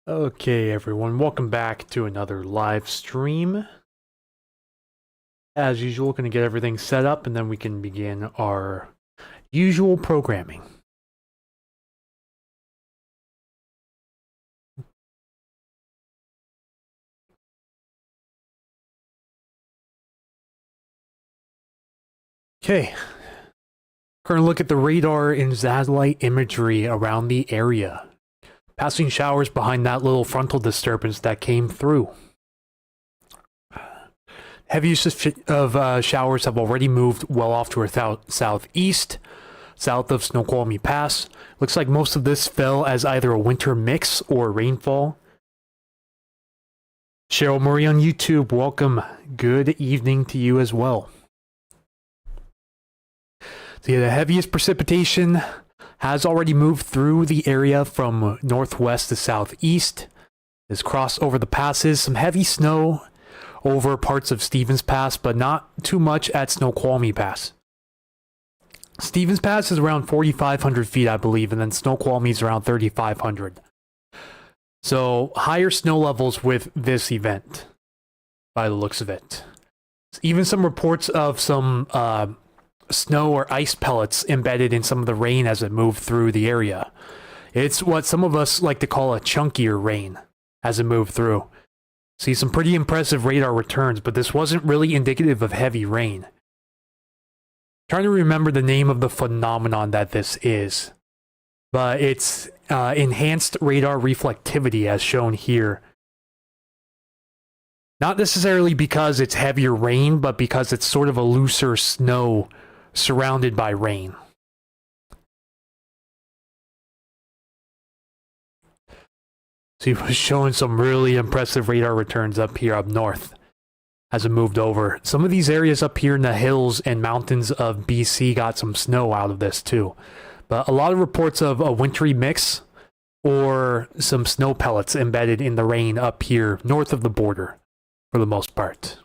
Okay, everyone, welcome back to another live stream. As usual, going to get everything set up and then we can begin our usual programming. Okay, we're going to look at the radar and satellite imagery around the area. Passing showers behind that little frontal disturbance that came through. Heavy use of showers have already moved well off to our southeast, south of Snoqualmie Pass. Looks like most of this fell as either a winter mix or rainfall. Cheryl Murray on YouTube, welcome. Good evening to you as well. So yeah, the heaviest precipitation has already moved through the area from northwest to southeast. Has crossed over the passes. Some heavy snow over parts of Stevens Pass, but not too much at Snoqualmie Pass. Stevens Pass is around 4,500 feet, I believe, and then Snoqualmie is around 3,500. So higher snow levels with this event, by the looks of it. Even some reports of some snow or ice pellets embedded in some of the rain as it moved through the area. It's what some of us like to call a chunkier rain as it moved through. See some pretty impressive radar returns, but this wasn't really indicative of heavy rain. Trying to remember the name of the phenomenon that this is, but it's enhanced radar reflectivity as shown here. Not necessarily because it's heavier rain, but because it's sort of a looser snow surrounded by rain. So he was showing some really impressive radar returns up here up north as it moved over. Some of these areas up here in the hills and mountains of BC got some snow out of this too. But a lot of reports of a wintry mix or some snow pellets embedded in the rain up here north of the border for the most part.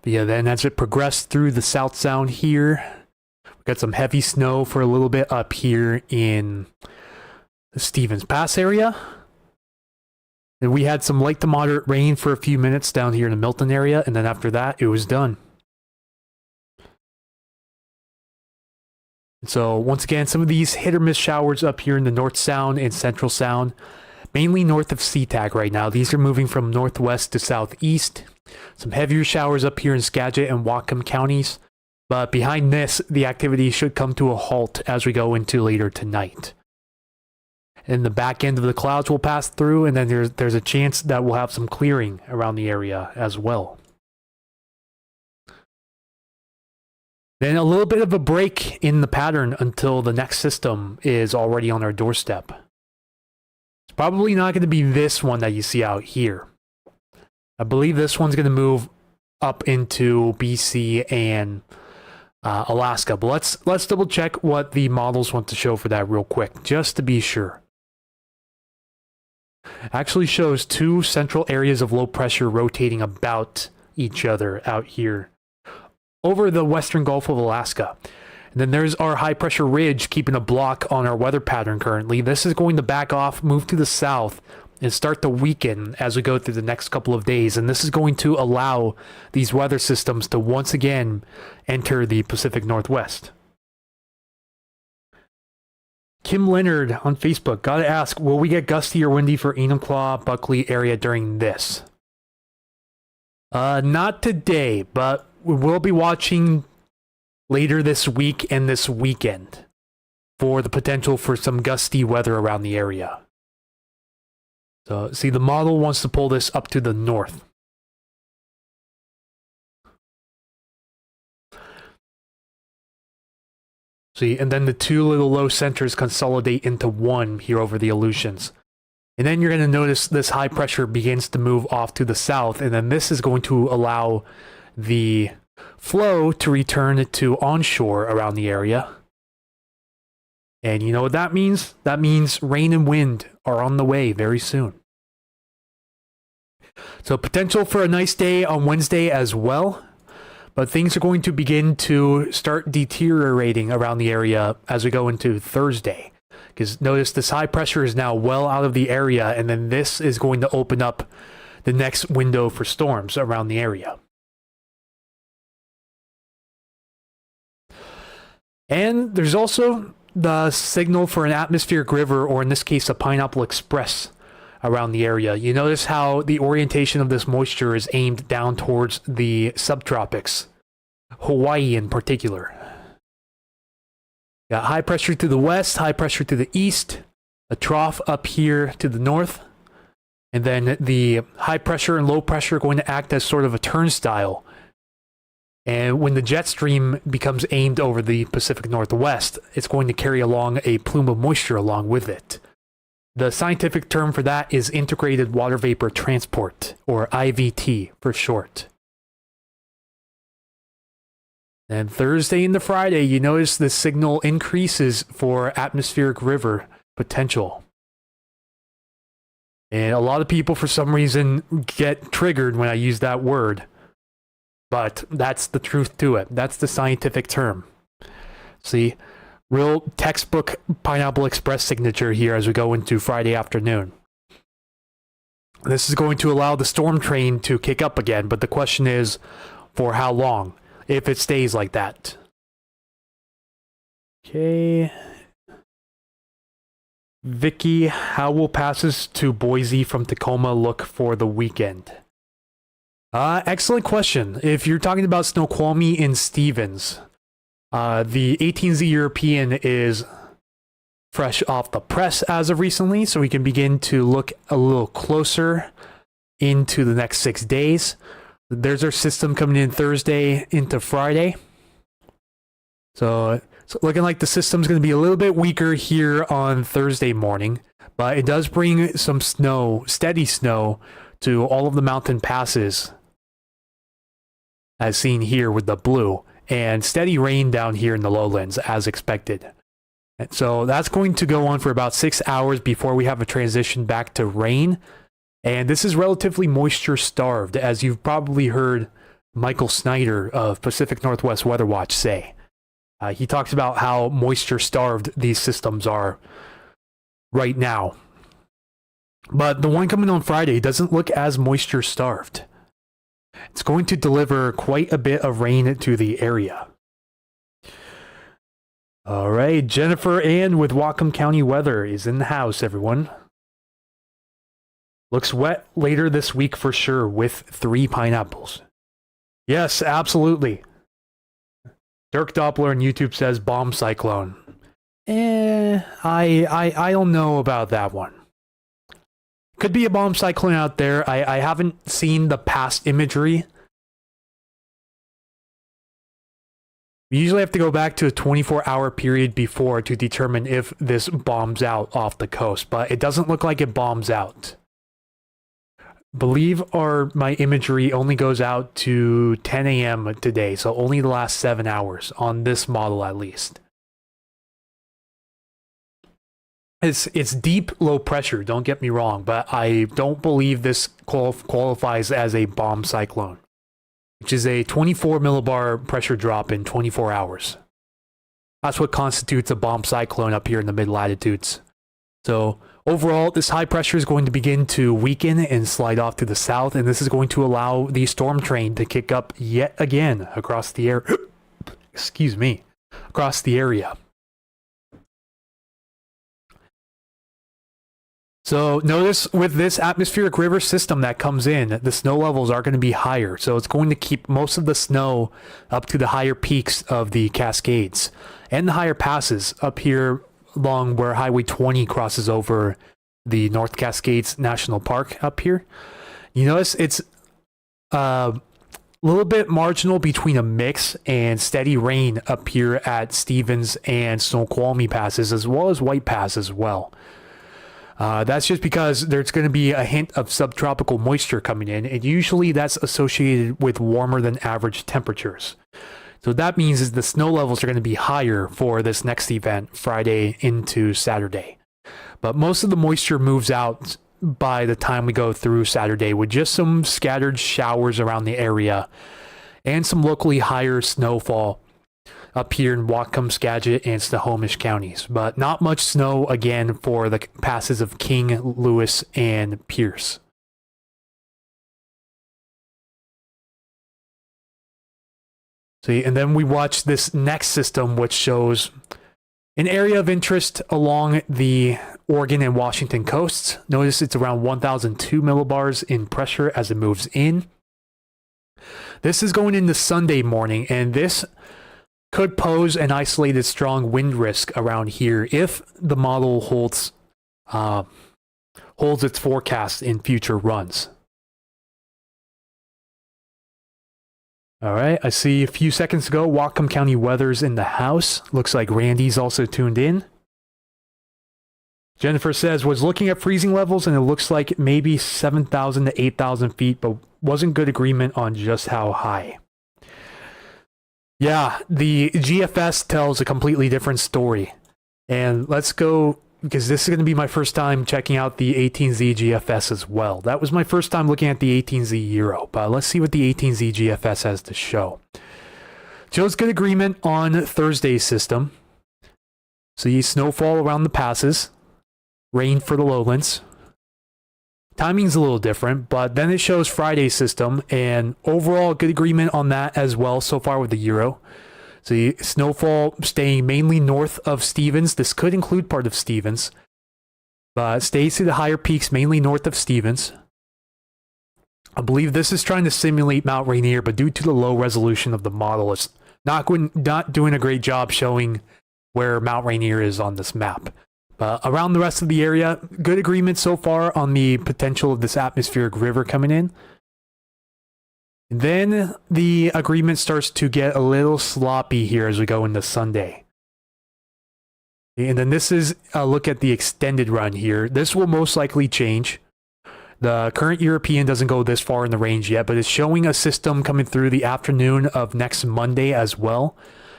But yeah, then as it progressed through the South Sound here, we got some heavy snow for a little bit up here in the Stevens Pass area. And we had some light to moderate rain for a few minutes down here in the Milton area, and then after that, it was done. And so, once again, some of these hit or miss showers up here in the North Sound and Central Sound, mainly north of SeaTac right now. These are moving from northwest to southeast. Some heavier showers up here in Skagit and Whatcom counties. But behind this, the activity should come to a halt as we go into later tonight. And the back end of the clouds will pass through, and then there's a chance that we'll have some clearing around the area as well. Then a little bit of a break in the pattern until the next system is already on our doorstep. It's probably not going to be this one that you see out here. I believe this one's going to move up into BC and Alaska. But let's double check what the models want to show for that real quick, just to be sure. Actually shows two central areas of low pressure rotating about each other out here over the western Gulf of Alaska. And then there's our high pressure ridge keeping a block on our weather pattern currently. This is going to back off, move to the south, and start to weaken as we go through the next couple of days. And this is going to allow these weather systems to once again enter the Pacific Northwest. Kim Leonard on Facebook, gotta ask, will we get gusty or windy for Enumclaw, Buckley area during this? Not today, but we will be watching later this week and this weekend for the potential for some gusty weather around the area. So, see, the model wants to pull this up to the north. See, and then the two little low centers consolidate into one here over the Aleutians. And then you're going to notice this high pressure begins to move off to the south, and then this is going to allow the flow to return to onshore around the area. And you know what that means? That means rain and wind are on the way very soon. So potential for a nice day on Wednesday as well. But things are going to begin to start deteriorating around the area as we go into Thursday. Because notice this high pressure is now well out of the area, and then this is going to open up the next window for storms around the area. And there's also the signal for an atmospheric river, or in this case, a pineapple express around the area. You notice how the orientation of this moisture is aimed down towards the subtropics, Hawaii in particular. Got high pressure to the west, high pressure to the east, a trough up here to the north, and then the high pressure and low pressure are going to act as sort of a turnstile. And when the jet stream becomes aimed over the Pacific Northwest, it's going to carry along a plume of moisture along with it. The scientific term for that is integrated water vapor transport, or IVT for short. And Thursday into Friday, you notice the signal increases for atmospheric river potential. And a lot of people, for some reason, get triggered when I use that word. But that's the truth to it. That's the scientific term. See, real textbook Pineapple Express signature here as we go into Friday afternoon. This is going to allow the storm train to kick up again, but the question is, for how long? If it stays like that. Okay. Vicky, how will passes to Boise from Tacoma look for the weekend? Excellent question. If you're talking about Snoqualmie in Stevens, the 18Z European is fresh off the press as of recently, so we can begin to look a little closer into the next 6 days. There's our system coming in Thursday into Friday. So it's looking like the system's going to be a little bit weaker here on Thursday morning, but it does bring some snow, steady snow, to all of the mountain passes, as seen here with the blue, and steady rain down here in the lowlands as expected. And so that's going to go on for about 6 hours before we have a transition back to rain. And this is relatively moisture starved, as you've probably heard Michael Snyder of Pacific Northwest Weather Watch say. He talks about how moisture starved these systems are right now. But the one coming on Friday doesn't look as moisture starved. It's going to deliver quite a bit of rain to the area. All right, Jennifer Ann with Whatcom County Weather is in the house, everyone. Looks wet later this week for sure with 3 pineapples. Yes, absolutely. Dirk Doppler on YouTube says bomb cyclone. I don't know about that one. Could be a bomb cyclone out there. I haven't seen the past imagery. We usually have to go back to a 24-hour period before to determine if this bombs out off the coast, but it doesn't look like it bombs out. Believe my imagery only goes out to 10 a.m. today, so only the last 7 hours on this model at least. It's deep low pressure, don't get me wrong, but I don't believe this qualifies as a bomb cyclone, which is a 24 millibar pressure drop in 24 hours. That's what constitutes a bomb cyclone up here in the mid-latitudes. So overall, this high pressure is going to begin to weaken and slide off to the south, and this is going to allow the storm train to kick up yet again across the air. Excuse me, across the area. So notice with this atmospheric river system that comes in, the snow levels are going to be higher. So it's going to keep most of the snow up to the higher peaks of the Cascades and the higher passes up here along where Highway 20 crosses over the North Cascades National Park up here. You notice it's a little bit marginal between a mix and steady rain up here at Stevens and Snoqualmie passes, as well as White Pass as well. That's just because there's going to be a hint of subtropical moisture coming in, and usually that's associated with warmer than average temperatures. So that means is the snow levels are going to be higher for this next event, Friday into Saturday. But most of the moisture moves out by the time we go through Saturday, with just some scattered showers around the area and some locally higher snowfall up here in Whatcom, Skagit, and Snohomish counties. But not much snow again for the passes of King, Lewis, and Pierce. See, and then we watch this next system, which shows an area of interest along the Oregon and Washington coasts. Notice it's around 1,002 millibars in pressure as it moves in. This is going into Sunday morning, and this could pose an isolated strong wind risk around here if the model holds its forecast in future runs. All right, I see a few seconds ago, Whatcom County weather's in the house. Looks like Randy's also tuned in. Jennifer says, was looking at freezing levels and it looks like maybe 7,000 to 8,000 feet, but wasn't good agreement on just how high. Yeah, the GFS tells a completely different story. And let's go, because this is going to be my first time checking out the 18Z GFS as well. That was my first time looking at the 18Z Euro, but let's see what the 18Z GFS has to show. Shows good agreement on Thursday's system. See snowfall around the passes, rain for the lowlands. Timing's a little different, but then it shows Friday's system, and overall good agreement on that as well so far with the Euro. See, snowfall staying mainly north of Stevens. This could include part of Stevens, but stays to the higher peaks mainly north of Stevens. I believe this is trying to simulate Mount Rainier, but due to the low resolution of the model, it's not doing a great job showing where Mount Rainier is on this map. But around the rest of the area, good agreement so far on the potential of this atmospheric river coming in. And then the agreement starts to get a little sloppy here as we go into Sunday. And then this is a look at the extended run here. This will most likely change. The current European doesn't go this far in the range yet, but it's showing a system coming through the afternoon of next Monday as well.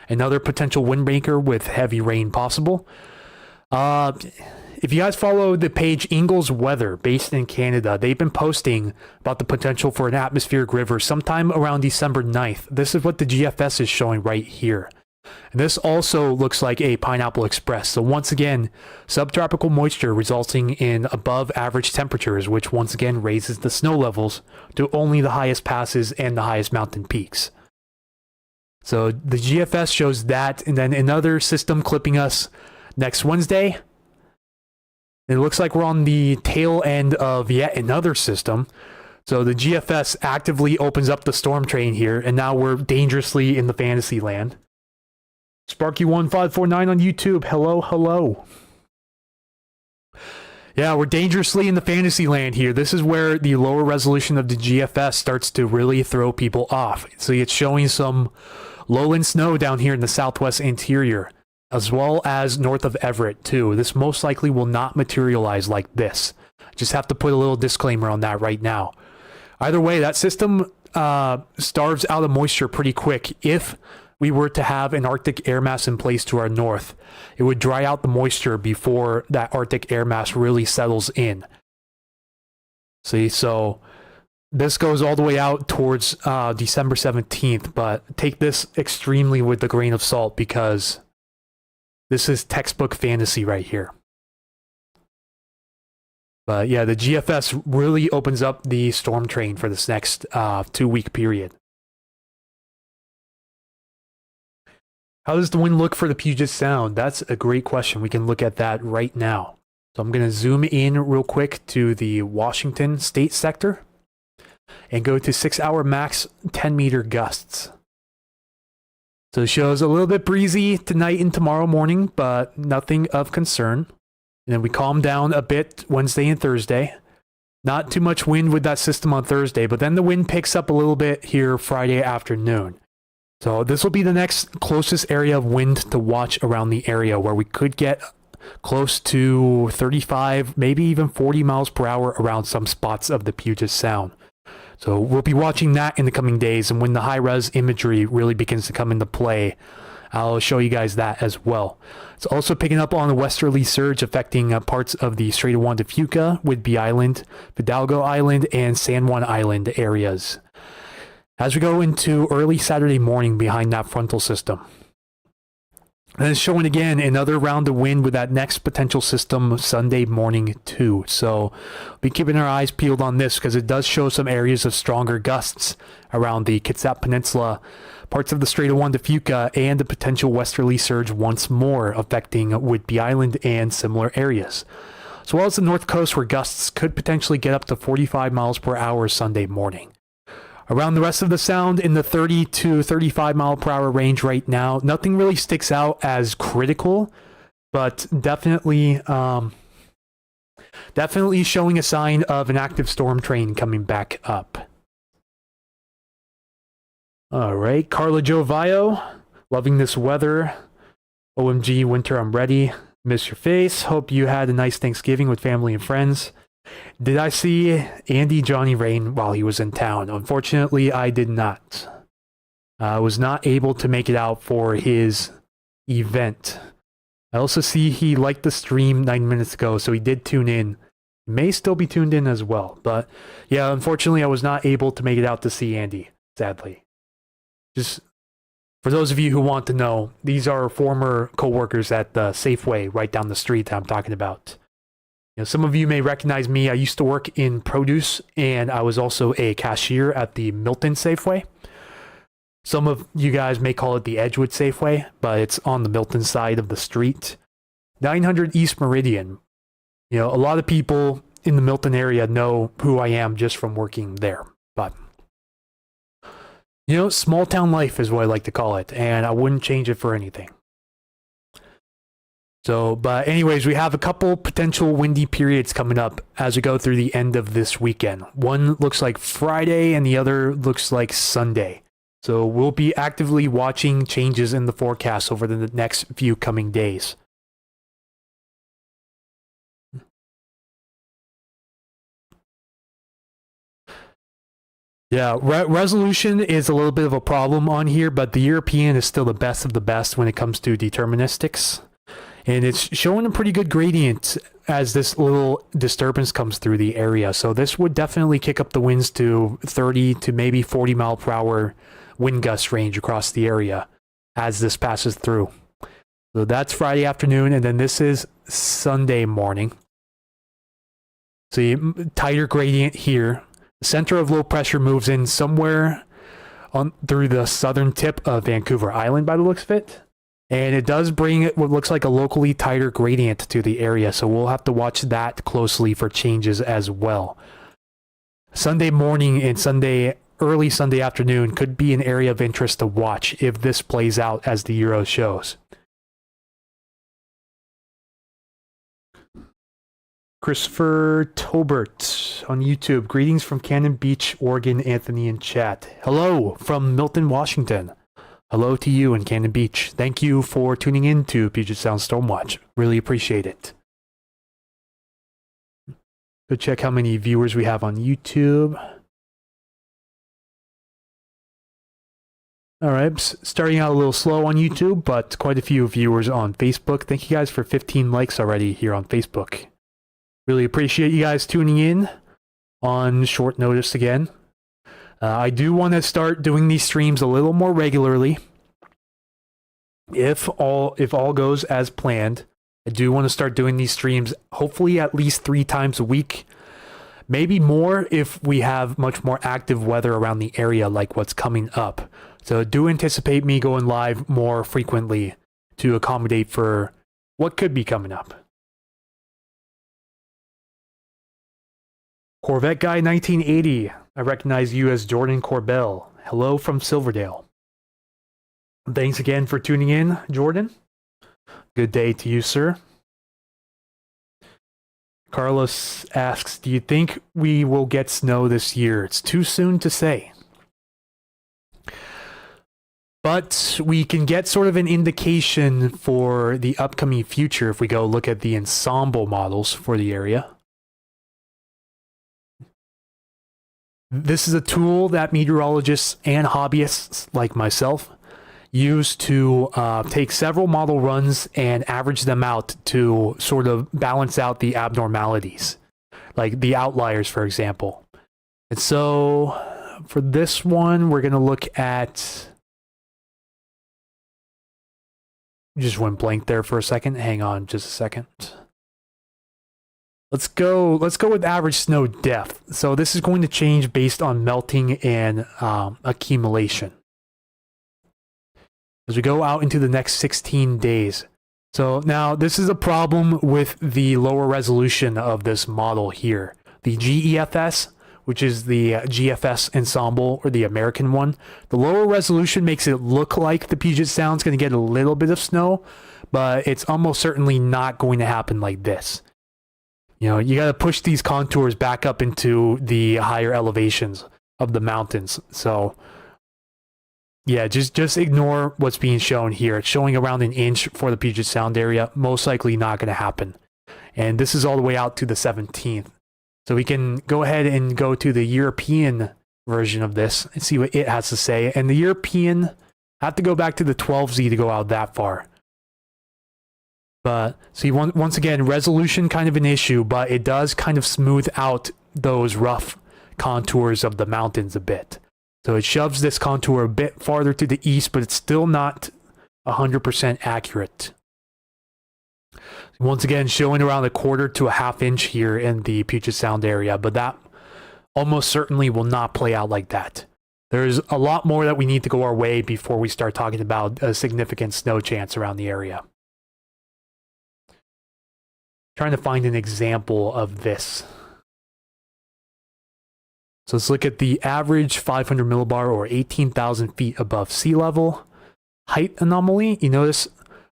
Another potential windbreaker with heavy rain possible. If you guys follow the page Ingalls Weather, based in Canada, they've been posting about the potential for an atmospheric river sometime around December 9th. This is what the GFS is showing right here. And this also looks like a Pineapple Express. So once again, subtropical moisture resulting in above average temperatures, which once again raises the snow levels to only the highest passes and the highest mountain peaks. So the GFS shows that, and then another system clipping us next Wednesday. It looks like we're on the tail end of yet another system. So the GFS actively opens up the storm train here, and now we're dangerously in the fantasy land. Sparky1549 on YouTube. Hello, hello. Yeah, we're dangerously in the fantasy land here. This is where the lower resolution of the GFS starts to really throw people off. So it's showing some lowland snow down here in the southwest interior, as well as north of Everett too. This most likely will not materialize like this. Just have to put a little disclaimer on that right now. Either way, that system starves out of moisture pretty quick. If we were to have an Arctic air mass in place to our north, it would dry out the moisture before that Arctic air mass really settles in. See, so this goes all the way out towards December 17th, but take this extremely with a grain of salt because this is textbook fantasy right here. But yeah, the GFS really opens up the storm train for this next 2-week period. How does the wind look for the Puget Sound? That's a great question. We can look at that right now. So I'm going to zoom in real quick to the Washington state sector and go to 6-hour max 10-meter gusts. So it shows a little bit breezy tonight and tomorrow morning, but nothing of concern. And then we calm down a bit Wednesday and Thursday. Not too much wind with that system on Thursday, but then the wind picks up a little bit here Friday afternoon. So this will be the next closest area of wind to watch around the area, where we could get close to 35, maybe even 40 miles per hour around some spots of the Puget Sound. So we'll be watching that in the coming days, and when the high-res imagery really begins to come into play, I'll show you guys that as well. It's also picking up on the westerly surge affecting parts of the Strait of Juan de Fuca, Whidbey Island, Fidalgo Island, and San Juan Island areas as we go into early Saturday morning behind that frontal system. And it's showing again another round of wind with that next potential system Sunday morning too. So be keeping our eyes peeled on this because it does show some areas of stronger gusts around the Kitsap Peninsula, parts of the Strait of Juan de Fuca, and the potential westerly surge once more affecting Whidbey Island and similar areas. As well as the north coast where gusts could potentially get up to 45 miles per hour Sunday morning. Around the rest of the sound in the 30 to 35 mile per hour range right now. Nothing really sticks out as critical, but definitely showing a sign of an active storm train coming back up. All right, Carla Jovaio, loving this weather. OMG, winter, I'm ready. Miss your face. Hope you had a nice Thanksgiving with family and friends. Did I see Andy Johnny Rain while he was in town? Unfortunately, I did not. I was not able to make it out for his event. I also see he liked the stream 9 minutes ago, so he did tune in. May still be tuned in as well. But yeah, unfortunately, I was not able to make it out to see Andy, sadly. Just for those of you who want to know, these are former co-workers at the Safeway right down the street that I'm talking about. You know, some of you may recognize me. I used to work in produce, and I was also a cashier at the Milton Safeway. Some of you guys may call it the Edgewood Safeway, but it's on the Milton side of the street. 900 East Meridian. You know, a lot of people in the Milton area know who I am just from working there. But, you know, small town life is what I like to call it, and I wouldn't change it for anything. So, but anyways, we have a couple potential windy periods coming up as we go through the end of this weekend. One looks like Friday and the other looks like Sunday. So we'll be actively watching changes in the forecast over the next few coming days. Yeah, resolution is a little bit of a problem on here, but the European is still the best of the best when it comes to deterministics. And it's showing a pretty good gradient as this little disturbance comes through the area. So this would definitely kick up the winds to 30 to maybe 40 mile per hour wind gust range across the area as this passes through. So that's Friday afternoon, and then this is Sunday morning. See, tighter gradient here. The center of low pressure moves in somewhere on through the southern tip of Vancouver Island by the looks of it. And it does bring what looks like a locally tighter gradient to the area, so we'll have to watch that closely for changes as well. Sunday morning and early Sunday afternoon could be an area of interest to watch if this plays out as the Euro shows. Christopher Tobert on YouTube. Greetings from Cannon Beach, Oregon, Anthony in chat. Hello from Milton, Washington. Hello to you in Cannon Beach. Thank you for tuning in to Puget Sound Stormwatch. Really appreciate it. Go check how many viewers we have on YouTube. All right, starting out a little slow on YouTube, but quite a few viewers on Facebook. Thank you guys for 15 likes already here on Facebook. Really appreciate you guys tuning in on short notice again. I do want to start doing these streams a little more regularly. If all goes as planned, I do want to start doing these streams hopefully at least 3 times a week. Maybe more if we have much more active weather around the area like what's coming up. So do anticipate me going live more frequently to accommodate for what could be coming up. Corvette Guy 1980. I recognize you as Jordan Corbell. Hello from Silverdale. Thanks again for tuning in, Jordan. Good day to you, sir. Carlos asks, do you think we will get snow this year? It's too soon to say. But we can get sort of an indication for the upcoming future if we go look at the ensemble models for the area. This is a tool that meteorologists and hobbyists like myself used to take several model runs and average them out to sort of balance out the abnormalities, like the outliers, for example. And so for this one, we're going to look at... Just went blank there for a second. Hang on just a second. Let's go with average snow depth. So this is going to change based on melting and accumulation as we go out into the next 16 days. So now this is a problem with the lower resolution of this model here. The GEFS, which is the GFS ensemble, or the American one. The lower resolution makes it look like the Puget Sound's going to get a little bit of snow, but it's almost certainly not going to happen like this. You know, you got to push these contours back up into the higher elevations of the mountains. So yeah, just ignore what's being shown here. It's showing around an inch for the Puget Sound area. Most likely not going to happen. And this is all the way out to the 17th. So we can go ahead and go to the European version of this and see what it has to say. And the European, I have to go back to the 12Z to go out that far. But see, once again, resolution kind of an issue, but it does kind of smooth out those rough contours of the mountains a bit. So it shoves this contour a bit farther to the east, but it's still not 100% accurate. Once again, showing around a quarter to a half inch here in the Puget Sound area, but that almost certainly will not play out like that. There's a lot more that we need to go our way before we start talking about a significant snow chance around the area. Trying to find an example of this. So let's look at the average 500 millibar, or 18,000 feet above sea level. Height anomaly, you notice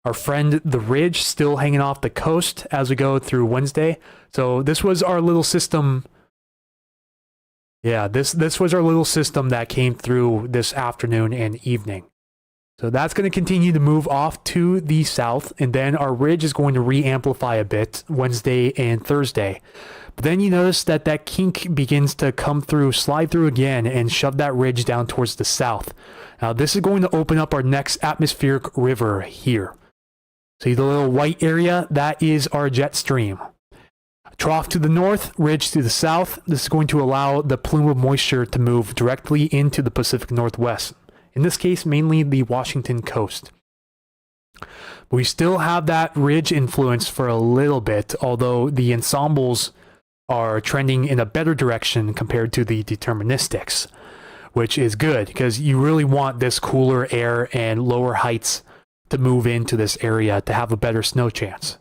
our friend the ridge still hanging off the coast as we go through Wednesday. So this was our little system. Yeah, this was our little system that came through this afternoon and evening. So that's going to continue to move off to the south, and then our ridge is going to re-amplify a bit Wednesday and Thursday. But then you notice that that kink begins to come through, slide through again, and shove that ridge down towards the south. Now this is going to open up our next atmospheric river here. See the little white area? That is our jet stream. Trough to the north, ridge to the south. This is going to allow the plume of moisture to move directly into the Pacific Northwest. In this case, mainly the Washington coast. But we still have that ridge influence for a little bit, although the ensembles are trending in a better direction compared to the deterministics, which is good because you really want this cooler air and lower heights to move into this area to have a better snow chance.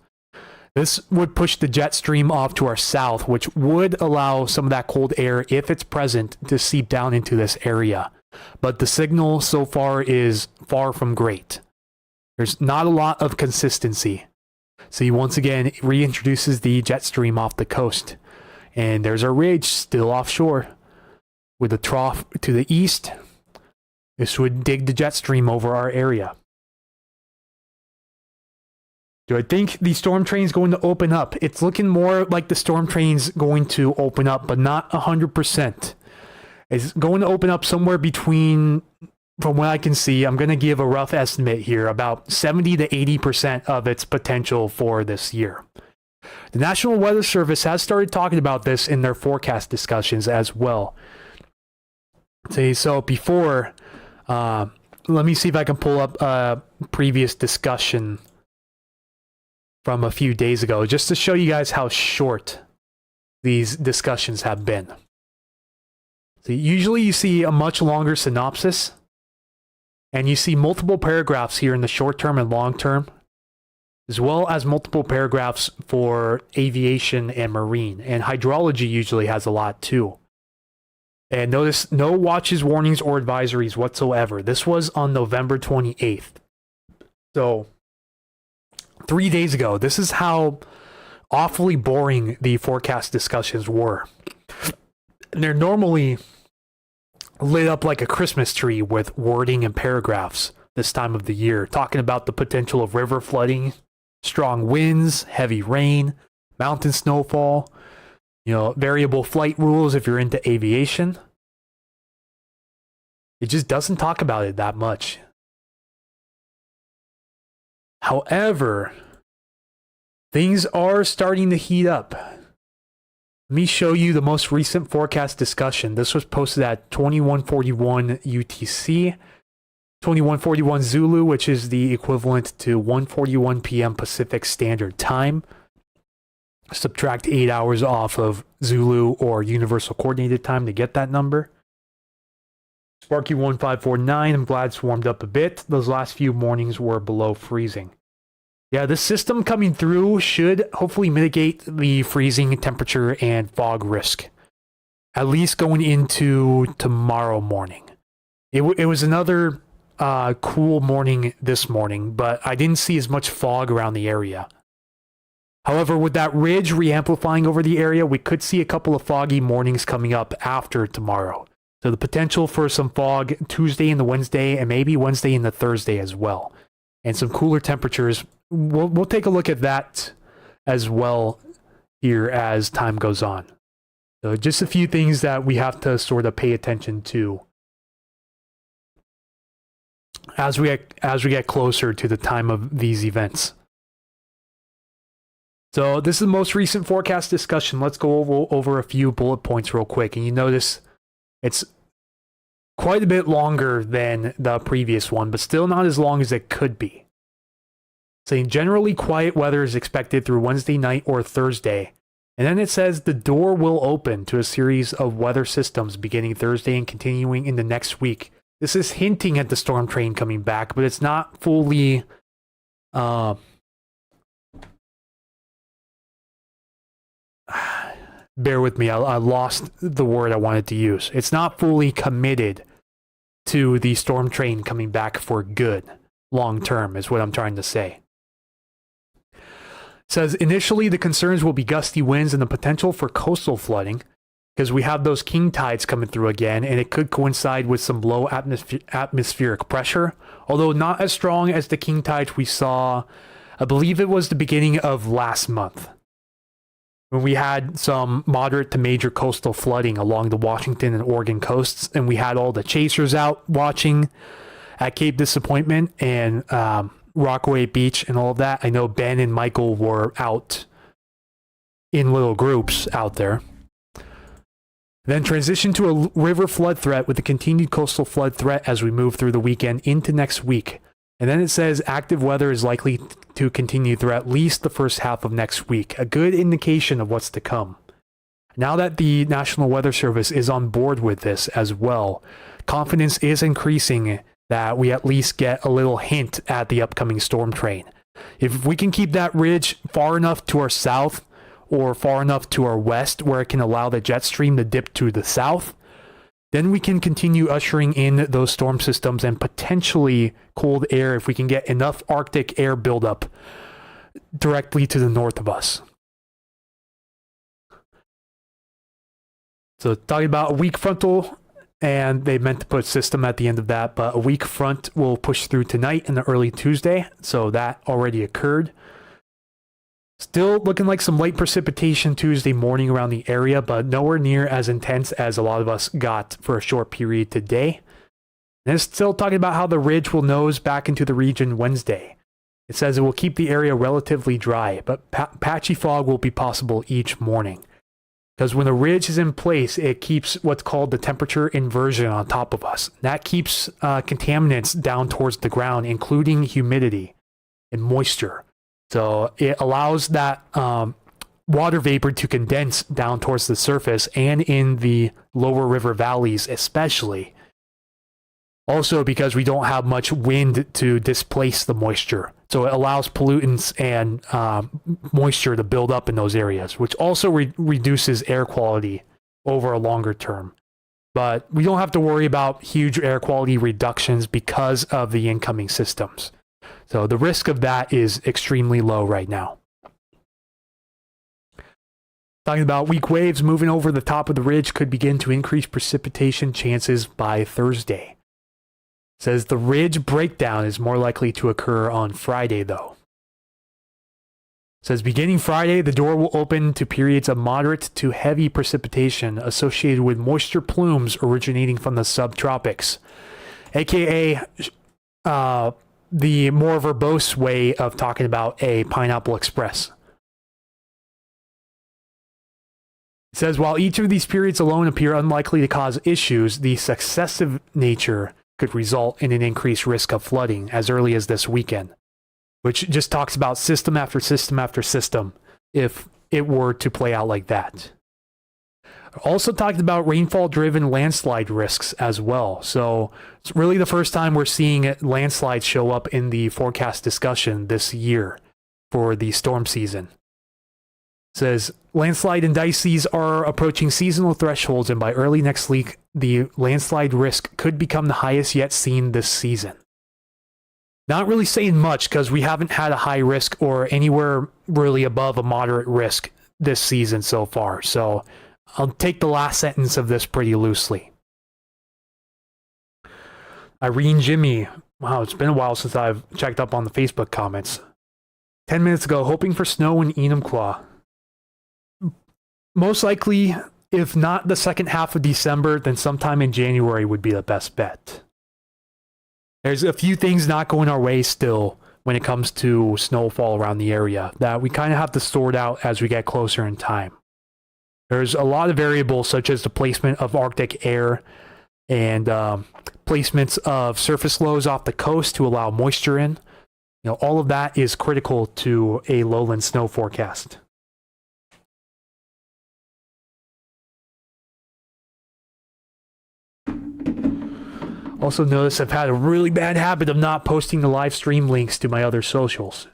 This would push the jet stream off to our south, which would allow some of that cold air, if it's present, to seep down into this area. But the signal so far is far from great. There's not a lot of consistency. So he once again reintroduces the jet stream off the coast. And there's our ridge still offshore. With a trough to the east, this would dig the jet stream over our area. Do I think the storm train is going to open up? It's looking more like the storm train's going to open up, but not 100%. It's going to open up somewhere between, from what I can see, I'm going to give a rough estimate here, about 70 to 80% of its potential for this year. The National Weather Service has started talking about this in their forecast discussions as well. See, so before, let me see if I can pull up a previous discussion from a few days ago, just to show you guys how short these discussions have been. So usually you see a much longer synopsis, and you see multiple paragraphs here in the short term and long term, as well as multiple paragraphs for aviation and marine. And hydrology usually has a lot too. And notice no watches, warnings, or advisories whatsoever. This was on November 28th. So 3 days ago. This is how awfully boring the forecast discussions were. And they're normally lit up like a Christmas tree with wording and paragraphs this time of the year, talking about the potential of river flooding, strong winds, heavy rain, mountain snowfall, variable flight rules if you're into aviation. It just doesn't talk about it that much. However, things are starting to heat up. Let me show you the most recent forecast discussion. This was posted at 2141 UTC, 2141 Zulu, which is the equivalent to 1:41 p.m. Pacific Standard Time. Subtract 8 hours off of Zulu or Universal Coordinated Time to get that number. Sparky1549, I'm glad it's warmed up a bit. Those last few mornings were below freezing. Yeah, this system coming through should hopefully mitigate the freezing temperature and fog risk, at least going into tomorrow morning. It was another cool morning this morning, but I didn't see as much fog around the area. However, with that ridge re-amplifying over the area, we could see a couple of foggy mornings coming up after tomorrow. So the potential for some fog Tuesday and the Wednesday, and maybe Wednesday and the Thursday as well. And some cooler temperatures. We'll take a look at that as well here as time goes on. So just a few things that we have to sort of pay attention to as we get closer to the time of these events. So this is the most recent forecast discussion. Let's go over a few bullet points real quick. And you notice it's quite a bit longer than the previous one, but still not as long as it could be. Saying generally quiet weather is expected through Wednesday night or Thursday. And then it says the door will open to a series of weather systems beginning Thursday and continuing into next week. This is hinting at the storm train coming back, but it's not fully bear with me, I lost the word I wanted to use. It's not fully committed to the storm train coming back for good long term is what I'm trying to say. It says initially the concerns will be gusty winds and the potential for coastal flooding because we have those king tides coming through again, and it could coincide with some low atmospheric pressure, although not as strong as the king tides we saw, I believe it was the beginning of last month, when we had some moderate to major coastal flooding along the Washington and Oregon coasts, and we had all the chasers out watching at Cape Disappointment and Rockaway Beach and all of that. I know Ben and Michael were out in little groups out there. Then transition to a river flood threat with a continued coastal flood threat as we move through the weekend into next week. And then it says active weather is likely to continue through at least the first half of next week, a good indication of what's to come. Now that the National Weather Service is on board with this as well, confidence is increasing that we at least get a little hint at the upcoming storm train. If we can keep that ridge far enough to our south or far enough to our west where it can allow the jet stream to dip to the south, then we can continue ushering in those storm systems and potentially cold air if we can get enough Arctic air buildup directly to the north of us. So talking about a weak frontal, and they meant to put system at the end of that, but a weak front will push through tonight and the early Tuesday, so that already occurred. Still looking like some light precipitation Tuesday morning around the area, but nowhere near as intense as a lot of us got for a short period today. And it's still talking about how the ridge will nose back into the region Wednesday. It says it will keep the area relatively dry, but patchy fog will be possible each morning. Because when the ridge is in place, it keeps what's called the temperature inversion on top of us. That keeps contaminants down towards the ground, including humidity and moisture. So it allows that water vapor to condense down towards the surface and in the lower river valleys especially. Also because we don't have much wind to displace the moisture. So it allows pollutants and moisture to build up in those areas, which also reduces air quality over a longer term. But we don't have to worry about huge air quality reductions because of the incoming systems. So the risk of that is extremely low right now. Talking about weak waves moving over the top of the ridge could begin to increase precipitation chances by Thursday. It says the ridge breakdown is more likely to occur on Friday though. It says beginning Friday, the door will open to periods of moderate to heavy precipitation associated with moisture plumes originating from the subtropics, aka the more verbose way of talking about a Pineapple Express. It says, while each of these periods alone appear unlikely to cause issues, the successive nature could result in an increased risk of flooding as early as this weekend, which just talks about system after system after system if it were to play out like that. Also talked about rainfall-driven landslide risks as well. So it's really the first time we're seeing landslides show up in the forecast discussion this year for the storm season. It says, landslide indices are approaching seasonal thresholds, and by early next week, the landslide risk could become the highest yet seen this season. Not really saying much because we haven't had a high risk or anywhere really above a moderate risk this season so far. So I'll take the last sentence of this pretty loosely. Irene Jimmy. Wow, it's been a while since I've checked up on the Facebook comments. 10 minutes ago, hoping for snow in Enumclaw. Most likely, if not the second half of December, then sometime in January would be the best bet. There's a few things not going our way still when it comes to snowfall around the area that we kind of have to sort out as we get closer in time. There's a lot of variables such as the placement of Arctic air and placements of surface lows off the coast to allow moisture in. All of that is critical to a lowland snow forecast. Also notice I've had a really bad habit of not posting the live stream links to my other socials.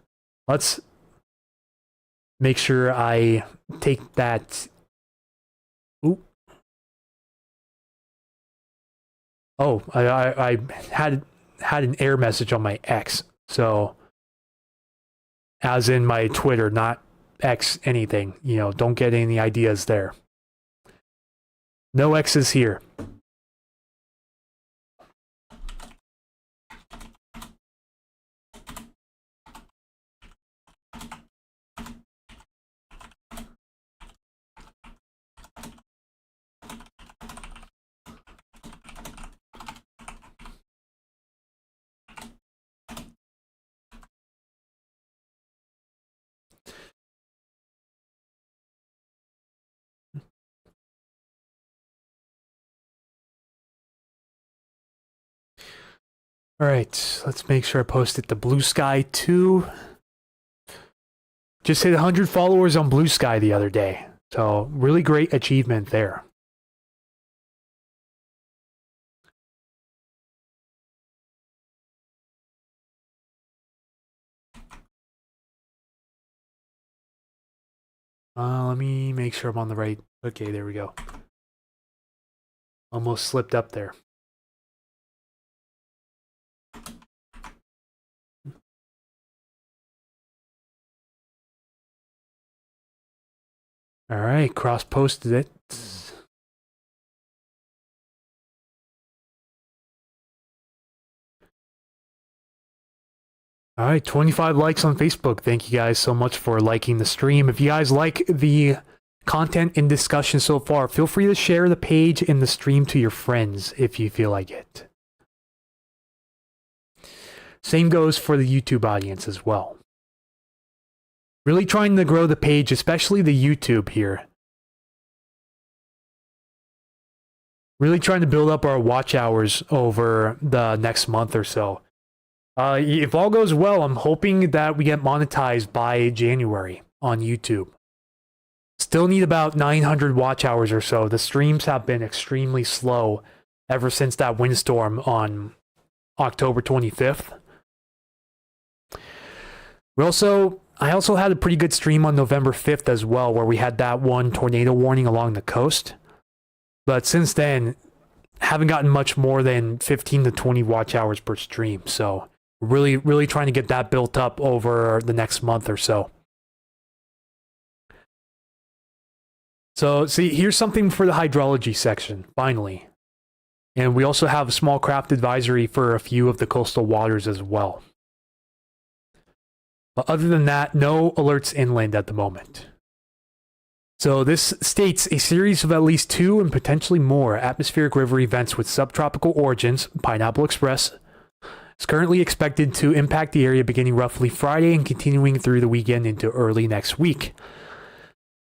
Let's make sure I take that. Ooh. Oh, I had an error message on my X. So, as in my Twitter, not X anything. Don't get any ideas there. No X's here. All right, let's make sure I post it to Blue Sky too. Just hit 100 followers on Blue Sky the other day. So really great achievement there. Let me make sure I'm on the right. Okay, there we go. Almost slipped up there. All right, cross-posted it. All right, 25 likes on Facebook. Thank you guys so much for liking the stream. If you guys like the content and discussion so far, feel free to share the page and the stream to your friends if you feel like it. Same goes for the YouTube audience as well. Really trying to grow the page, especially the YouTube here. Really trying to build up our watch hours over the next month or so. If all goes well, I'm hoping that we get monetized by January on YouTube. Still need about 900 watch hours or so. The streams have been extremely slow ever since that windstorm on October 25th. I also had a pretty good stream on November 5th as well, where we had that one tornado warning along the coast. But since then, haven't gotten much more than 15 to 20 watch hours per stream. So really trying to get that built up over the next month or so. So see, here's something for the hydrology section, finally. And we also have a small craft advisory for a few of the coastal waters as well. But other than that, no alerts inland at the moment. So this states a series of at least 2 and potentially more atmospheric river events with subtropical origins, Pineapple Express, It's currently expected to impact the area beginning roughly Friday and continuing through the weekend into early next week.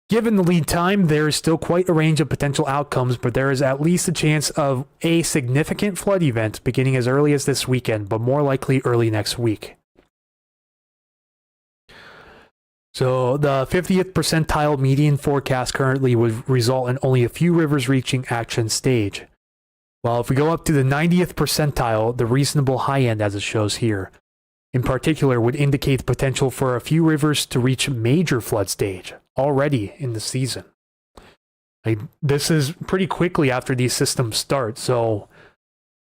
Given the lead time, there is still quite a range of potential outcomes, but there is at least a chance of a significant flood event beginning as early as this weekend, but more likely early next week. So the 50th percentile median forecast currently would result in only a few rivers reaching action stage. Well, if we go up to the 90th percentile, the reasonable high end as it shows here, in particular would indicate the potential for a few rivers to reach major flood stage already in the season. This is pretty quickly after these systems start, so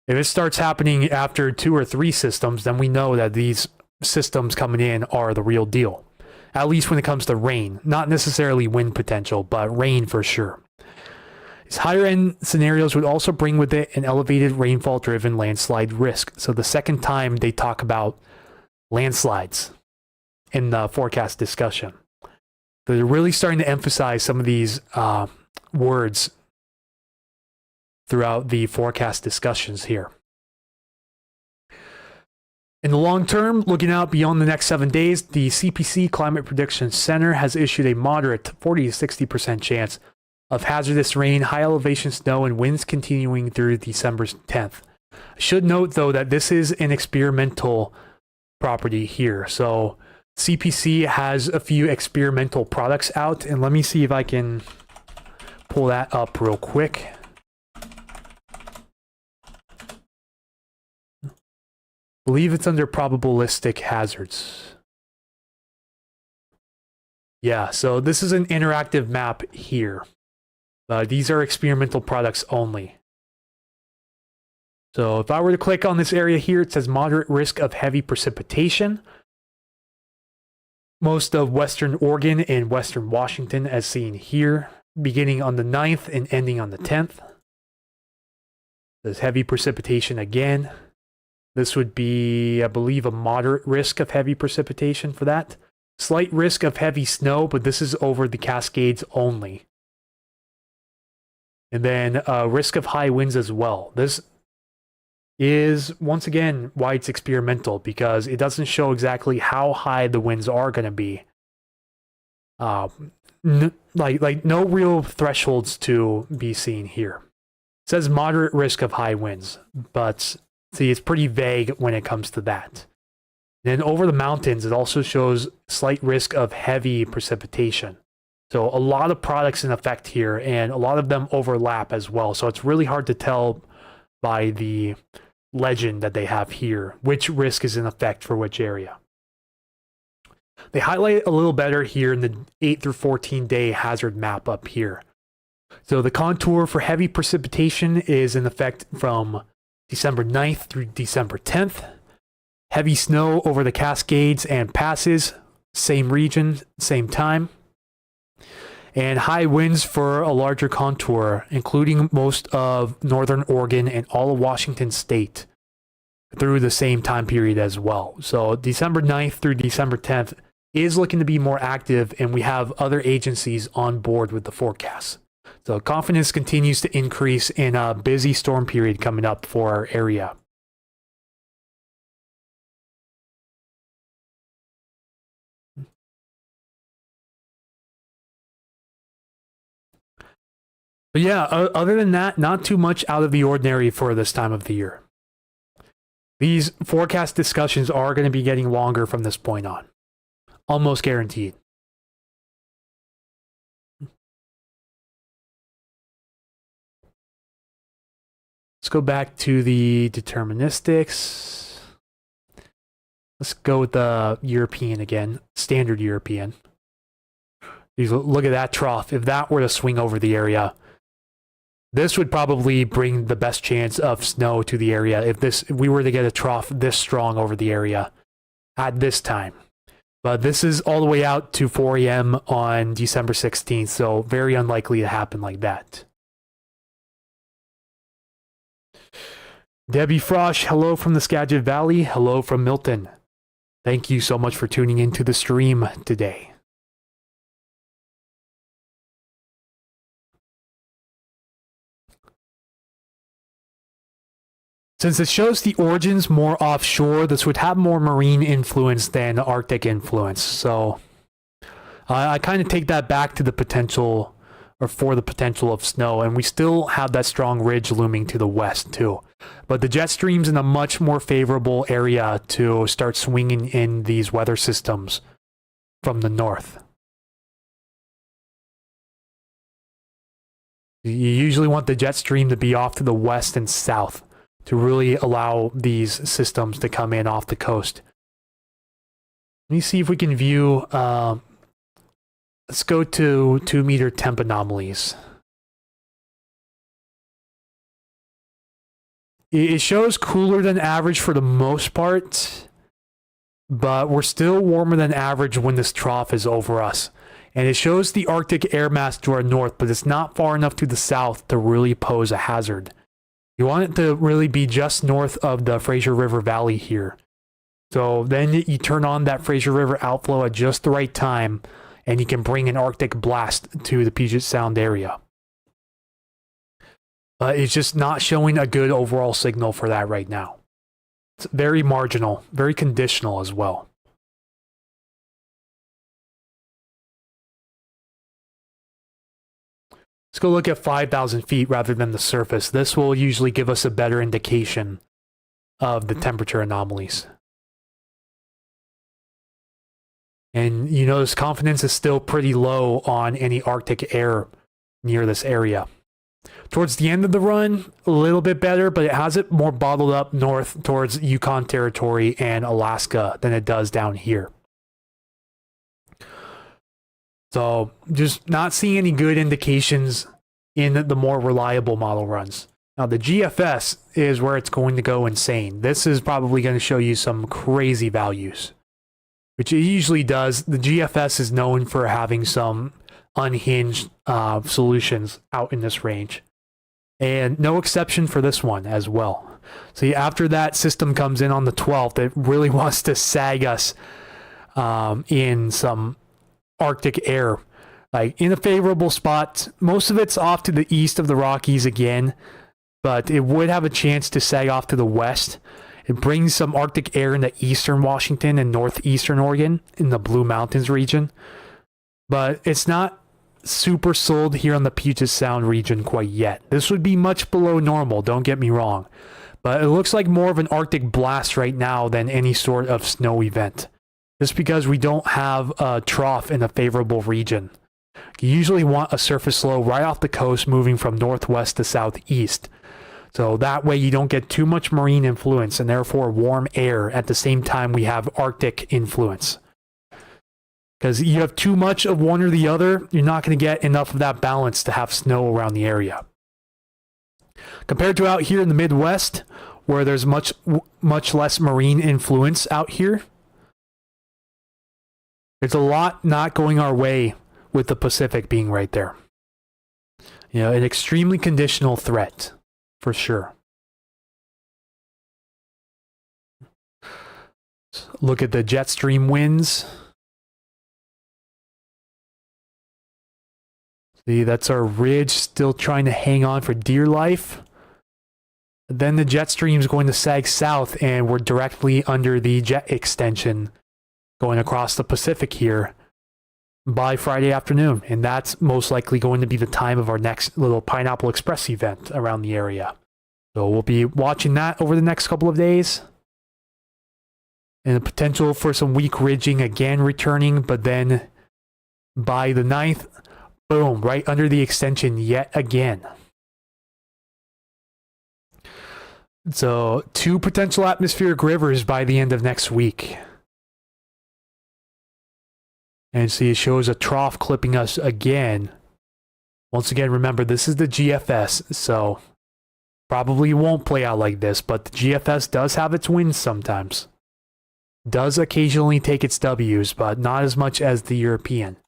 if it starts happening after 2 or 3 systems, then we know that these systems coming in are the real deal. At least when it comes to rain. Not necessarily wind potential, but rain for sure. These higher end scenarios would also bring with it an elevated rainfall driven landslide risk. So the second time they talk about landslides in the forecast discussion. They're really starting to emphasize some of these words throughout the forecast discussions here. In the long term, looking out beyond the next 7 days, the CPC Climate Prediction Center has issued a moderate 40 to 60% chance of hazardous rain, high elevation snow, and winds continuing through December 10th. I should note, though, that this is an experimental property here. So CPC has a few experimental products out, and let me see if I can pull that up real quick. I believe it's under probabilistic hazards. Yeah, so this is an interactive map here. These are experimental products only. So if I were to click on this area here, it says moderate risk of heavy precipitation. Most of Western Oregon and Western Washington as seen here, beginning on the 9th and ending on the 10th. There's heavy precipitation again. This would be, I believe, a moderate risk of heavy precipitation for that. Slight risk of heavy snow, but this is over the Cascades only. And then risk of high winds as well. This is, once again, why it's experimental, because it doesn't show exactly how high the winds are going to be. Like no real thresholds to be seen here. It says moderate risk of high winds, but see, it's pretty vague when it comes to that. Then over the mountains, it also shows slight risk of heavy precipitation. So a lot of products in effect here, and a lot of them overlap as well. So it's really hard to tell by the legend that they have here which risk is in effect for which area. They highlight it a little better here in the 8 through 14 day hazard map up here. So the contour for heavy precipitation is in effect from December 9th through December 10th. Heavy snow over the Cascades and passes, same region, same time. And high winds for a larger contour, including most of northern Oregon and all of Washington state through the same time period as well. So December 9th through December 10th is looking to be more active, and we have other agencies on board with the forecast. So confidence continues to increase in a busy storm period coming up for our area. But yeah, other than that, not too much out of the ordinary for this time of the year. These forecast discussions are going to be getting longer from this point on. Almost guaranteed. Let's go back to the deterministics. Let's go with the European again, standard European. Look at that trough. If that were to swing over the area, this would probably bring the best chance of snow to the area if we were to get a trough this strong over the area at this time. But this is all the way out to 4 a.m. on December 16th, so very unlikely to happen like that. Debbie Frosch, hello from the Skagit Valley. Hello from Milton. Thank you so much for tuning into the stream today. Since it shows the origins more offshore, this would have more marine influence than Arctic influence. So I kind of take that back to the potential, or for the potential of snow. And we still have that strong ridge looming to the west too. But the jet stream's in a much more favorable area to start swinging in these weather systems from the north. You usually want the jet stream to be off to the west and south to really allow these systems to come in off the coast. Let me see if we can view, let's go to 2 meter temp anomalies. It shows cooler than average for the most part, but we're still warmer than average when this trough is over us. And it shows the Arctic air mass to our north, but it's not far enough to the south to really pose a hazard. You want it to really be just north of the Fraser River Valley here. So then you turn on that Fraser River outflow at just the right time, and you can bring an Arctic blast to the Puget Sound area. It's just not showing a good overall signal for that right now. It's very marginal, very conditional as well. Let's go look at 5,000 feet rather than the surface. This will usually give us a better indication of the temperature anomalies. And you notice confidence is still pretty low on any Arctic air near this area. Towards the end of the run, a little bit better, but it has it more bottled up north towards Yukon Territory and Alaska than it does down here. So just not seeing any good indications in the more reliable model runs. Now the GFS is where it's going to go insane. This is probably going to show you some crazy values, which it usually does. The GFS is known for having some unhinged solutions out in this range. And no exception for this one as well. See, after that system comes in on the 12th, it really wants to sag us in some Arctic air, like in a favorable spot. Most of it's off to the east of the Rockies again, but it would have a chance to sag off to the west. It brings some Arctic air into eastern Washington and northeastern Oregon in the Blue Mountains region, but it's not super sold here on the Puget Sound region quite yet. This would be much below normal, don't get me wrong, but it looks like more of an Arctic blast right now than any sort of snow event. Just because we don't have a trough in a favorable region. You usually want a surface low right off the coast moving from northwest to southeast. So that way you don't get too much marine influence and therefore warm air at the same time we have Arctic influence. Because you have too much of one or the other, you're not going to get enough of that balance to have snow around the area. Compared to out here in the Midwest, where there's much less marine influence out here, there's a lot not going our way with the Pacific being right there. You know, an extremely conditional threat, for sure. Look at the jet stream winds. See, that's our ridge still trying to hang on for dear life. Then the jet stream is going to sag south, and we're directly under the jet extension going across the Pacific here by Friday afternoon. And that's most likely going to be the time of our next little Pineapple Express event around the area. So we'll be watching that over the next couple of days. And the potential for some weak ridging again returning, but then by the 9th, boom, right under the extension yet again. So 2 potential atmospheric rivers by the end of next week. And see, it shows a trough clipping us again. Once again, remember, this is the GFS, so probably won't play out like this, but the GFS does have its wins sometimes. Does occasionally take its W's, but not as much as the European.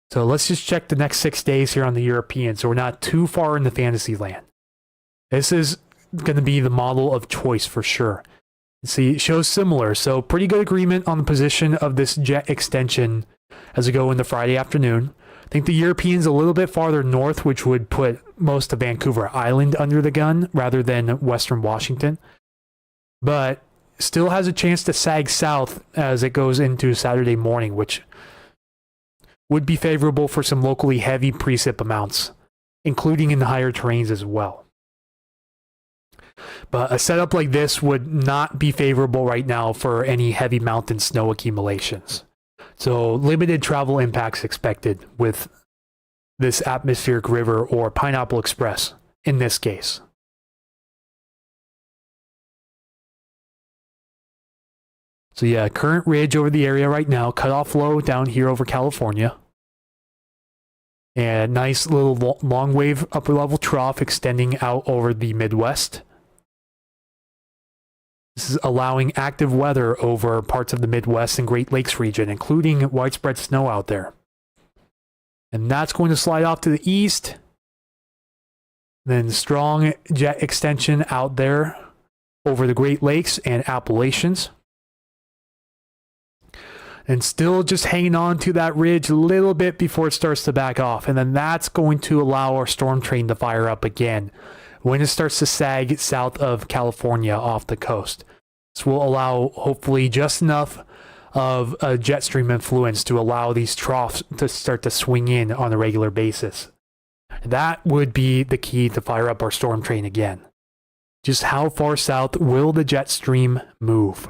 So let's just check the next 6 days here on the European, so we're not too far into fantasy land. This is going to be the model of choice for sure. See, it shows similar, so pretty good agreement on the position of this jet extension as we go into Friday afternoon. think the Europeans a little bit farther north, which would put most of Vancouver Island under the gun rather than Western Washington. But still has a chance to sag south as it goes into Saturday morning, which would be favorable for some locally heavy precip amounts, including in the higher terrains as well. But a setup like this would not be favorable right now for any heavy mountain snow accumulations. So limited travel impacts expected with this atmospheric river or Pineapple Express in this case. So yeah, current ridge over the area right now, cutoff low down here over California. And nice little long wave upper level trough extending out over the Midwest. This is allowing active weather over parts of the Midwest and Great Lakes region, including widespread snow out there. And that's going to slide off to the east. Then strong jet extension out there over the Great Lakes and Appalachians. And still just hanging on to that ridge a little bit before it starts to back off. And then that's going to allow our storm train to fire up again when it starts to sag south of California off the coast. This will allow hopefully just enough of a jet stream influence to allow these troughs to start to swing in on a regular basis. That would be the key to fire up our storm train again. Just how far south will the jet stream move?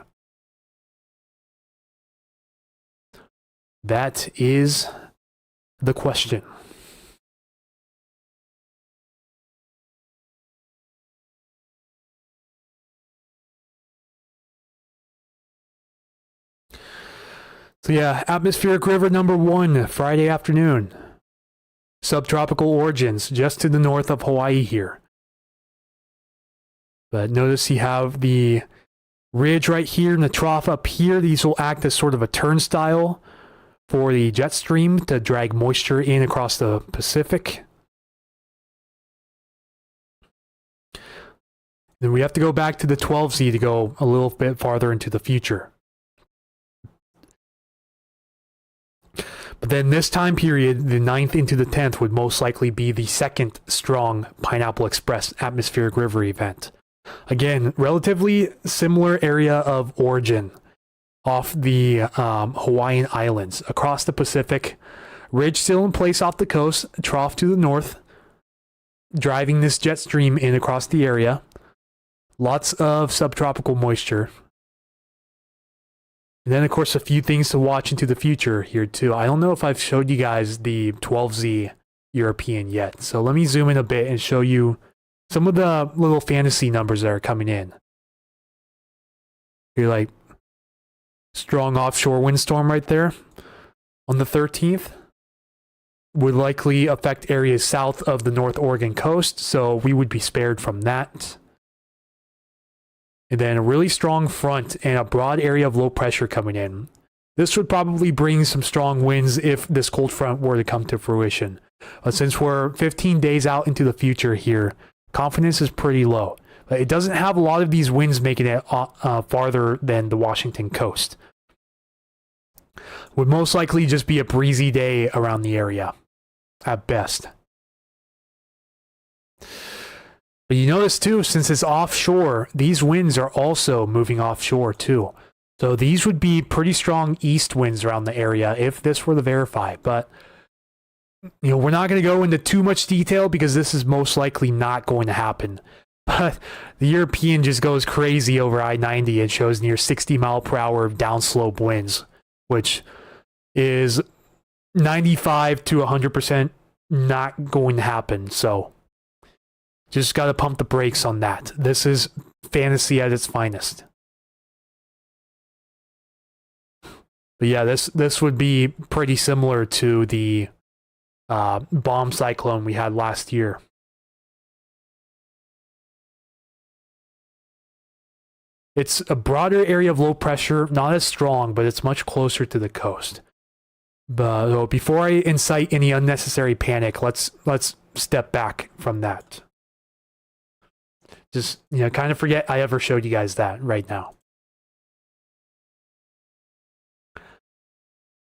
That is the question. So yeah, atmospheric river number 1, Friday afternoon. Subtropical origins just to the north of Hawaii here. But notice you have the ridge right here and the trough up here. These will act as sort of a turnstile for the jet stream to drag moisture in across the Pacific. Then we have to go back to the 12Z to go a little bit farther into the future. But then this time period, the 9th into the 10th, would most likely be the second strong Pineapple Express atmospheric river event. Again, relatively similar area of origin off the Hawaiian Islands, across the Pacific. Ridge still in place off the coast, trough to the north, driving this jet stream in across the area. Lots of subtropical moisture. And then, of course, a few things to watch into the future here, too. I don't know if I've showed you guys the 12Z European yet. So let me zoom in a bit and show you some of the little fantasy numbers that are coming in. You're like, strong offshore windstorm right there on the 13th. Would likely affect areas south of the North Oregon coast, so we would be spared from that. And then a really strong front and a broad area of low pressure coming in. This would probably bring some strong winds if this cold front were to come to fruition. But since we're 15 days out into the future here, confidence is pretty low. But it doesn't have a lot of these winds making it farther than the Washington coast. Would most likely just be a breezy day around the area, at best. But you notice too, since it's offshore, these winds are also moving offshore too. So these would be pretty strong east winds around the area if this were to verify. But we're not going to go into too much detail because this is most likely not going to happen. But the European just goes crazy over I-90 and shows near 60 mile per hour downslope winds, which is 95 to 100% not going to happen. So just got to pump the brakes on that. This is fantasy at its finest. But yeah, this would be pretty similar to the bomb cyclone we had last year. It's a broader area of low pressure, not as strong, but it's much closer to the coast. But before I incite any unnecessary panic, let's step back from that. Just, kind of forget I ever showed you guys that right now.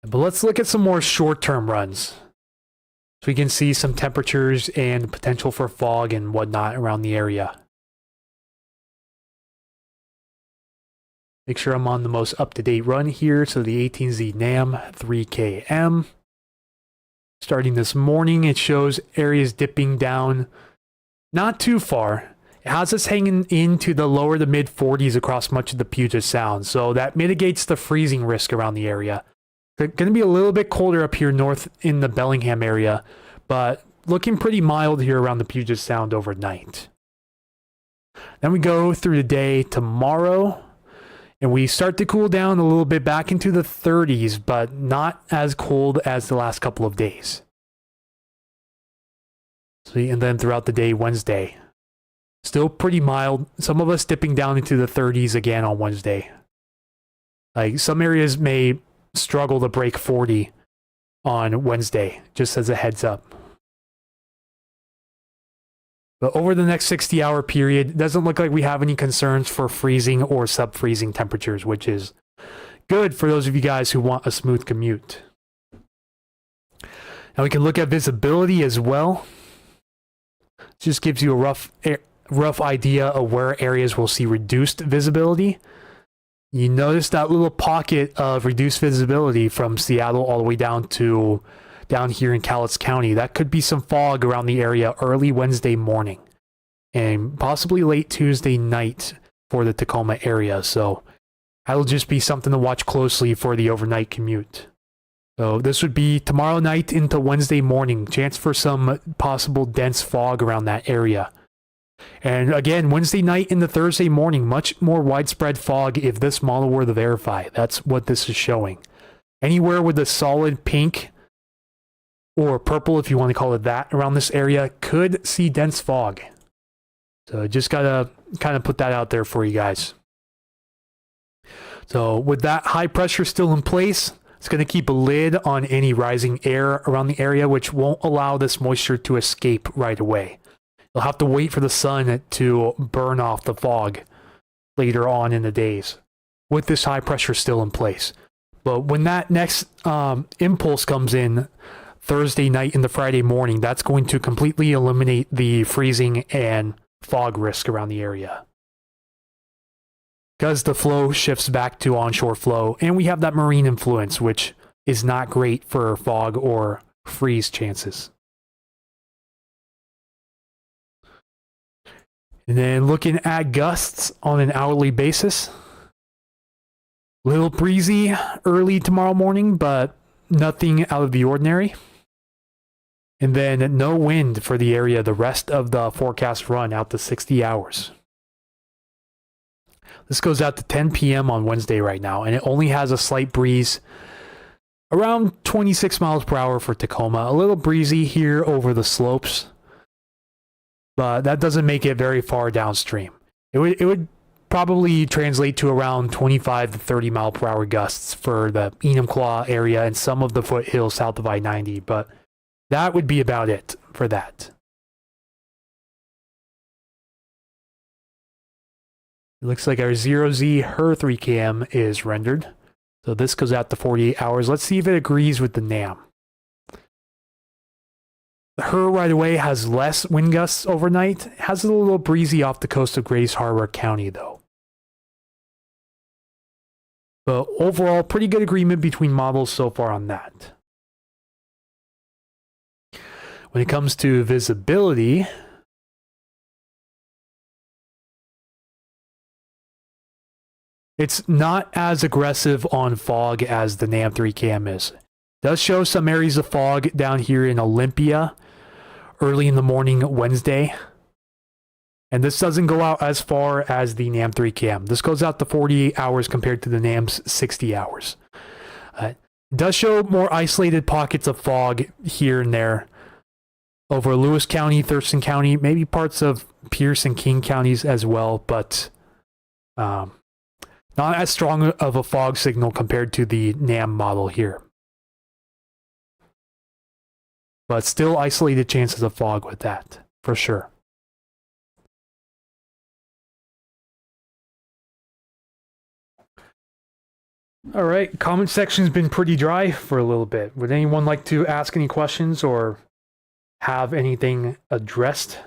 But let's look at some more short-term runs. So we can see some temperatures and potential for fog and whatnot around the area. Make sure I'm on the most up-to-date run here. So the 18Z NAM 3KM. Starting this morning, it shows areas dipping down not too far. It has us hanging into the lower to mid 40s across much of the Puget Sound. So that mitigates the freezing risk around the area. It's going to be a little bit colder up here north in the Bellingham area, but looking pretty mild here around the Puget Sound overnight. Then we go through the day tomorrow. And we start to cool down a little bit back into the 30s, but not as cold as the last couple of days. See, and then throughout the day, Wednesday, still pretty mild. Some of us dipping down into the 30s again on Wednesday. Like some areas may struggle to break 40 on Wednesday, just as a heads up. But over the next 60-hour period, it doesn't look like we have any concerns for freezing or sub-freezing temperatures, which is good for those of you guys who want a smooth commute. Now we can look at visibility as well. It just gives you a rough idea of where areas will see reduced visibility. You notice that little pocket of reduced visibility from Seattle all the way down here in Cowlitz County. That could be some fog around the area early Wednesday morning and possibly late Tuesday night for the Tacoma area. So that'll just be something to watch closely for the overnight commute. So this would be tomorrow night into Wednesday morning. Chance for some possible dense fog around that area. And again, Wednesday night into Thursday morning, much more widespread fog if this model were to verify. That's what this is showing. Anywhere with a solid pink or purple, if you want to call it that, around this area could see dense fog. So just gotta kind of put that out there for you guys. So with that high pressure still in place, it's going to keep a lid on any rising air around the area, which won't allow this moisture to escape right away. You'll have to wait for the sun to burn off the fog later on in the days with this high pressure still in place. But when that next impulse comes in, Thursday night into Friday morning, that's going to completely eliminate the freezing and fog risk around the area. Because the flow shifts back to onshore flow, and we have that marine influence, which is not great for fog or freeze chances. And then looking at gusts on an hourly basis. Little breezy early tomorrow morning, but nothing out of the ordinary. And then no wind for the area the rest of the forecast run out to 60 hours. This goes out to 10 p.m. on Wednesday right now, and it only has a slight breeze around 26 miles per hour for Tacoma. A little breezy here over the slopes, but that doesn't make it very far downstream. It would probably translate to around 25 to 30 mile per hour gusts for the Enumclaw area and some of the foothills south of I-90, but that would be about it for that. It looks like our 0Z HER 3KM is rendered. So this goes out to 48 hours. Let's see if it agrees with the NAM. The HER right away has less wind gusts overnight. It has a little breezy off the coast of Grays Harbor County though. But overall, pretty good agreement between models so far on that. When it comes to visibility, it's not as aggressive on fog as the NAM 3KM is. It does show some areas of fog down here in Olympia early in the morning Wednesday. And this doesn't go out as far as the NAM 3KM. This goes out to 48 hours compared to the NAM's 60 hours. It does show more isolated pockets of fog here and there over Lewis County, Thurston County, maybe parts of Pierce and King counties as well, but not as strong of a fog signal compared to the NAM model here. But still isolated chances of fog with that, for sure. All right, comment section's been pretty dry for a little bit. Would anyone like to ask any questions or have anything addressed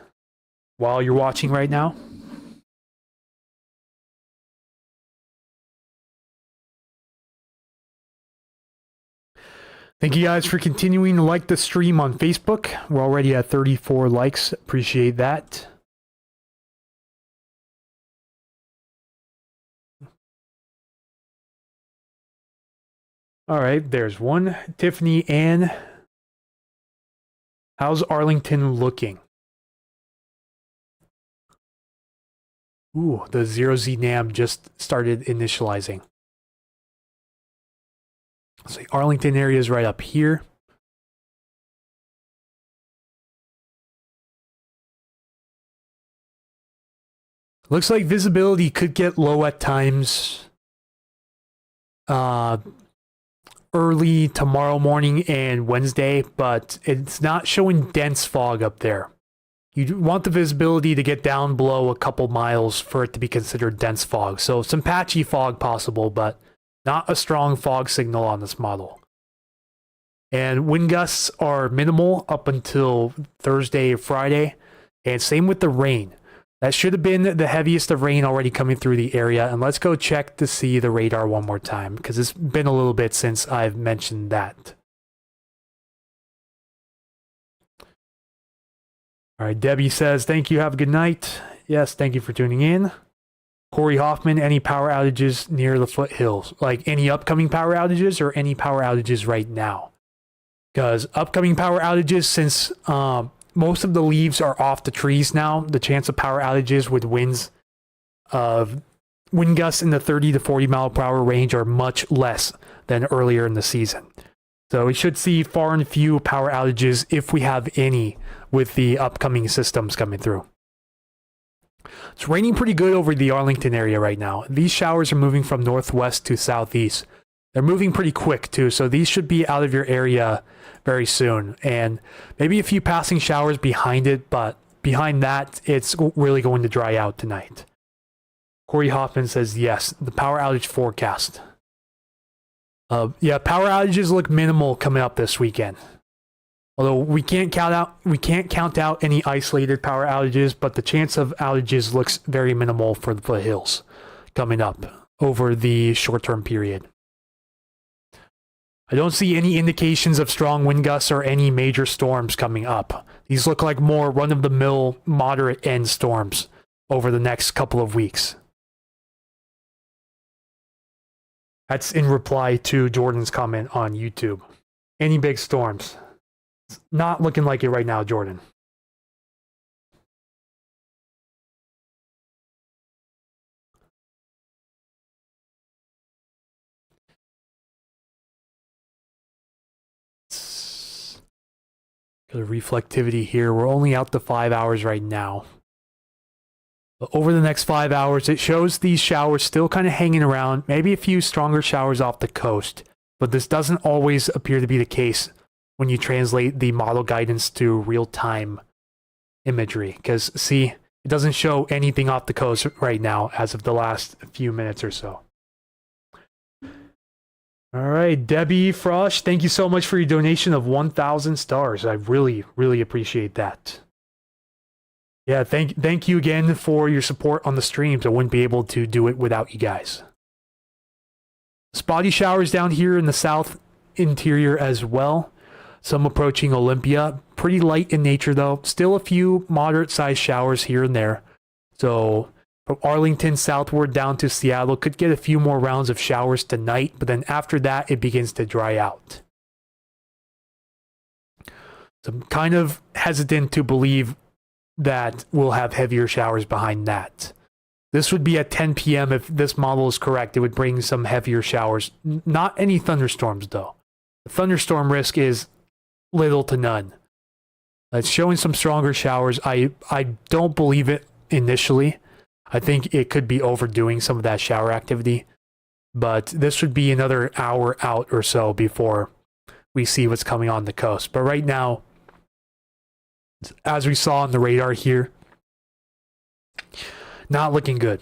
while you're watching right now? Thank you guys for continuing to like the stream on Facebook. We're already at 34 likes. Appreciate that. All right, there's one. Tiffany Ann. How's Arlington looking? Ooh, the 0Z NAM just started initializing. So the Arlington area is right up here. Looks like visibility could get low at times. Early tomorrow morning and Wednesday, but it's not showing dense fog up there. You want the visibility to get down below a couple miles for it to be considered dense fog. So some patchy fog possible, but not a strong fog signal on this model. And wind gusts are minimal up until Thursday or Friday. And same with the rain. That should have been the heaviest of rain already coming through the area. And let's go check to see the radar one more time, because it's been a little bit since I've mentioned that. All right, Debbie says, thank you, have a good night. Yes, thank you for tuning in. Corey Hoffman, any power outages near the foothills? Like any upcoming power outages or any power outages right now? Because upcoming power outages, since most of the leaves are off the trees now, the chance of power outages with winds of wind gusts in the 30 to 40 mile per hour range are much less than earlier in the season. So we should see far and few power outages, if we have any, with the upcoming systems coming through. It's raining pretty good over the Arlington area right now. These showers are moving from northwest to southeast. They're moving pretty quick too, so these should be out of your area very soon. And maybe a few passing showers behind it, but behind that, it's really going to dry out tonight. Corey Hoffman says, yes, the power outage forecast. Yeah, power outages look minimal coming up this weekend. Although we can't count out any isolated power outages, but the chance of outages looks very minimal for the foothills coming up over the short-term period. I don't see any indications of strong wind gusts or any major storms coming up. These look like more run-of-the-mill, moderate-end storms over the next couple of weeks. That's in reply to Jordan's comment on YouTube. Any big storms? It's not looking like it right now, Jordan. Got a reflectivity here. We're only out to 5 hours right now. But over the next 5 hours, it shows these showers still kind of hanging around. Maybe a few stronger showers off the coast. But this doesn't always appear to be the case when you translate the model guidance to real-time imagery. Because, see, it doesn't show anything off the coast right now as of the last few minutes or so. All right, Debbie Frosch, thank you so much for your donation of 1,000 stars. I really, really appreciate that. Yeah, thank you again for your support on the streams. I wouldn't be able to do it without you guys. Spotty showers down here in the south interior as well. Some approaching Olympia. Pretty light in nature though. Still a few moderate-sized showers here and there. So from Arlington southward down to Seattle, could get a few more rounds of showers tonight, but then after that, it begins to dry out. So I'm kind of hesitant to believe that we'll have heavier showers behind that. This would be at 10 p.m. if this model is correct. It would bring some heavier showers. Not any thunderstorms, though. The thunderstorm risk is little to none. It's showing some stronger showers. I don't believe it initially. I think it could be overdoing some of that shower activity. But this would be another hour out or so before we see what's coming on the coast. But right now, as we saw on the radar here, not looking good.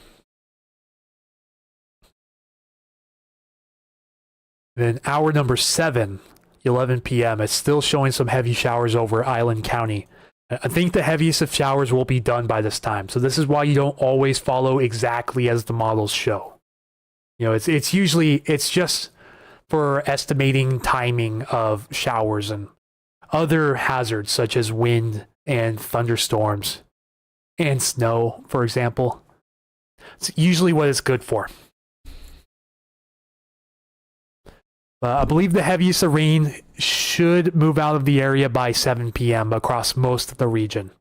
Then hour number 7, 11 p.m., it's still showing some heavy showers over Island County. I think the heaviest of showers will be done by this time. So this is why you don't always follow exactly as the models show. You know, it's usually, it's just for estimating timing of showers and other hazards such as wind and thunderstorms and snow, for example. It's usually what it's good for. I believe the heaviest of rain should move out of the area by 7 p.m. across most of the region.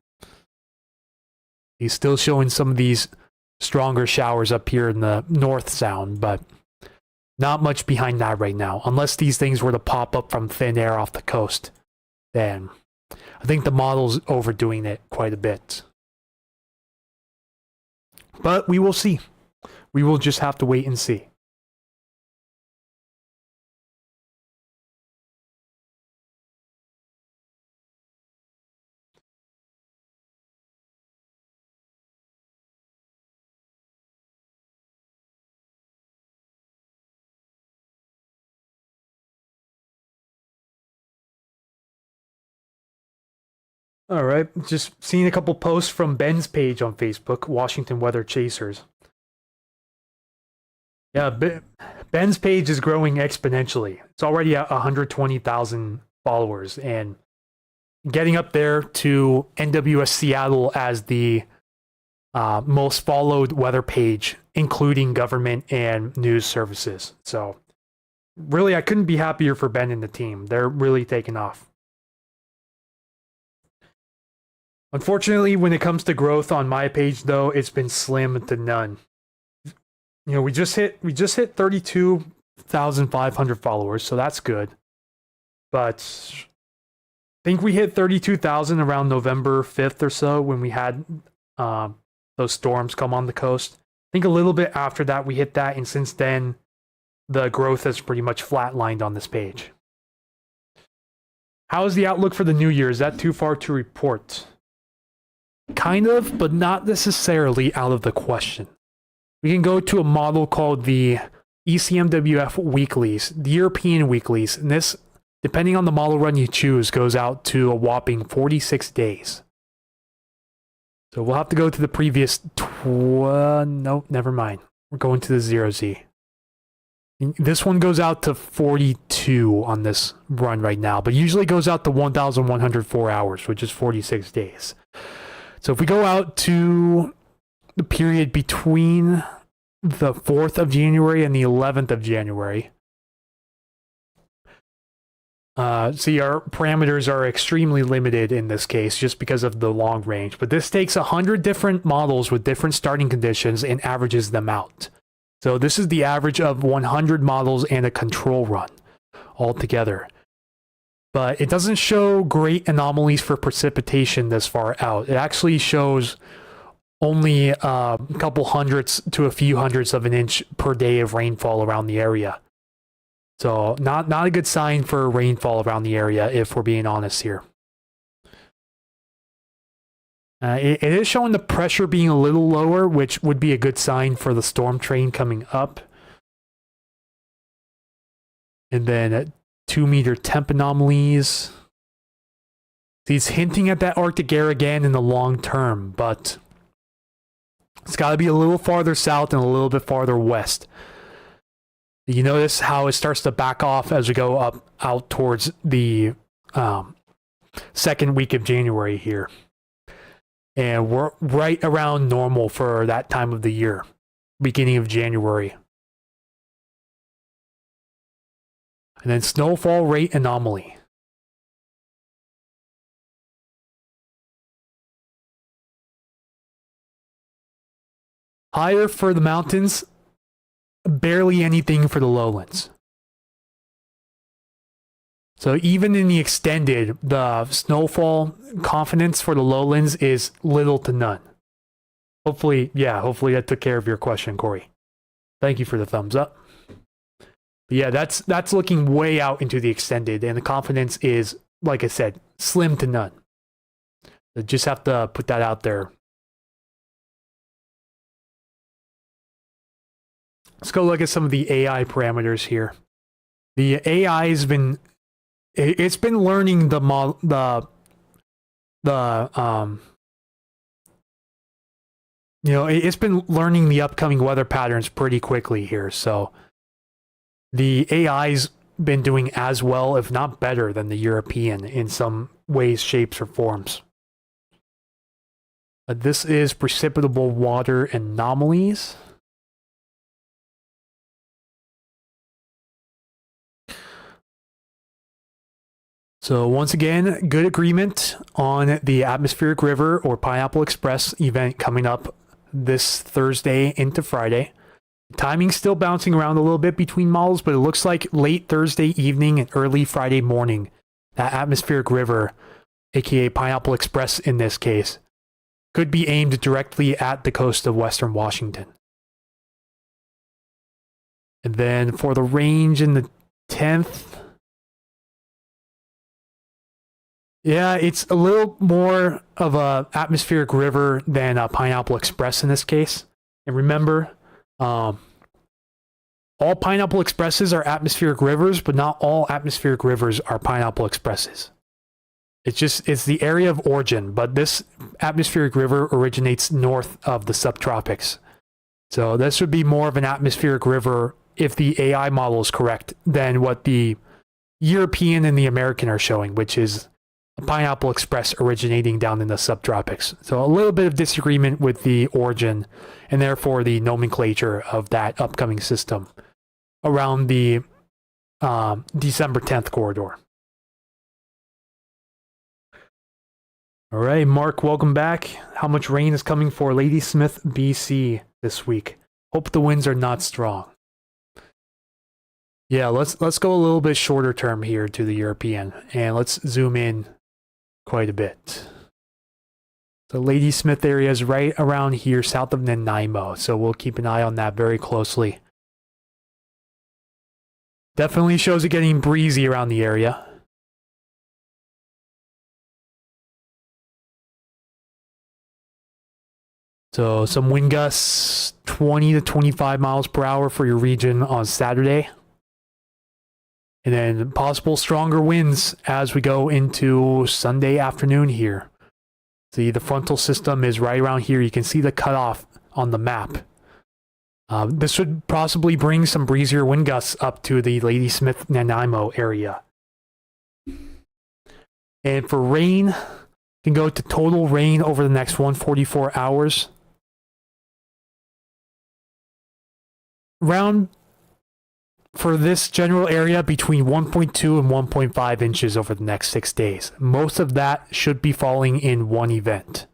He's still showing some of these stronger showers up here in the North Sound, but not much behind that right now. Unless these things were to pop up from thin air off the coast, then I think the model's overdoing it quite a bit. But we will see. We will just have to wait and see. All right, just seeing a couple posts from Ben's page on Facebook, Washington Weather Chasers. Yeah, Ben's page is growing exponentially. It's already at 120,000 followers and getting up there to NWS Seattle as the most followed weather page, including government and news services. So really, I couldn't be happier for Ben and the team. They're really taking off. Unfortunately, when it comes to growth on my page, though, it's been slim to none. You know, we just hit 32,500 followers, so that's good. But I think we hit 32,000 around November 5th or so when we had those storms come on the coast. I think a little bit after that we hit that, and since then, the growth has pretty much flatlined on this page. How is the outlook for the new year? Is that too far to report? Kind of, but not necessarily out of the question. We can go to a model called the ECMWF weeklies, the European weeklies, and this, depending on the model run you choose, goes out to a whopping 46 days. So we'll have to go to the previous, no, never mind. We're going to the 0Z. This one goes out to 42 on this run right now, but usually goes out to 1,104 hours, which is 46 days. So if we go out to the period between the 4th of January and the 11th of January, see, our parameters are extremely limited in this case just because of the long range. But this takes 100 different models with different starting conditions and averages them out. So this is the average of 100 models and a control run altogether. But it doesn't show great anomalies for precipitation this far out. It actually shows only a couple hundredths to a few hundredths of an inch per day of rainfall around the area. So not a good sign for rainfall around the area, if we're being honest here. It is showing the pressure being a little lower, which would be a good sign for the storm train coming up. And then 2-meter temp anomalies. He's hinting at that Arctic air again in the long term, but it's got to be a little farther south and a little bit farther west. You notice how it starts to back off as we go up out towards the second week of January here. And we're right around normal for that time of the year, beginning of January. And then snowfall rate anomaly. Higher for the mountains, barely anything for the lowlands. So even in the extended, the snowfall confidence for the lowlands is little to none. Hopefully that took care of your question, Corey. Thank you for the thumbs up. But yeah, that's looking way out into the extended, and the confidence is, like I said, slim to none. So just have to put that out there. Let's go look at some of the AI parameters here. The AI has been it's been learning the it's been learning the upcoming weather patterns pretty quickly here. So the AI's been doing as well, if not better, than the European in some ways, shapes, or forms. This is precipitable water anomalies. So once again, good agreement on the Atmospheric River or Pineapple Express event coming up this Thursday into Friday. Timing's still bouncing around a little bit between models, but it looks like late Thursday evening and early Friday morning, that Atmospheric River, aka Pineapple Express in this case, could be aimed directly at the coast of western Washington. And then for the range in the 10th, yeah, it's a little more of a atmospheric river than a Pineapple Express in this case. And remember, all Pineapple Expresses are atmospheric rivers, but not all atmospheric rivers are Pineapple Expresses. It's the area of origin, but this atmospheric river originates north of the subtropics. So this would be more of an atmospheric river if the AI model is correct than what the European and the American are showing, which is a Pineapple Express originating down in the subtropics. So a little bit of disagreement with the origin and therefore the nomenclature of that upcoming system around the December 10th corridor. All right, Mark, welcome back. How much rain is coming for Ladysmith, BC this week? Hope the winds are not strong. Yeah, let's go a little bit shorter term here to the European, and let's zoom in quite a bit. The Ladysmith area is right around here south of Nanaimo, so we'll keep an eye on that very closely. Definitely shows it getting breezy around the area. So some wind gusts 20 to 25 miles per hour for your region on Saturday. And then possible stronger winds as we go into Sunday afternoon here. See, the frontal system is right around here. You can see the cutoff on the map. This would possibly bring some breezier wind gusts up to the Ladysmith, Nanaimo area. And for rain, you can go to total rain over the next 144 hours. Around, for this general area, between 1.2 and 1.5 inches over the next 6 days. Most of that should be falling in one event.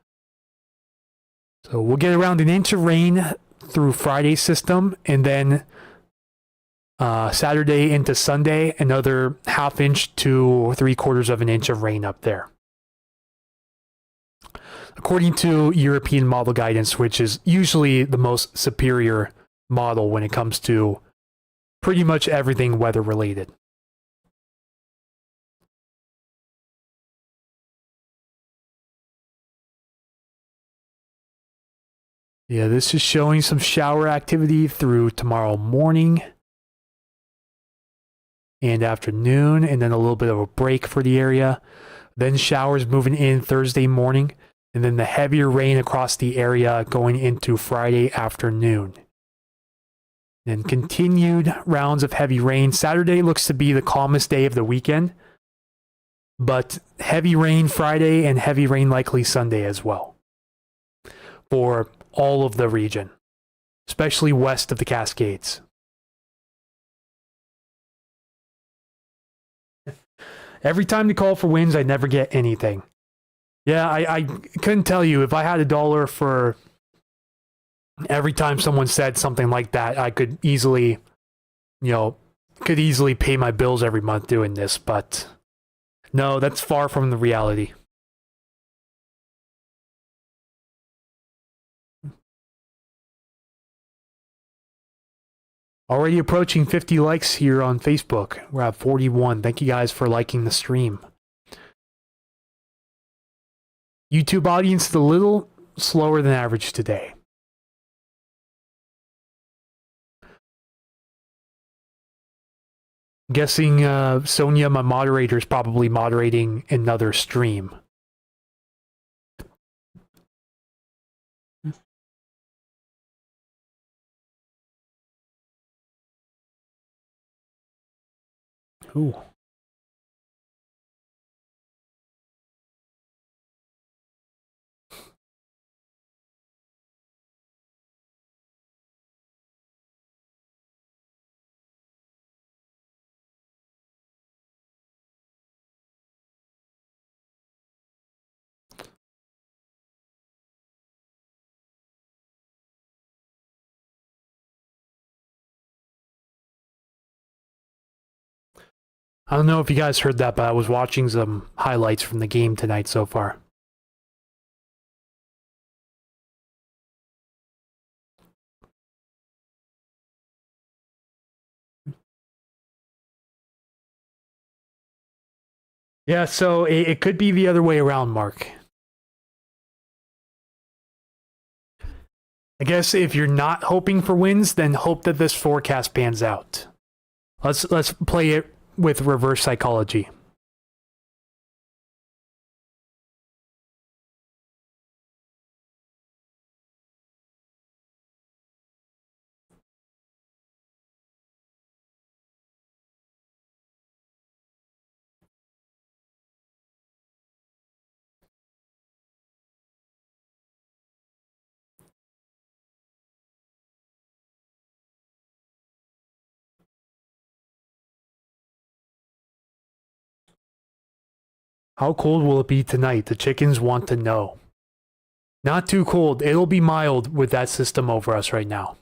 So we'll get around an inch of rain through Friday's system, and then Saturday into Sunday, another half inch to 3/4 of an inch of rain up there. According to European model guidance, which is usually the most superior model when it comes to pretty much everything weather related. Yeah, this is showing some shower activity through tomorrow morning and afternoon, and then a little bit of a break for the area. Then showers moving in Thursday morning, and then the heavier rain across the area going into Friday afternoon. And continued rounds of heavy rain. Saturday looks to be the calmest day of the weekend, but heavy rain Friday and heavy rain likely Sunday as well for all of the region, especially west of the Cascades. Every time they call for winds, I never get anything. Yeah, I couldn't tell you. If I had $1 for every time someone said something like that, I could easily, pay my bills every month doing this, but no, that's far from the reality. Already approaching 50 likes here on Facebook. We're at 41. Thank you guys for liking the stream. YouTube audience is a little slower than average today. Guessing Sonia, my moderator, is probably moderating another stream. Ooh. I don't know if you guys heard that, but I was watching some highlights from the game tonight so far. Yeah, so it could be the other way around, Mark. I guess if you're not hoping for wins, then hope that this forecast pans out. Let's play it with reverse psychology. How cold will it be tonight? The chickens want to know. Not too cold. It'll be mild with that system over us right now.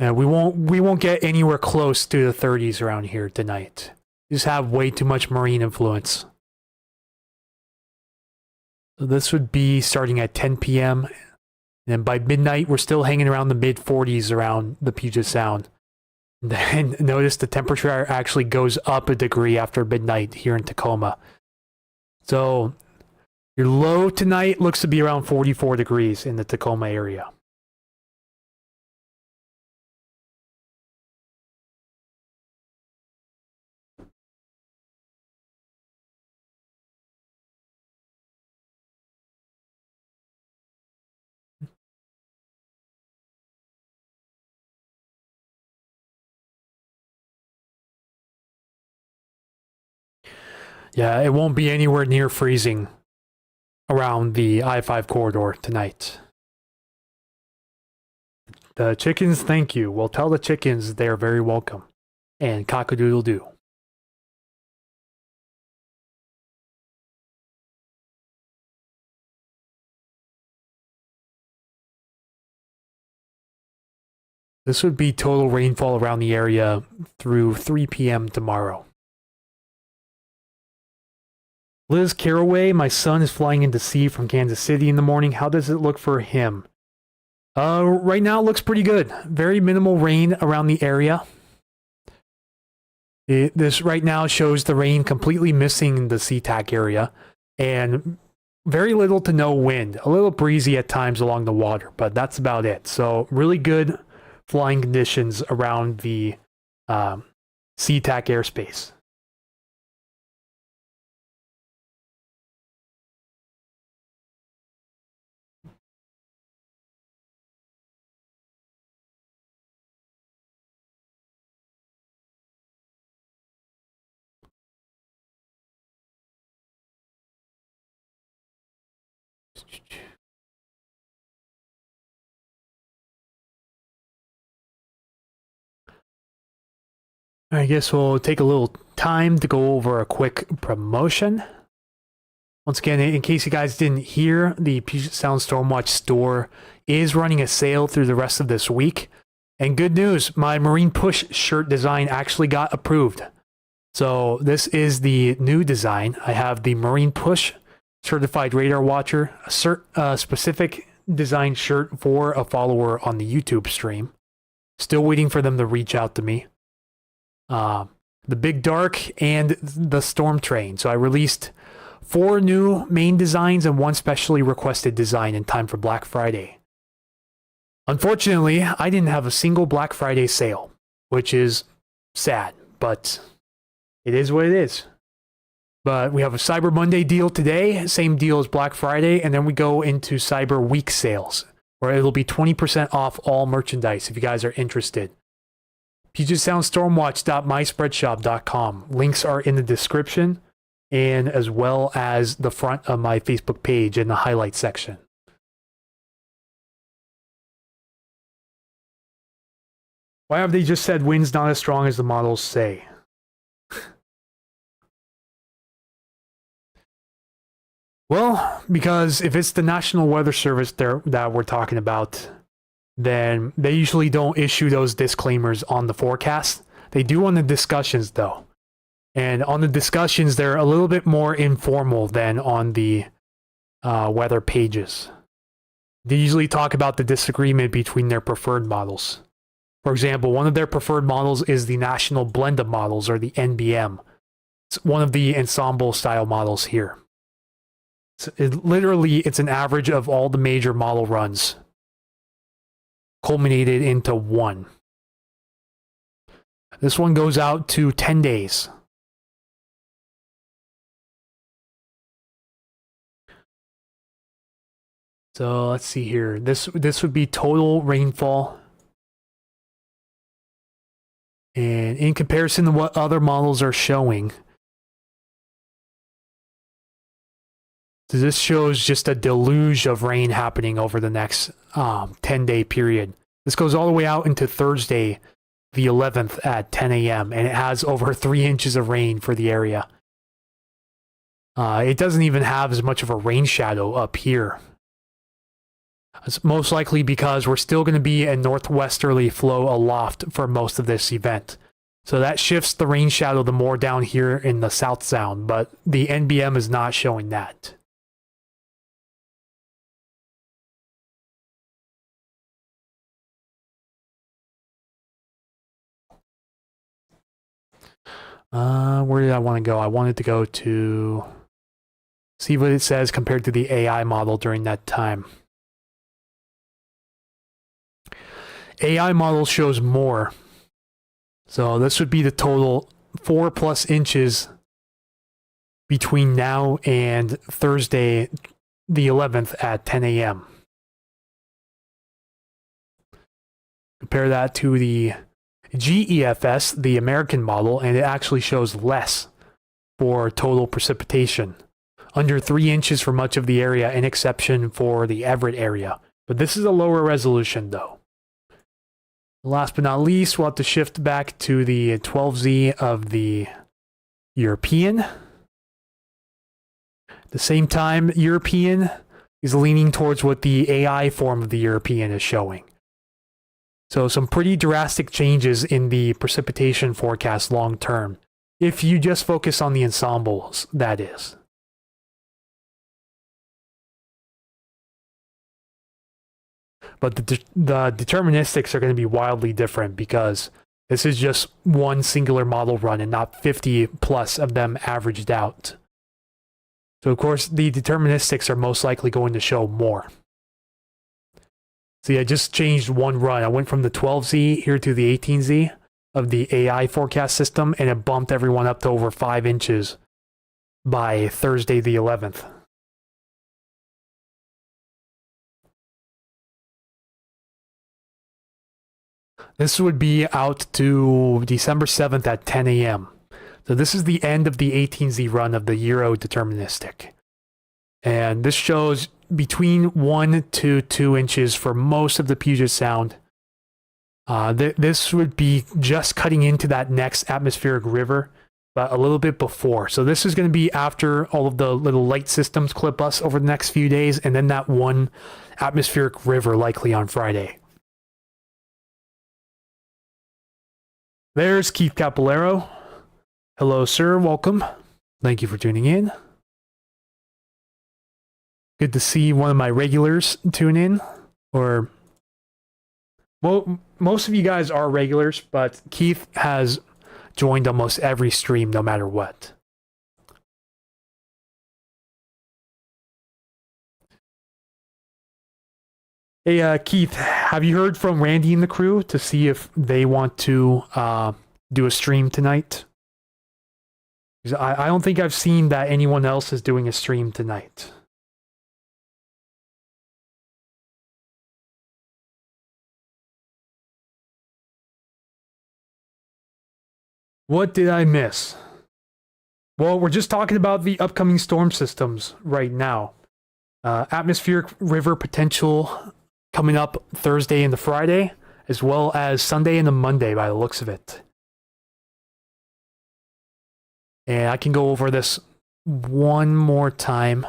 And we won't get anywhere close to the 30s around here tonight. We just have way too much marine influence. So this would be starting at 10 p.m. And by midnight, we're still hanging around the mid 40s around the Puget Sound. Then notice the temperature actually goes up a degree after midnight here in Tacoma. So your low tonight looks to be around 44 degrees in the Tacoma area. Yeah, it won't be anywhere near freezing around the I-5 corridor tonight. The chickens, thank you. We'll tell the chickens they are very welcome. And cock-a-doodle-doo. This would be total rainfall around the area through 3 p.m. tomorrow. Liz Caraway, my son is flying into sea from Kansas City in the morning. How does it look for him? Right now it looks pretty good. Very minimal rain around the area. This right now shows the rain completely missing the SeaTac area and very little to no wind. A little breezy at times along the water, but that's about it. So really good flying conditions around the SeaTac airspace. I guess we'll take a little time to go over a quick promotion. Once again, in case you guys didn't hear, the Puget Sound Stormwatch store is running a sale through the rest of this week. And good news, my Marine Push shirt design actually got approved. So this is the new design. I have the Marine Push Certified Radar Watcher, a specific design shirt for a follower on the YouTube stream. Still waiting for them to reach out to me. The Big Dark and the Storm Train. So I released 4 new main designs and 1 specially requested design in time for Black Friday. Unfortunately, I didn't have a single Black Friday sale, which is sad, but it is what it is. But we have a Cyber Monday deal today, same deal as Black Friday, and then we go into Cyber Week sales, where it'll be 20% off all merchandise if you guys are interested. Puget Sound Stormwatch.myspreadshop.com. Links are in the description, and as well as the front of my Facebook page in the highlight section. Why have they just said wind's not as strong as the models say? Well, because if it's the National Weather Service that we're talking about, then they usually don't issue those disclaimers on the forecast. They do on the discussions, though. And on the discussions, they're a little bit more informal than on the weather pages. They usually talk about the disagreement between their preferred models. For example, one of their preferred models is the National Blend of Models, or the NBM. It's one of the ensemble style models here. It's an average of all the major model runs culminated into one. This one goes out to 10 days. So let's see here. This would be total rainfall. And in comparison to what other models are showing, so this shows just a deluge of rain happening over the next 10-day period. This goes all the way out into Thursday, the 11th at 10 a.m., and it has over 3 inches of rain for the area. It doesn't even have as much of a rain shadow up here. It's most likely because we're still going to be a northwesterly flow aloft for most of this event. So that shifts the rain shadow the more down here in the South Sound, but the NBM is not showing that. Where did I want to go? I wanted to go to see what it says compared to the AI model during that time. AI model shows more. So this would be the total 4+ inches between now and Thursday, the 11th at 10 a.m. Compare that to the GEFS, the American model, and it actually shows less for total precipitation. Under 3 inches for much of the area, an exception for the Everett area. But this is a lower resolution, though. Last but not least, we'll have to shift back to the 12Z of the European. At the same time, European is leaning towards what the AI form of the European is showing. So some pretty drastic changes in the precipitation forecast long term, if you just focus on the ensembles, that is. But the deterministics are going to be wildly different because this is just one singular model run and not 50 plus of them averaged out. So of course the deterministics are most likely going to show more. See, I just changed one run. I went from the 12Z here to the 18Z of the AI forecast system, and it bumped everyone up to over 5 inches by Thursday the 11th. This would be out to December 7th at 10 a.m. So this is the end of the 18Z run of the Euro deterministic. And this shows between 1 to 2 inches for most of the Puget Sound. This would be just cutting into that next atmospheric river, but a little bit before. So this is going to be after all of the little light systems clip us over the next few days, and then that one atmospheric river likely on Friday. There's Keith Capillero. Hello, sir. Welcome. Thank you for tuning in. Good to see one of my regulars tune in. Or, well, most of you guys are regulars, but Keith has joined almost every stream no matter what. Hey, Keith, have you heard from Randy and the crew to see if they want to do a stream tonight? 'Cause I don't think I've seen that anyone else is doing a stream tonight. What did I miss? Well, we're just talking about the upcoming storm systems right now. Atmospheric river potential coming up Thursday and the Friday, as well as Sunday and the Monday by the looks of it. And I can go over this one more time.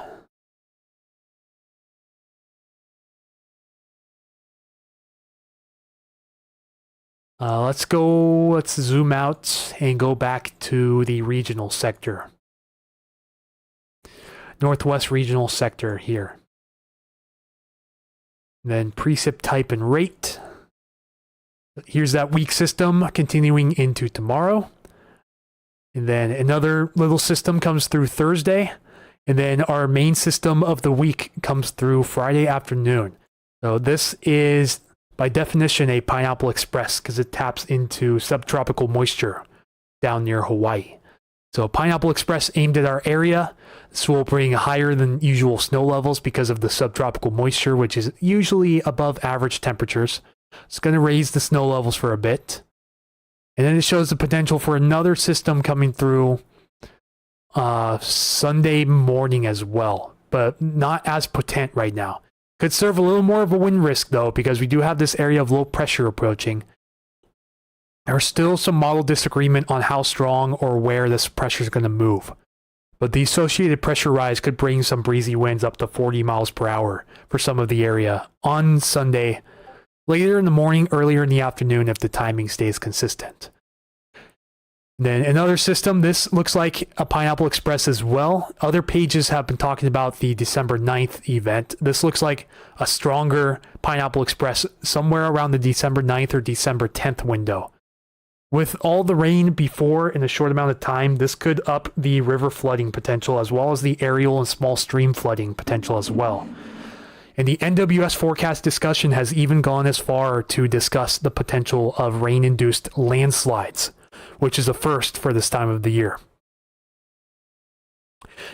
Let's zoom out and go back to the regional sector. Northwest regional sector here. Then precip type and rate. Here's that weak system continuing into tomorrow. And then another little system comes through Thursday. And then our main system of the week comes through Friday afternoon. So this is, by definition, a Pineapple Express because it taps into subtropical moisture down near Hawaii. So Pineapple Express aimed at our area. This will bring higher than usual snow levels because of the subtropical moisture, which is usually above average temperatures. It's going to raise the snow levels for a bit. And then it shows the potential for another system coming through Sunday morning as well, but not as potent right now. Could serve a little more of a wind risk though, because we do have this area of low pressure approaching. There's still some model disagreement on how strong or where this pressure is going to move. But the associated pressure rise could bring some breezy winds up to 40 miles per hour for some of the area on Sunday, later in the morning, earlier in the afternoon if the timing stays consistent. Then another system, this looks like a Pineapple Express as well. Other pages have been talking about the December 9th event. This looks like a stronger Pineapple Express somewhere around the December 9th or December 10th window. With all the rain before in a short amount of time, this could up the river flooding potential as well as the aerial and small stream flooding potential as well. And the NWS forecast discussion has even gone as far to discuss the potential of rain-induced landslides, which is a first for this time of the year.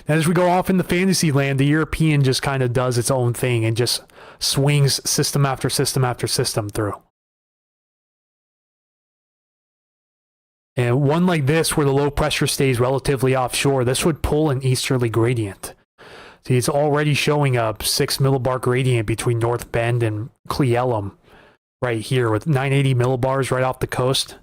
As we go off in the fantasy land, the European just kind of does its own thing and just swings system after system after system through. And one like this, where the low pressure stays relatively offshore, this would pull an easterly gradient. See, it's already showing a 6 millibar gradient between North Bend and Cle Elum right here with 980 millibars right off the coast.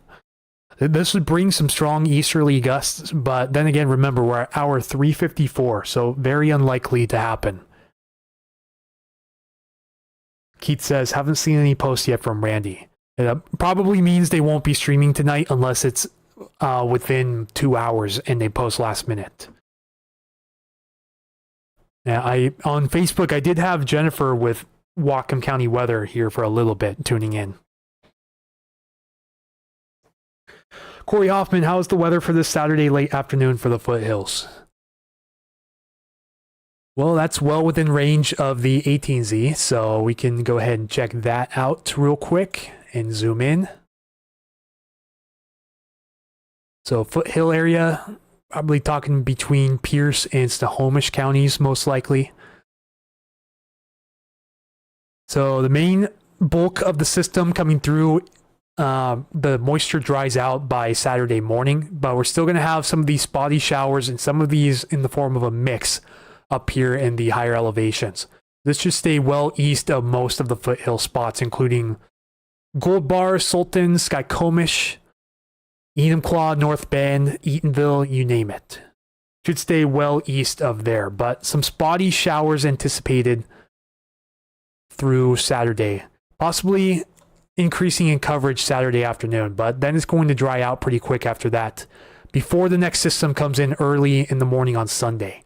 This would bring some strong easterly gusts, but then again, remember, we're at hour 354, so very unlikely to happen. Keith says, haven't seen any posts yet from Randy. It probably means they won't be streaming tonight unless it's within 2 hours and they post last minute. Now, on Facebook, I did have Jennifer with Whatcom County Weather here for a little bit, tuning in. Corey Hoffman, how's the weather for this Saturday late afternoon for the foothills? Well, that's well within range of the 18Z, so we can go ahead and check that out real quick and zoom in. So foothill area, probably talking between Pierce and Snohomish counties, most likely. So the main bulk of the system coming through, the moisture dries out by Saturday morning, but we're still going to have some of these spotty showers and some of these in the form of a mix up here in the higher elevations. This should stay well east of most of the foothill spots, including Gold Bar, Sultan, Skykomish, Enumclaw, North Bend, Eatonville, you name it. Should stay well east of there, but some spotty showers anticipated through Saturday. Possibly increasing in coverage Saturday afternoon, but then it's going to dry out pretty quick after that, before the next system comes in early in the morning on Sunday.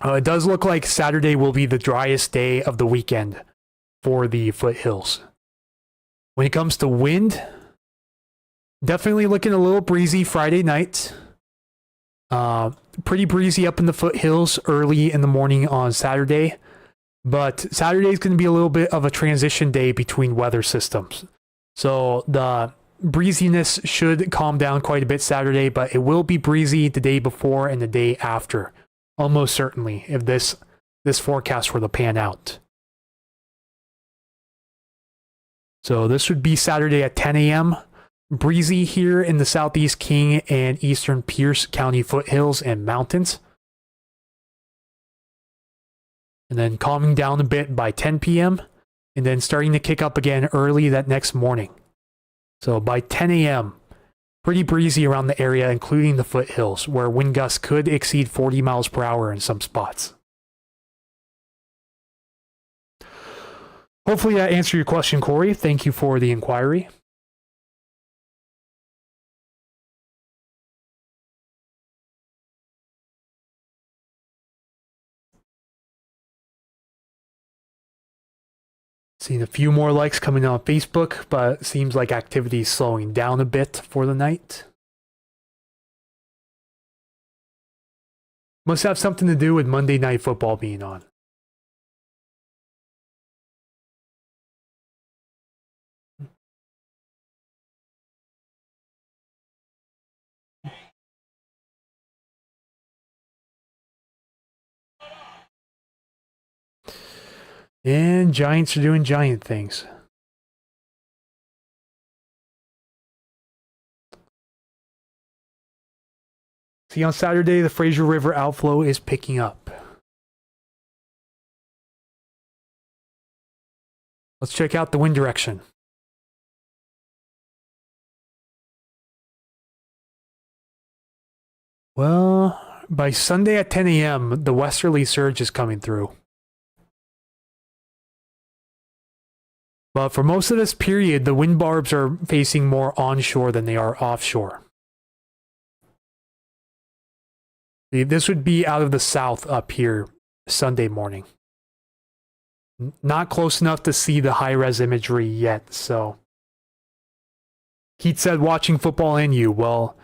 It does look like Saturday will be the driest day of the weekend for the foothills. When it comes to wind, definitely looking a little breezy Friday night. Pretty breezy up in the foothills early in the morning on Saturday. But Saturday is going to be a little bit of a transition day between weather systems. So the breeziness should calm down quite a bit Saturday, but it will be breezy the day before and the day after. Almost certainly, if this forecast were to pan out. So this would be Saturday at 10 a.m. Breezy here in the southeast King and eastern Pierce County foothills and mountains. And then calming down a bit by 10 p.m. and then starting to kick up again early that next morning. So by 10 a.m., pretty breezy around the area, including the foothills, where wind gusts could exceed 40 miles per hour in some spots. Hopefully that answered your question, Corey. Thank you for the inquiry. Seeing a few more likes coming on Facebook, but it seems like activity is slowing down a bit for the night. Must have something to do with Monday Night Football being on. And Giants are doing giant things. See, on Saturday, the Fraser River outflow is picking up. Let's check out the wind direction. Well, by Sunday at 10 a.m., the westerly surge is coming through. But for most of this period, the wind barbs are facing more onshore than they are offshore. This would be out of the south up here Sunday morning. Not close enough to see the high-res imagery yet, so. Keith said, watching football and you. Well,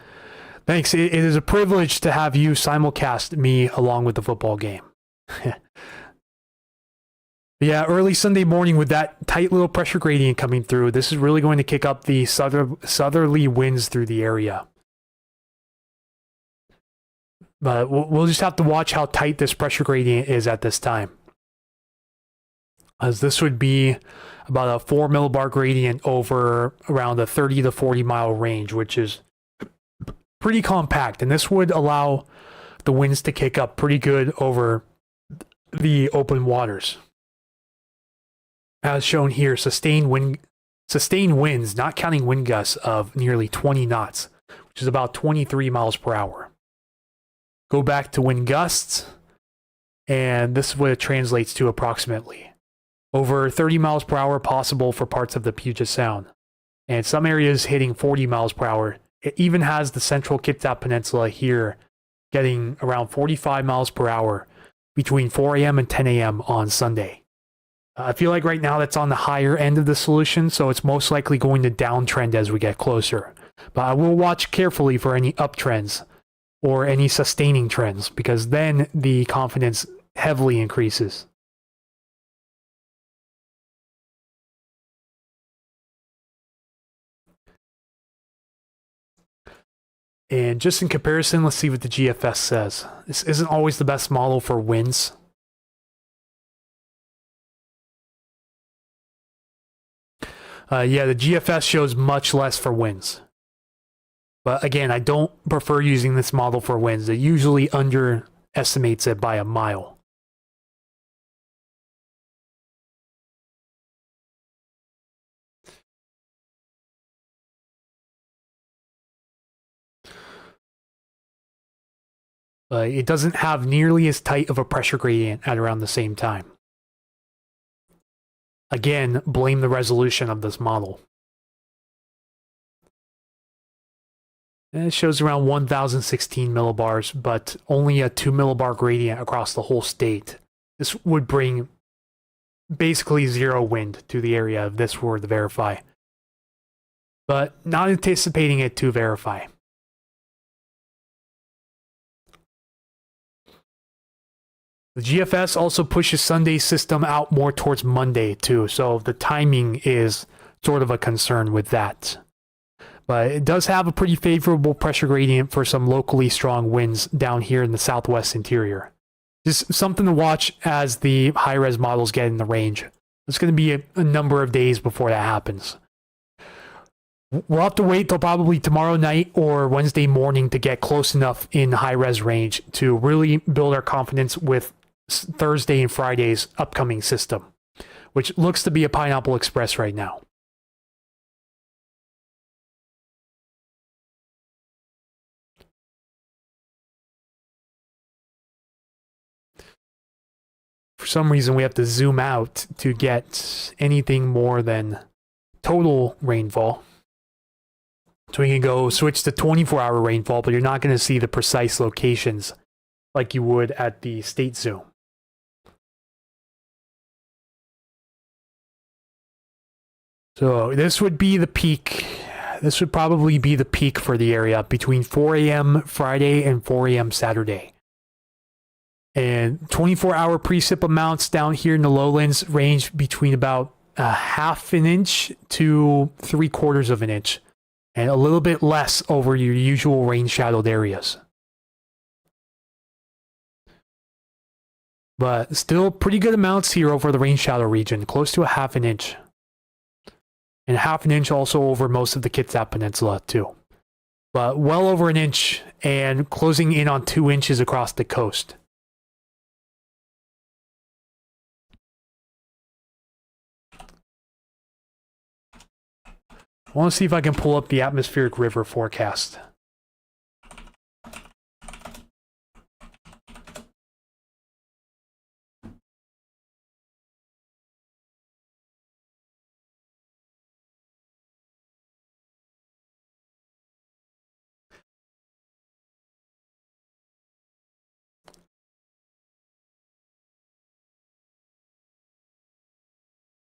thanks. It is a privilege to have you simulcast me along with the football game. Yeah, early Sunday morning with that tight little pressure gradient coming through, this is really going to kick up the southerly winds through the area. But we'll just have to watch how tight this pressure gradient is at this time. As this would be about a 4 millibar gradient over around a 30 to 40 mile range, which is pretty compact. And this would allow the winds to kick up pretty good over the open waters. As shown here, sustained winds, not counting wind gusts, of nearly 20 knots, which is about 23 miles per hour. Go back to wind gusts, and this is what it translates to approximately. Over 30 miles per hour possible for parts of the Puget Sound, and some areas hitting 40 miles per hour. It even has the central Kitsap Peninsula here getting around 45 miles per hour between 4 a.m. and 10 a.m. on Sunday. I feel like right now that's on the higher end of the solution, so it's most likely going to downtrend as we get closer. But I will watch carefully for any uptrends or any sustaining trends, because then the confidence heavily increases. And just in comparison, let's see what the GFS says. This isn't always the best model for winds. Yeah, the GFS shows much less for winds. But again, I don't prefer using this model for winds. It usually underestimates it by a mile. It doesn't have nearly as tight of a pressure gradient at around the same time. Again, blame the resolution of this model. And it shows around 1016 millibars, but only a 2 millibar gradient across the whole state. This would bring basically zero wind to the area if this were to verify. But not anticipating it to verify. The GFS also pushes Sunday's system out more towards Monday too, so the timing is sort of a concern with that. But it does have a pretty favorable pressure gradient for some locally strong winds down here in the southwest interior. Just something to watch as the high-res models get in the range. It's going to be a number of days before that happens. We'll have to wait till probably tomorrow night or Wednesday morning to get close enough in high-res range to really build our confidence with Thursday and Friday's upcoming system, which looks to be a Pineapple Express right now. For some reason, we have to zoom out to get anything more than total rainfall. So we can go switch to 24-hour rainfall, but you're not going to see the precise locations like you would at the state zoom. So this would be the peak. This would probably be the peak for the area between 4 a.m. Friday and 4 a.m. Saturday. And 24-hour precip amounts down here in the lowlands range between about a half an inch to 3/4 of an inch, and a little bit less over your usual rain-shadowed areas. But still pretty good amounts here over the rain shadow region, close to a half an inch. And half an inch also over most of the Kitsap Peninsula too. But well over an inch and closing in on 2 inches across the coast. I want to see if I can pull up the atmospheric river forecast.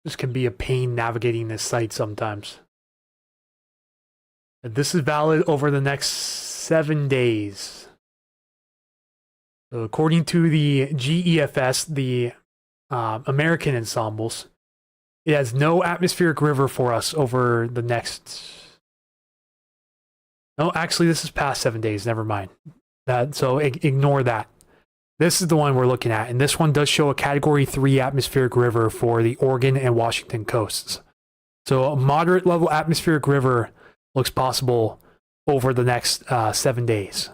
This can be a pain navigating this site sometimes. This is valid over the next 7 days. So according to the GEFS, the American ensembles, it has no atmospheric river for us over the next... No, actually, this is past 7 days. Never mind. So ignore that. This is the one we're looking at, and this one does show a Category 3 atmospheric river for the Oregon and Washington coasts. So a moderate level atmospheric river looks possible over the next 7 days.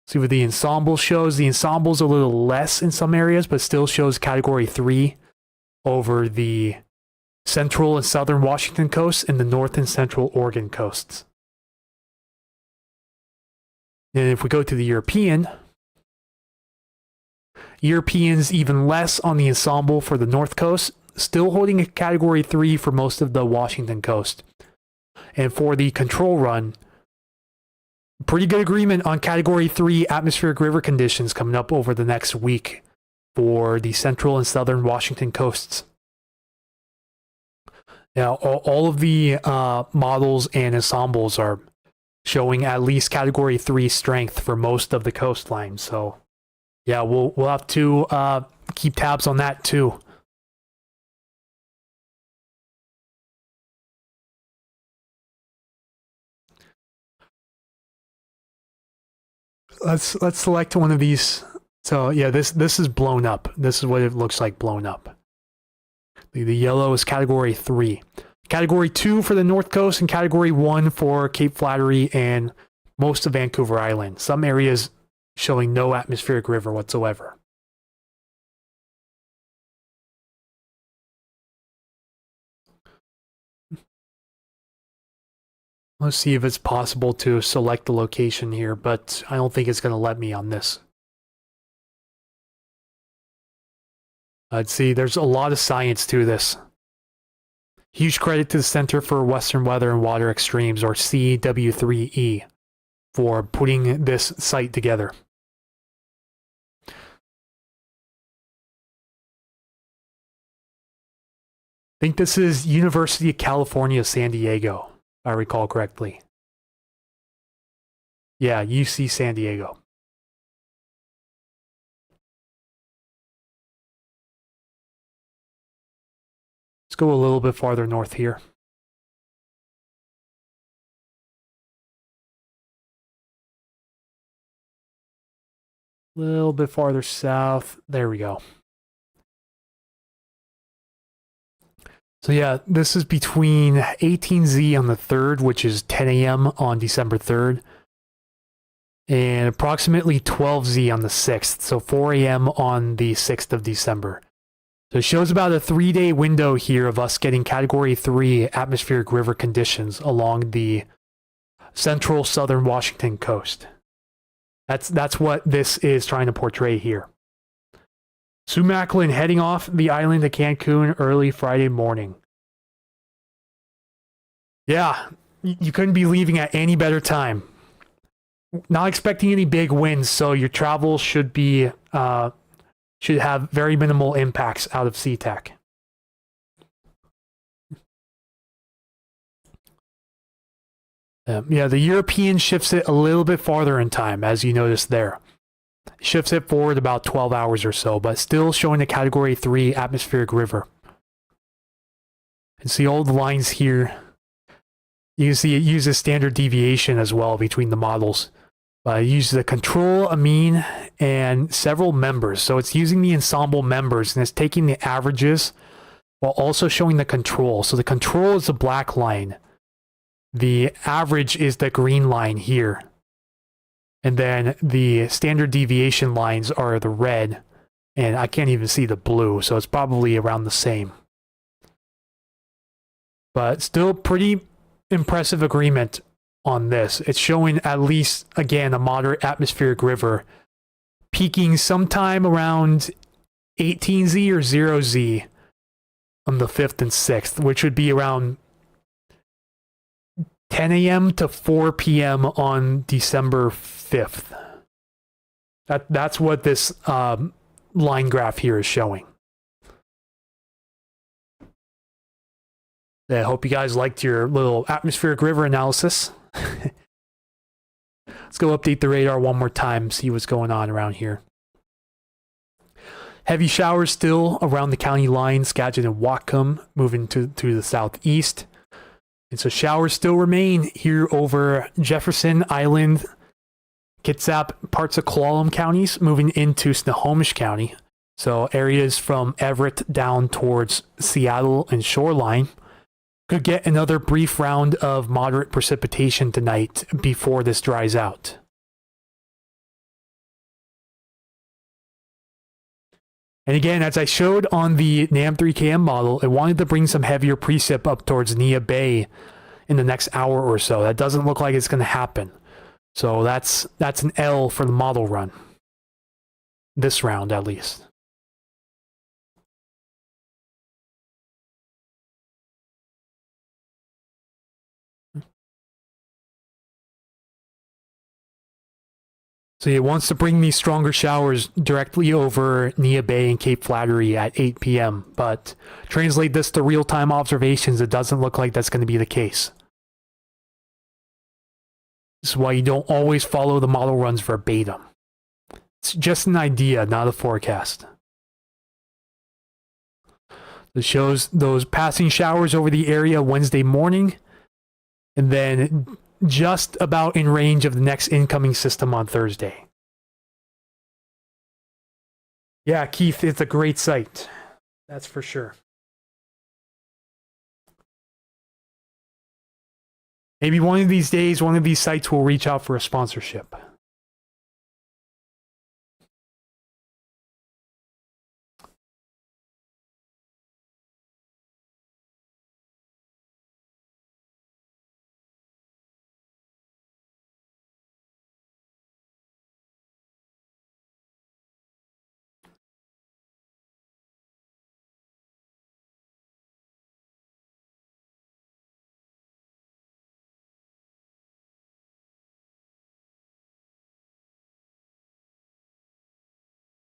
See what the ensemble shows. The ensemble's a little less in some areas, but still shows Category 3 over the central and southern Washington coasts and the north and central Oregon coasts. And if we go to the Europeans even less on the ensemble for the north coast, still holding a Category 3 for most of the Washington coast. And for the control run, pretty good agreement on Category 3 atmospheric river conditions coming up over the next week for the central and southern Washington coasts. Now, all of the models and ensembles are showing at least Category 3 strength for most of the coastline. So, yeah, we'll have to keep tabs on that too. Let's select one of these. So yeah, this is blown up. This is what it looks like blown up. The yellow is Category 3. Category 2 for the North Coast and Category 1 for Cape Flattery and most of Vancouver Island. Some areas showing no atmospheric river whatsoever. Let's see if it's possible to select the location here, but I don't think it's going to let me on this. Let's see, there's a lot of science to this. Huge credit to the Center for Western Weather and Water Extremes, or CW3E, for putting this site together. I think this is University of California, San Diego, if I recall correctly. Yeah, UC San Diego. go a little bit farther north here. A little bit farther south. There we go. So yeah, this is between 18Z on the 3rd, which is 10 a.m. on December 3rd, and approximately 12Z on the 6th, so 4 a.m. on the 6th of December. So it shows about a 3-day window here of us getting Category 3 atmospheric river conditions along the central southern Washington coast. That's what this is trying to portray here. Sue Macklin heading off the island to Cancun early Friday morning. Yeah, you couldn't be leaving at any better time. Not expecting any big winds, so your travel should be should have very minimal impacts out of SeaTac. Yeah, the European shifts it a little bit farther in time, as you noticed there. Shifts it forward about 12 hours or so, but still showing a Category 3 atmospheric river. And see all the lines here. You can see it uses standard deviation as well between the models. It uses a control, a mean, and several members. So it's using the ensemble members, and it's taking the averages while also showing the control. So the control is the black line. The average is the green line here. And then the standard deviation lines are the red, and I can't even see the blue, so it's probably around the same. But still pretty impressive agreement on this. It's showing at least, again, a moderate atmospheric river peaking sometime around 18Z or 0Z on the 5th and 6th, which would be around 10 a.m. to 4 p.m. on December 5th. That's what this line graph here is showing. I hope you guys liked your little atmospheric river analysis. Let's go update the radar one more time, see what's going on around here. Heavy showers still around the county line, Skagit and Whatcom, moving to the southeast. And so showers still remain here over Jefferson Island, Kitsap, parts of Tuolumne counties, moving into Snohomish County. So areas from Everett down towards Seattle and Shoreline could get another brief round of moderate precipitation tonight before this dries out. And again, as I showed on the NAM3KM model, it wanted to bring some heavier precip up towards Nia Bay in the next hour or so. That doesn't look like it's going to happen. So that's an L for the model run. This round, at least. So it wants to bring these stronger showers directly over Nia Bay and Cape Flattery at 8 p.m. But translate this to real-time observations, it doesn't look like that's going to be the case. This is why you don't always follow the model runs verbatim. It's just an idea, not a forecast. It shows those passing showers over the area Wednesday morning, and then just about in range of the next incoming system on Thursday. Yeah, Keith, it's a great site. That's for sure. Maybe one of these days, one of these sites will reach out for a sponsorship.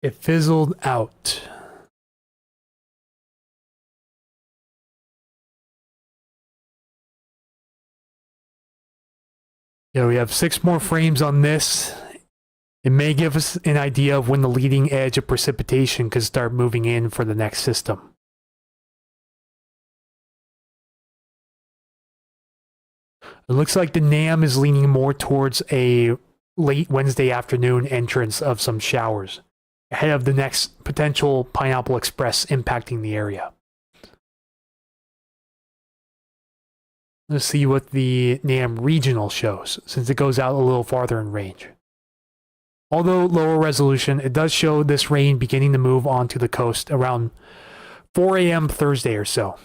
It fizzled out. Yeah, we have 6 more frames on this. It may give us an idea of when the leading edge of precipitation could start moving in for the next system. It looks like the NAM is leaning more towards a late Wednesday afternoon entrance of some showers ahead of the next potential Pineapple Express impacting the area. Let's see what the NAM regional shows, since it goes out a little farther in range. Although lower resolution, it does show this rain beginning to move onto the coast around 4 a.m. Thursday or so.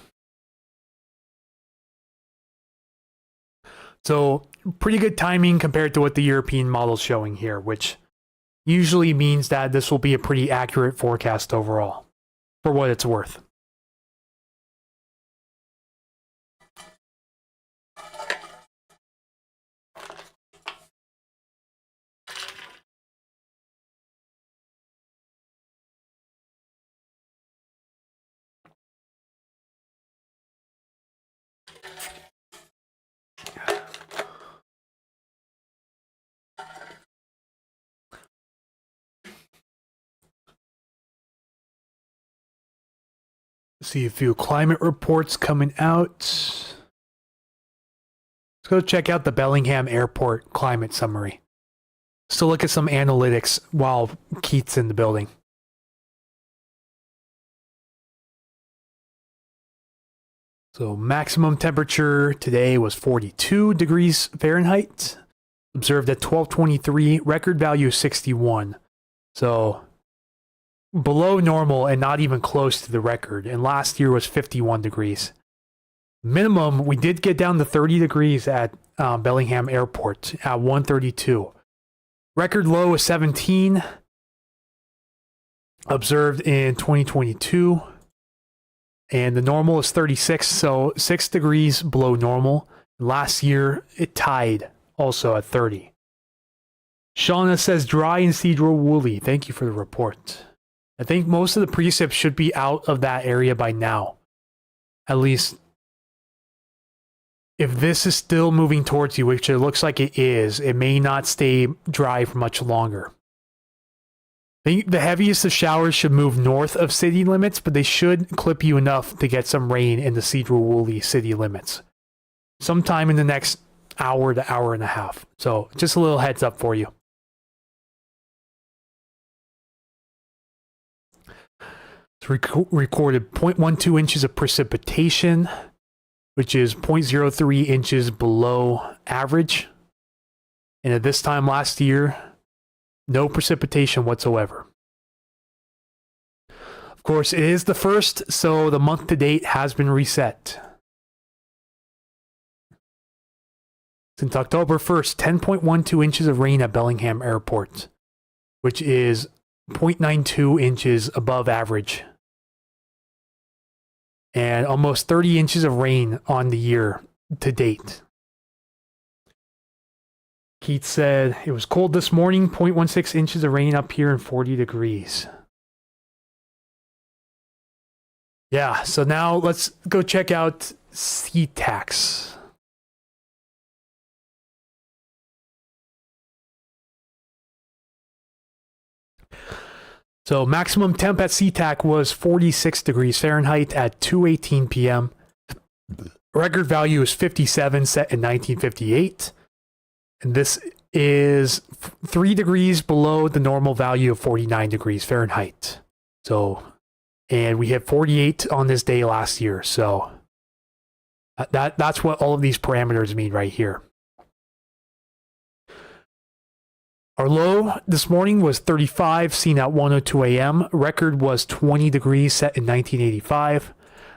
So pretty good timing compared to what the European model's showing here, which usually means that this will be a pretty accurate forecast overall, for what it's worth. See a few climate reports coming out. Let's go check out the Bellingham Airport climate summary. So look at some analytics while Keith's in the building. So maximum temperature today was 42 degrees Fahrenheit. Observed at 12:23. Record value 61. So below normal and not even close to the record. And last year was 51 degrees. Minimum, we did get down to 30 degrees at Bellingham Airport at 1:32. Record low was 17. Observed in 2022. And the normal is 36, so 6 degrees below normal. Last year, it tied also at 30. Shauna says dry and Cedro woolly. Thank you for the report. I think most of the precip should be out of that area by now. At least, if this is still moving towards you, which it looks like it is, it may not stay dry for much longer. I think the heaviest of showers should move north of city limits, but they should clip you enough to get some rain in the Cedro woolly city limits sometime in the next hour to hour and a half. So just a little heads up for you. It's recorded 0.12 inches of precipitation, which is 0.03 inches below average. And at this time last year, no precipitation whatsoever. Of course, it is the first, so the month to date has been reset. Since October 1st, 10.12 inches of rain at Bellingham Airport, which is 0.92 inches above average. And almost 30 inches of rain on the year to date. Keith said it was cold this morning, 0.16 inches of rain up here and 40 degrees. Yeah, so now let's go check out SeaTax. So maximum temp at SeaTac was 46 degrees Fahrenheit at 2:18 p.m. Record value is 57, set in 1958. And this is 3 degrees below the normal value of 49 degrees Fahrenheit. So, and we hit 48 on this day last year. So that's what all of these parameters mean right here. Our low this morning was 35, seen at 1:02 a.m. Record was 20 degrees, set in 1985.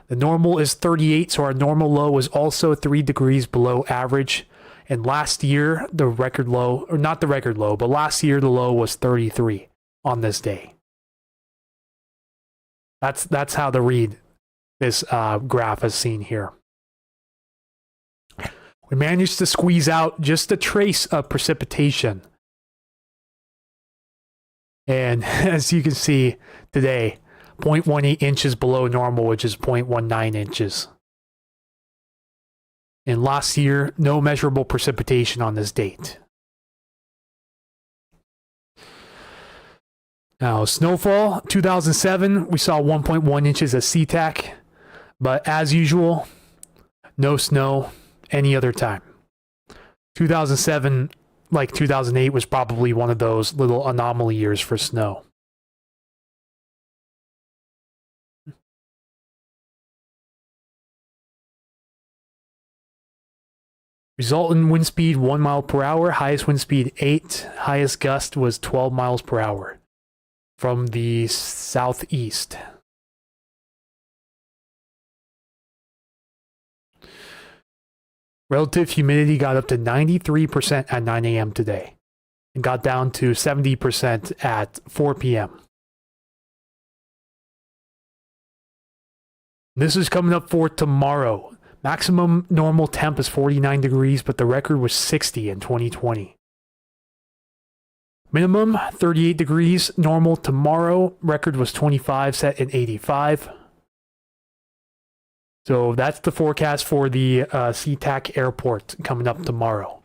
The normal is 38, so our normal low was also 3 degrees below average. And last year, the record low, or not the record low, but last year the low was 33 on this day. That's how to read this graph as seen here. We managed to squeeze out just a trace of precipitation. And as you can see today, 0.18 inches below normal, which is 0.19 inches. And last year, no measurable precipitation on this date. Now, snowfall, 2007, we saw 1.1 inches at SeaTac. But as usual, no snow any other time. 2007, like 2008, was probably one of those little anomaly years for snow. Resultant wind speed 1 mile per hour, highest wind speed 8, highest gust was 12 miles per hour from the southeast. Relative humidity got up to 93% at 9 a.m. today and got down to 70% at 4 p.m. This is coming up for tomorrow. Maximum normal temp is 49 degrees, but the record was 60 in 2020. Minimum 38 degrees, normal tomorrow. Record was 25, set at 85. So that's the forecast for the SeaTac Airport coming up tomorrow.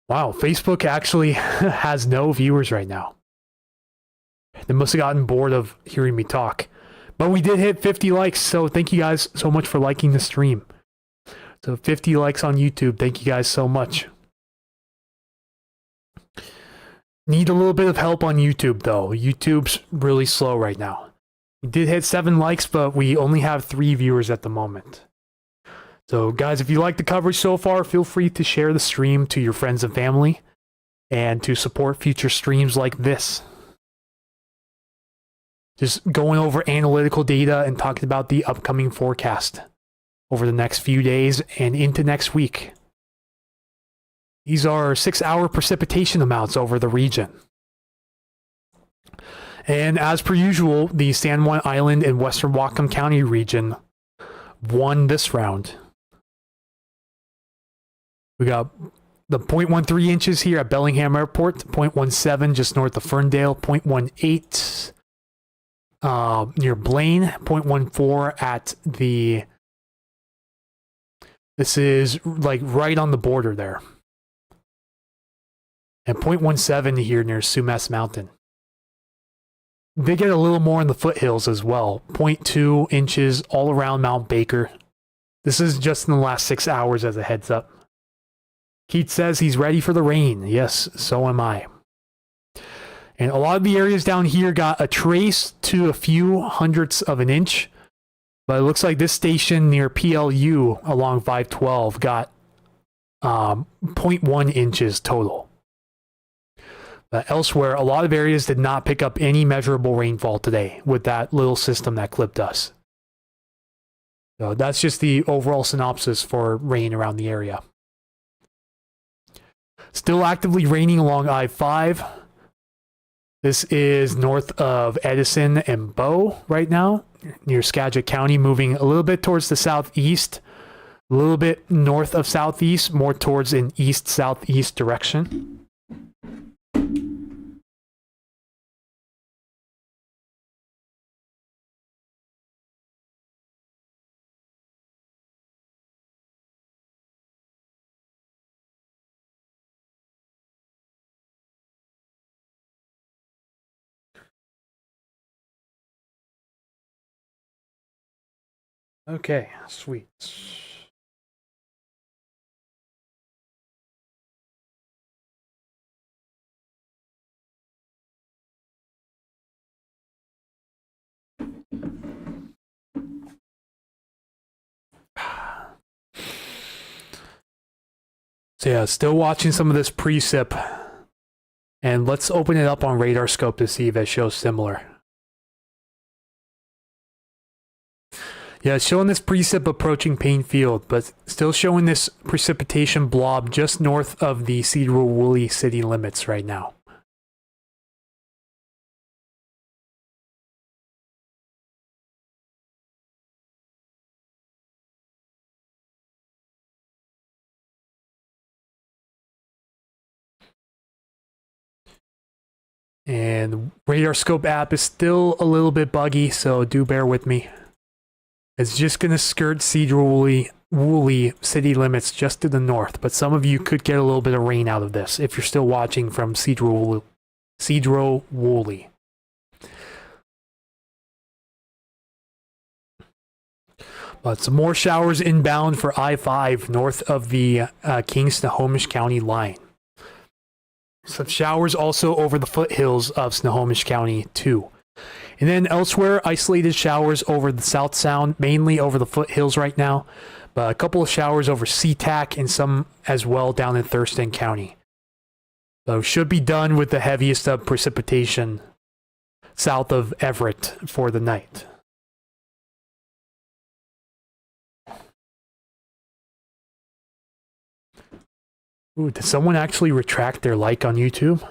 Wow, Facebook actually has no viewers right now. They must have gotten bored of hearing me talk. But we did hit 50 likes, so thank you guys so much for liking the stream. So 50 likes on YouTube. Thank you guys so much. Need a little bit of help on YouTube, though. YouTube's really slow right now. We did hit 7 likes, but we only have 3 viewers at the moment. So, guys, if you like the coverage so far, feel free to share the stream to your friends and family and to support future streams like this. Just going over analytical data and talking about the upcoming forecast over the next few days and into next week. These are 6-hour precipitation amounts over the region. And as per usual, the San Juan Island and Western Whatcom County region won this round. We got the 0.13 inches here at Bellingham Airport, 0.17 just north of Ferndale, 0.18 near Blaine, 0.14 at the... This is like right on the border there. And 0.17 here near Sumas Mountain. They get a little more in the foothills as well. 0.2 inches all around Mount Baker. This is just in the last 6 hours as a heads up. Keith says he's ready for the rain. Yes, so am I. And a lot of the areas down here got a trace to a few hundredths of an inch. But it looks like this station near PLU along 512 got 0.1 inches total. Elsewhere, a lot of areas did not pick up any measurable rainfall today with that little system that clipped us. So that's just the overall synopsis for rain around the area. Still actively raining along I-5. This is north of Edison and Bow right now, near Skagit County, moving a little bit towards the southeast, a little bit north of southeast, more towards an east-southeast direction. Okay, sweet. So yeah, still watching some of this precip. And let's open it up on radar scope to see if it shows similar. Yeah, it's showing this precip approaching Payne Field, but still showing this precipitation blob just north of the Cedar-Woolley city limits right now. And radar scope app is still a little bit buggy, so do bear with me. It's just going to skirt Cedar-Woolley city limits just to the north, but some of you could get a little bit of rain out of this if you're still watching from Cedar-Woolley. But some more showers inbound for I-5 north of the King-Snohomish County line. Some showers also over the foothills of Snohomish County too. And then elsewhere, isolated showers over the South Sound, mainly over the foothills right now. But a couple of showers over SeaTac and some as well down in Thurston County. So should be done with the heaviest of precipitation south of Everett for the night. Ooh, did someone actually retract their like on YouTube?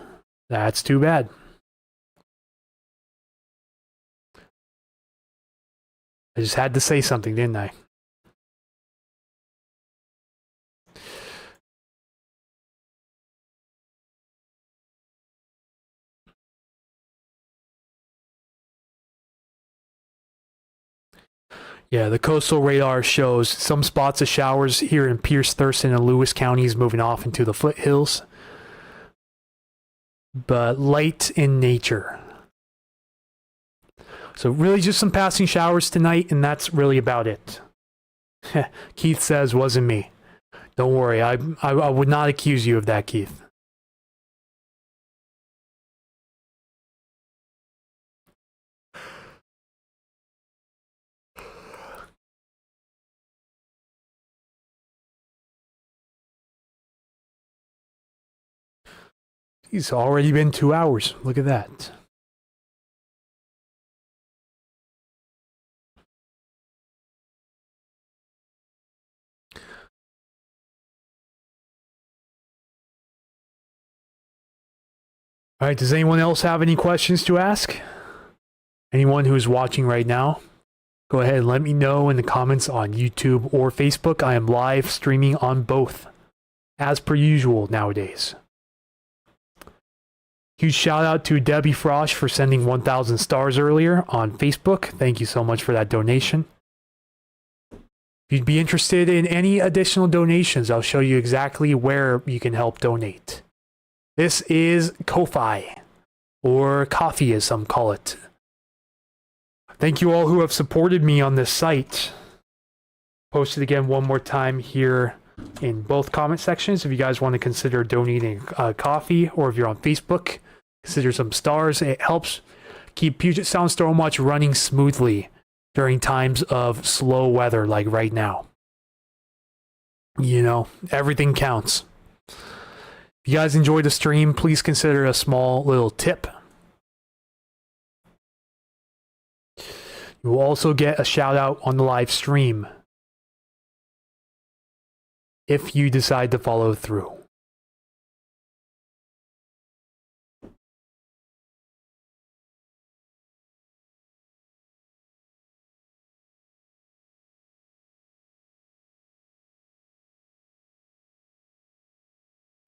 That's too bad. I just had to say something, didn't I? Yeah, the coastal radar shows some spots of showers here in Pierce, Thurston, and Lewis counties moving off into the foothills. But light in nature. So really just some passing showers tonight, and that's really about it. Keith says, wasn't me. Don't worry, I would not accuse you of that, Keith. It's already been 2 hours. Look at that. All right, does anyone else have any questions to ask? Anyone who is watching right now, go ahead and let me know in the comments on YouTube or Facebook. I am live streaming on both, as per usual nowadays. Huge shout out to Debbie Frosch for sending 1,000 stars earlier on Facebook. Thank you so much for that donation. If you'd be interested in any additional donations, I'll show you exactly where you can help donate. This is Ko-Fi, or Coffee as some call it. Thank you all who have supported me on this site. Post it again one more time here in both comment sections if you guys want to consider donating coffee, or if you're on Facebook, consider some stars. It helps keep Puget Sound Storm Watch running smoothly during times of slow weather like right now. You know, everything counts. If you guys enjoyed the stream, please consider a small little tip. You will also get a shout out on the live stream if you decide to follow through.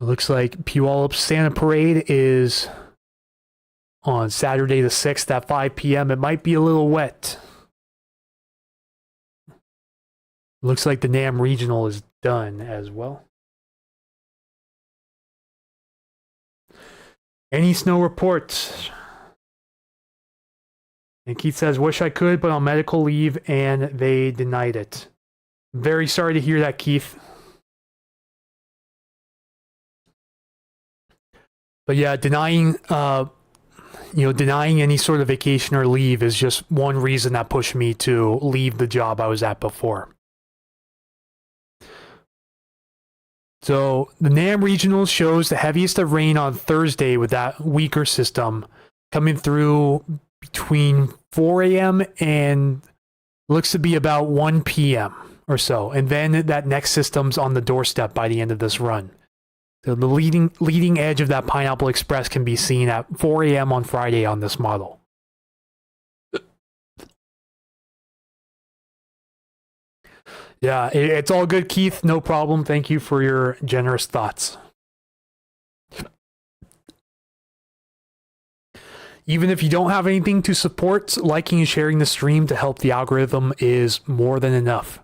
It looks like Puyallup Santa Parade is on Saturday the 6th at 5 p.m. It might be a little wet. Looks like the NAM Regional is done as well. Any snow reports? And Keith says, wish I could, but on medical leave and they denied it. Very sorry to hear that, Keith. But yeah, denying any sort of vacation or leave is just one reason that pushed me to leave the job I was at before. So the NAM Regional shows the heaviest of rain on Thursday with that weaker system coming through between 4 a.m. and looks to be about 1 p.m. or so. And then that next system's on the doorstep by the end of this run. So the leading edge of that Pineapple Express can be seen at 4 a.m. on Friday on this model. Yeah, it's all good, Keith. No problem. Thank you for your generous thoughts. Even if you don't have anything to support, liking and sharing the stream to help the algorithm is more than enough.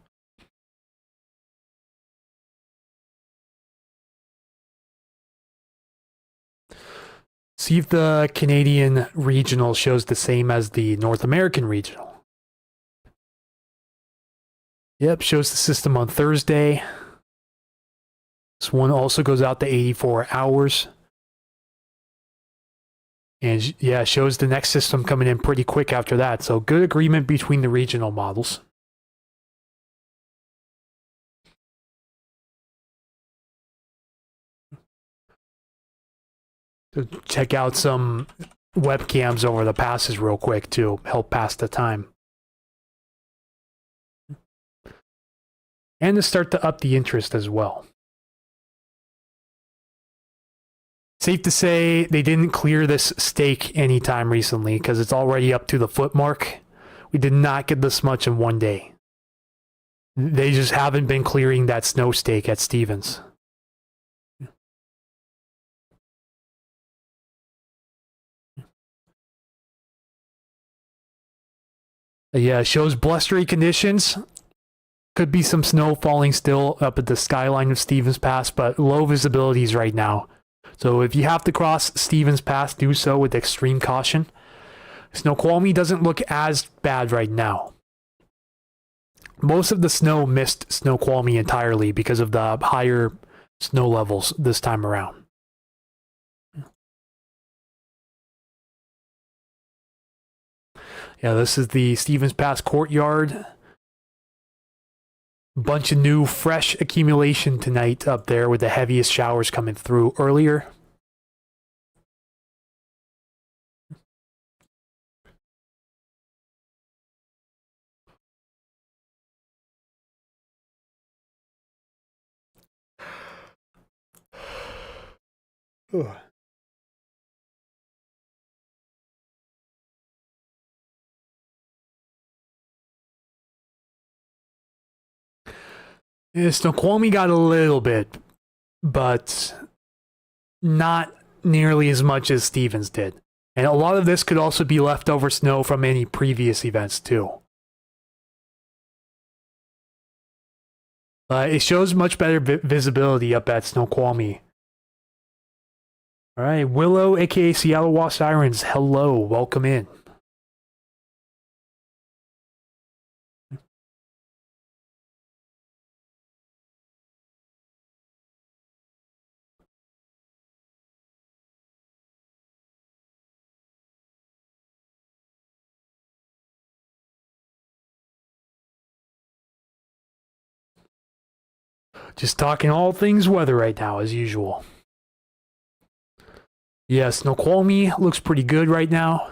See if the Canadian regional shows the same as the North American regional. Yep, shows the system on Thursday. This one also goes out to 84 hours. And yeah, shows the next system coming in pretty quick after that. So good agreement between the regional models. So check out some webcams over the passes real quick to help pass the time. And to start to up the interest as well. Safe to say they didn't clear this stake anytime recently because it's already up to the foot mark. We did not get this much in one day. They just haven't been clearing that snow stake at Stevens. Yeah, it shows blustery conditions. Could be some snow falling still up at the skyline of Stevens Pass, but low visibilities right now. So if you have to cross Stevens Pass, do so with extreme caution. Snoqualmie doesn't look as bad right now. Most of the snow missed Snoqualmie entirely because of the higher snow levels this time around. Yeah, this is the Stevens Pass courtyard. Bunch of new fresh accumulation tonight up there with the heaviest showers coming through earlier. Ugh. Yeah, Snoqualmie got a little bit, but not nearly as much as Stevens did. And a lot of this could also be leftover snow from any previous events too. It shows much better visibility up at Snoqualmie. All right, Willow, aka Seattle Wasp Sirens, hello, welcome in. Just talking all things weather right now, as usual. Yeah, Snoqualmie looks pretty good right now.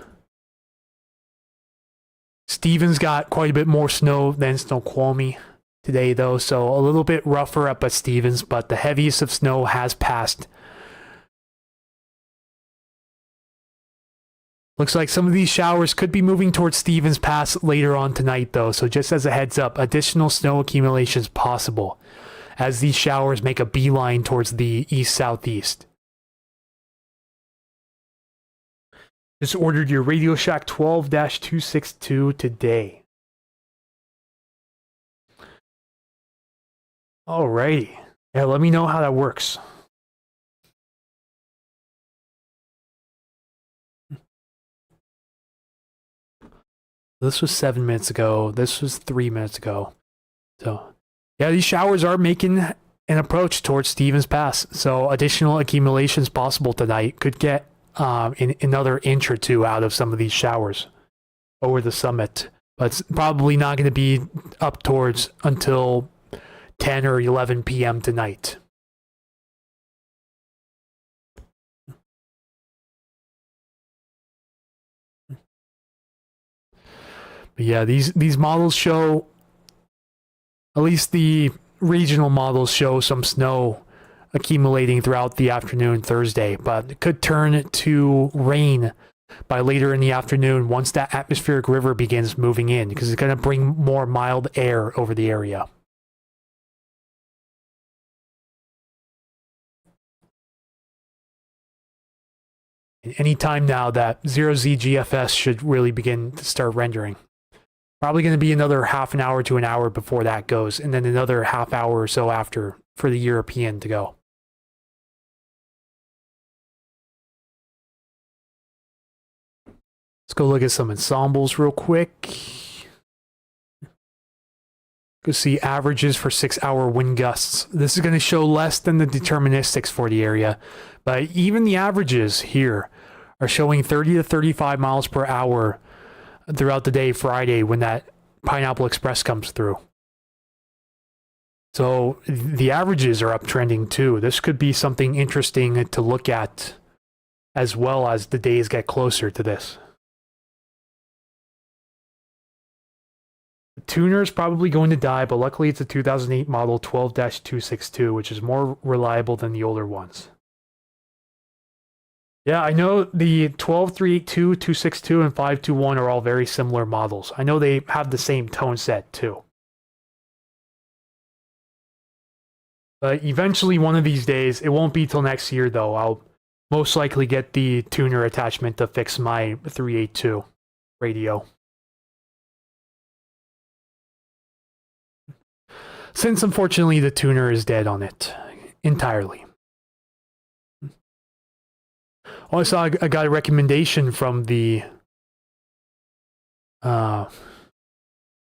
Stevens got quite a bit more snow than Snoqualmie today, though, so a little bit rougher up at Stevens, but the heaviest of snow has passed. Looks like some of these showers could be moving towards Stevens Pass later on tonight, though, so just as a heads up, additional snow accumulation is possible as these showers make a beeline towards the east-southeast. Just ordered your Radio Shack 12-262 today. Alrighty. Yeah, let me know how that works. This was 7 minutes ago. This was 3 minutes ago. So, yeah, these showers are making an approach towards Stevens Pass. So, additional accumulations possible tonight. Could get another inch or two out of some of these showers over the summit. But it's probably not going to be up towards until 10 or 11 p.m. tonight. But yeah, these models show, at least the regional models show some snow accumulating throughout the afternoon Thursday, but it could turn to rain by later in the afternoon once that atmospheric river begins moving in, because it's going to bring more mild air over the area. Anytime now that 0Z GFS should really begin to start rendering. Probably going to be another half an hour to an hour before that goes, and then another half hour or so after for the European to go. Let's go look at some ensembles real quick. Go see averages for 6-hour wind gusts. This is going to show less than the deterministics for the area, but even the averages here are showing 30 to 35 miles per hour throughout the day Friday when that Pineapple Express comes through. So the averages are uptrending too. This could be something interesting to look at as well as the days get closer to this. The tuner is probably going to die, but luckily it's a 2008 model 12-262, which is more reliable than the older ones. Yeah, I know the 12382, 262, and 521 are all very similar models. I know they have the same tone set too. But eventually, one of these days, it won't be till next year though, I'll most likely get the tuner attachment to fix my 382 radio. Since unfortunately the tuner is dead on it entirely. Also, I got a recommendation from the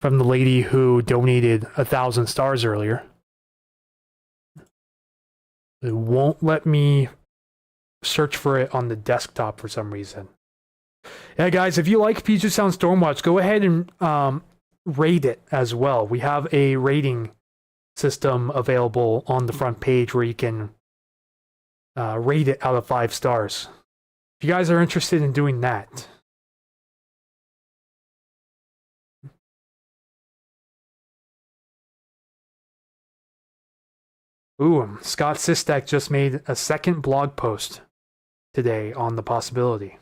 lady who donated 1,000 stars earlier. It won't let me search for it on the desktop for some reason. Yeah, guys, if you like Puget Sound Stormwatch, go ahead and rate it as well. We have a rating system available on the front page where you can rate it out of 5 stars. If you guys are interested in doing that. Ooh, Scott Sistek just made a second blog post today on the possibility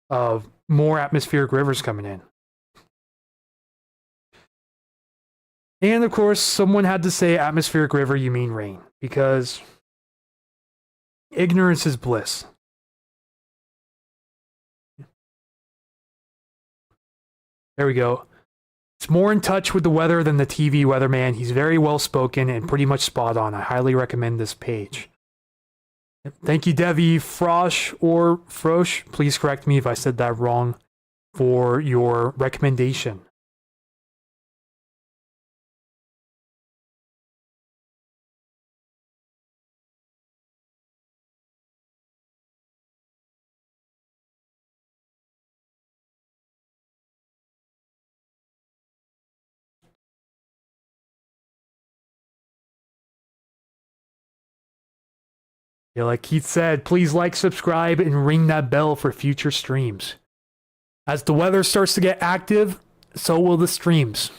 of more atmospheric rivers coming in. And of course, someone had to say atmospheric river, you mean rain, because ignorance is bliss. There we go. It's more in touch with the weather than the TV weatherman. He's very well spoken and pretty much spot on. I highly recommend this page. Thank you, Devi Frosh or Frosh. Please correct me if I said that wrong for your recommendation. Yeah, like Keith said, please like, subscribe, and ring that bell for future streams. As the weather starts to get active, so will the streams.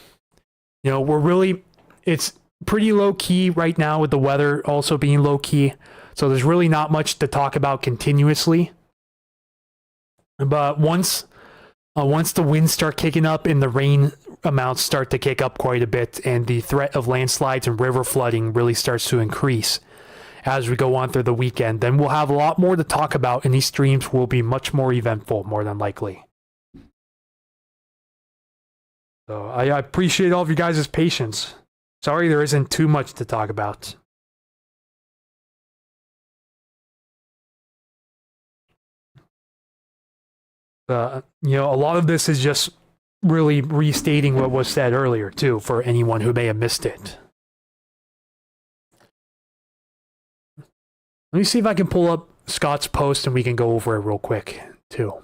You know, it's pretty low key right now with the weather also being low key. So there's really not much to talk about continuously. But once the winds start kicking up and the rain amounts start to kick up quite a bit and the threat of landslides and river flooding really starts to increase as we go on through the weekend, then we'll have a lot more to talk about, and these streams will be much more eventful, more than likely. So I appreciate all of you guys' patience. Sorry there isn't too much to talk about. You know, a lot of this is just really restating what was said earlier, too, for anyone who may have missed it. Let me see if I can pull up Scott's post and we can go over it real quick, too.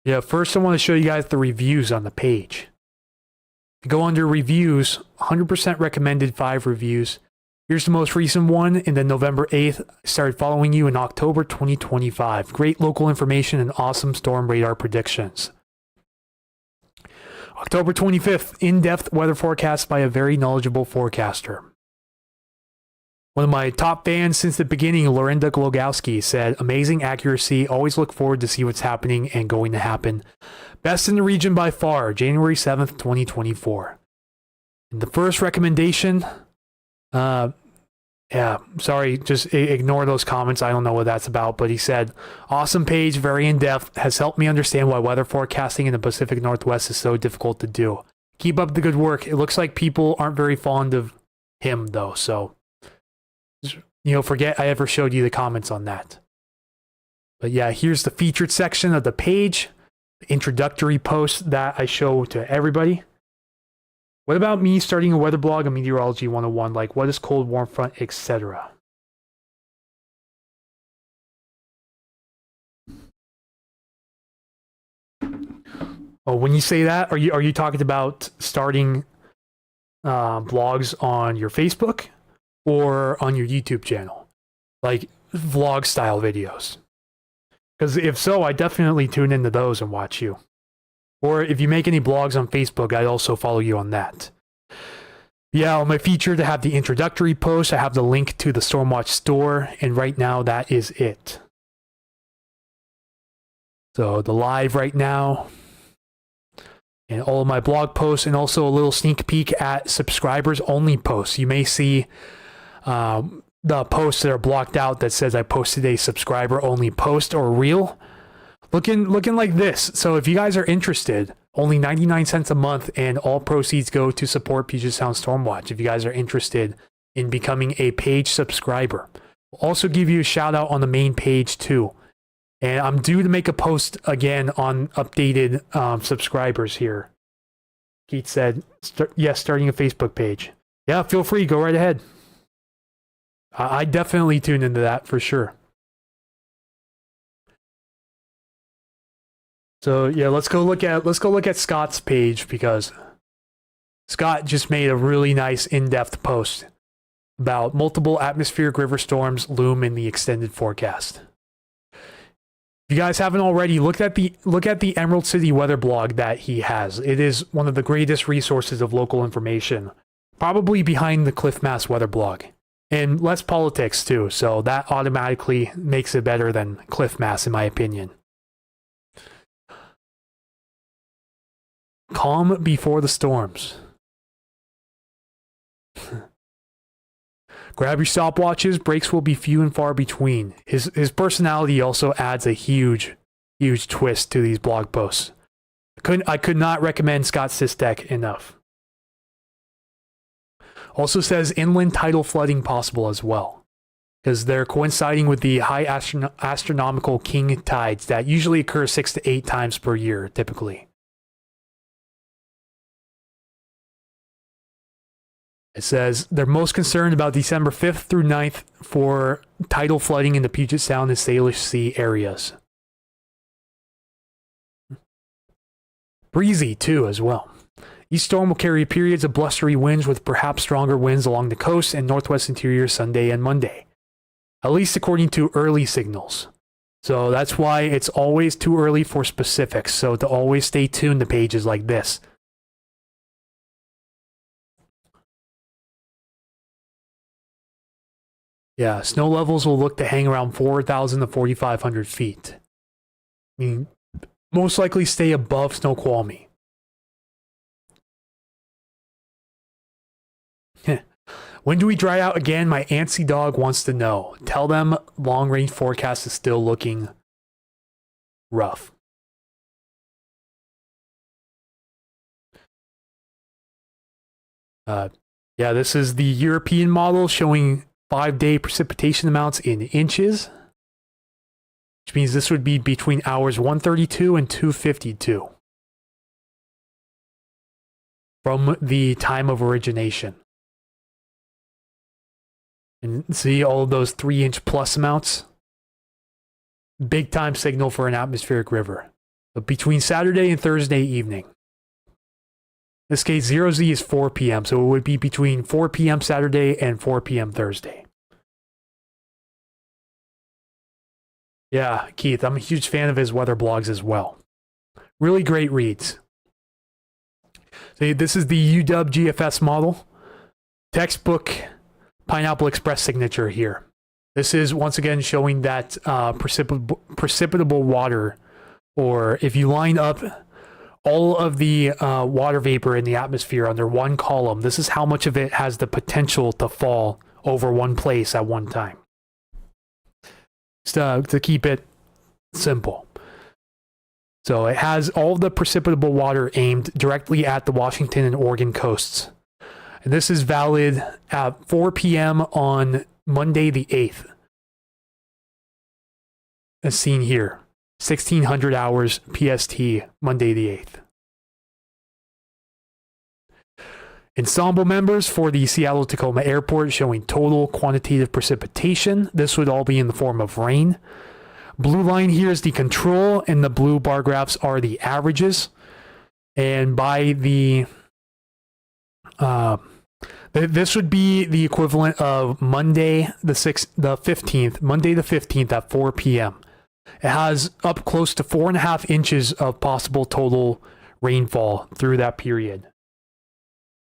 Yeah, first I want to show you guys the reviews on the page. If you go under reviews, 100% recommended 5 reviews. Here's the most recent one, and then November 8th, I started following you in October 2025. Great local information and awesome storm radar predictions. October 25th, in-depth weather forecast by a very knowledgeable forecaster. One of my top fans since the beginning, Lorinda Glogowski, said, amazing accuracy, always look forward to see what's happening and going to happen. Best in the region by far, January 7th, 2024. And the first recommendation, yeah, sorry, just ignore those comments. I don't know what that's about, but he said, awesome page, very in-depth, has helped me understand why weather forecasting in the Pacific Northwest is so difficult to do. Keep up the good work. It looks like people aren't very fond of him, though. So, forget I ever showed you the comments on that. But yeah, here's the featured section of the page. The introductory post that I show to everybody. What about me starting a weather blog on Meteorology 101? Like, what is cold, warm front, etc.? Oh, when you say that, are you talking about starting blogs on your Facebook or on your YouTube channel, like vlog style videos? Because if so, I definitely tune into those and watch you. Or if you make any blogs on Facebook, I'd also follow you on that. Yeah, on my feature to have the introductory post, I have the link to the Stormwatch store, and right now that is it. So the live right now, and all of my blog posts, and also a little sneak peek at subscribers only posts. You may see the posts that are blocked out that says I posted a subscriber only post or reel. Looking like this. So if you guys are interested, only 99 cents a month, and all proceeds go to support Puget Sound Stormwatch. If you guys are interested in becoming a page subscriber, we'll also give you a shout out on the main page too. And I'm due to make a post again on updated subscribers here. Keith said, starting a Facebook page. Yeah, feel free, go right ahead. I definitely tune into that for sure. So yeah, let's go look at Scott's page, because Scott just made a really nice in-depth post about multiple atmospheric river storms loom in the extended forecast. If you guys haven't already, look at the Emerald City weather blog that he has. It is one of the greatest resources of local information, probably behind the Cliff Mass weather blog, and less politics too. So that automatically makes it better than Cliff Mass, in my opinion. Calm before the storms. Grab your stopwatches. Breaks will be few and far between. His personality also adds a huge twist to these blog posts. I could not recommend Scott Sistek enough. Also says inland tidal flooding possible as well, because they're coinciding with the high astronomical king tides that usually occur 6 to 8 times per year, typically. It says they're most concerned about December 5th through 9th for tidal flooding in the Puget Sound and Salish Sea areas. Breezy, too, as well. Each storm will carry periods of blustery winds with perhaps stronger winds along the coast and northwest interior Sunday and Monday, at least according to early signals. So that's why it's always too early for specifics, so to always stay tuned to pages like this. Yeah, snow levels will look to hang around 4,000 to 4,500 feet. I mean, most likely stay above Snoqualmie. When do we dry out again? My antsy dog wants to know. Tell them long-range forecast is still looking rough. Yeah, this is the European model showing 5-day precipitation amounts in inches, which means this would be between hours 1:32 and 2:52 from the time of origination. And see all of those 3-inch plus amounts? Big time signal for an atmospheric river. But between Saturday and Thursday evening. In this case, 0Z is 4 p.m., so it would be between 4 p.m. Saturday and 4 p.m. Thursday. Yeah, Keith, I'm a huge fan of his weather blogs as well. Really great reads. So this is the UW GFS model. Textbook Pineapple Express signature here. This is once again showing that precipitable water, or if you line up all of the water vapor in the atmosphere under one column, this is how much of it has the potential to fall over one place at one time. To keep it simple. So it has all the precipitable water aimed directly at the Washington and Oregon coasts. And this is valid at 4 p.m. on Monday the 8th. As seen here, 1600 hours PST, Monday the 8th. Ensemble members for the Seattle-Tacoma Airport showing total quantitative precipitation. This would all be in the form of rain. Blue line here is the control, and the blue bar graphs are the averages. And by the this would be the equivalent of Monday the 15th, Monday the 15th at 4 p.m. It has up close to 4.5 inches of possible total rainfall through that period.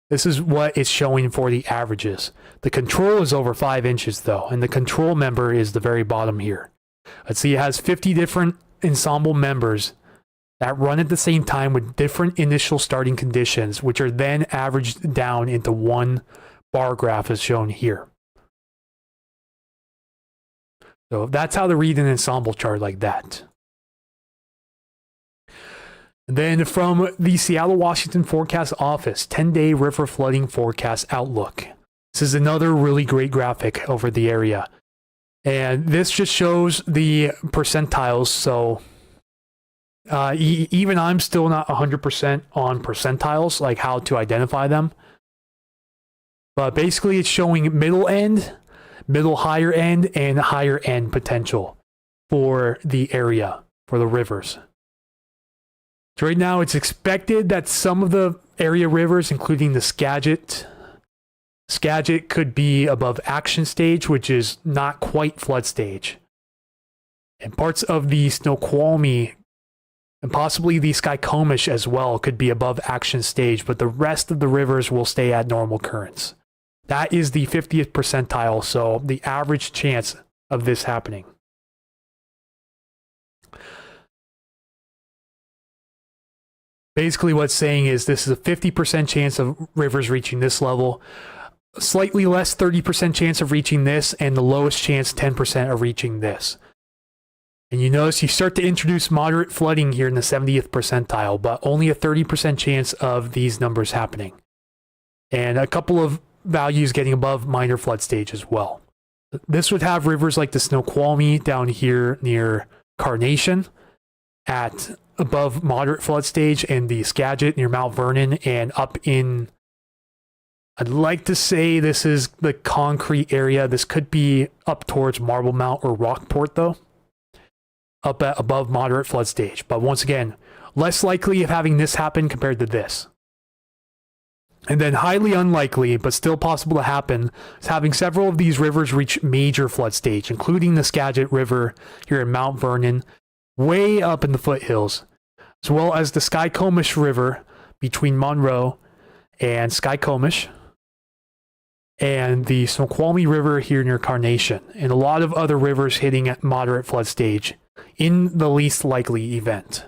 This is what it's showing for the averages. The control is over 5 inches though, and the control member is the very bottom here. Let's see, it has 50 different ensemble members that run at the same time with different initial starting conditions, which are then averaged down into one bar graph as shown here. So that's how to read an ensemble chart like that. Then from the Seattle, Washington Forecast Office, 10-day river flooding forecast outlook. This is another really great graphic over the area. And this just shows the percentiles. So even I'm still not 100% on percentiles, like how to identify them. But basically it's showing middle end, middle higher end, and higher end potential for the area, for the rivers. So right now it's expected that some of the area rivers, including the Skagit could be above action stage, which is not quite flood stage. And parts of the Snoqualmie and possibly the Skykomish as well could be above action stage, but the rest of the rivers will stay at normal currents. That is the 50th percentile, so the average chance of this happening. Basically what it's saying is this is a 50% chance of rivers reaching this level, slightly less 30% chance of reaching this, and the lowest chance 10% of reaching this. And you notice you start to introduce moderate flooding here in the 70th percentile, but only a 30% chance of these numbers happening. And a couple of values getting above minor flood stage as well. This would have rivers like the Snoqualmie down here near Carnation at above moderate flood stage, and the Skagit near Mount Vernon, and up in, I'd like to say this is the concrete area. This could be up towards Marble Mount or Rockport though, up at above moderate flood stage. But once again, less likely of having this happen compared to this. And then highly unlikely, but still possible to happen, is having several of these rivers reach major flood stage, including the Skagit River here in Mount Vernon, way up in the foothills, as well as the Skykomish River between Monroe and Skykomish, and the Snoqualmie River here near Carnation, and a lot of other rivers hitting at moderate flood stage in the least likely event.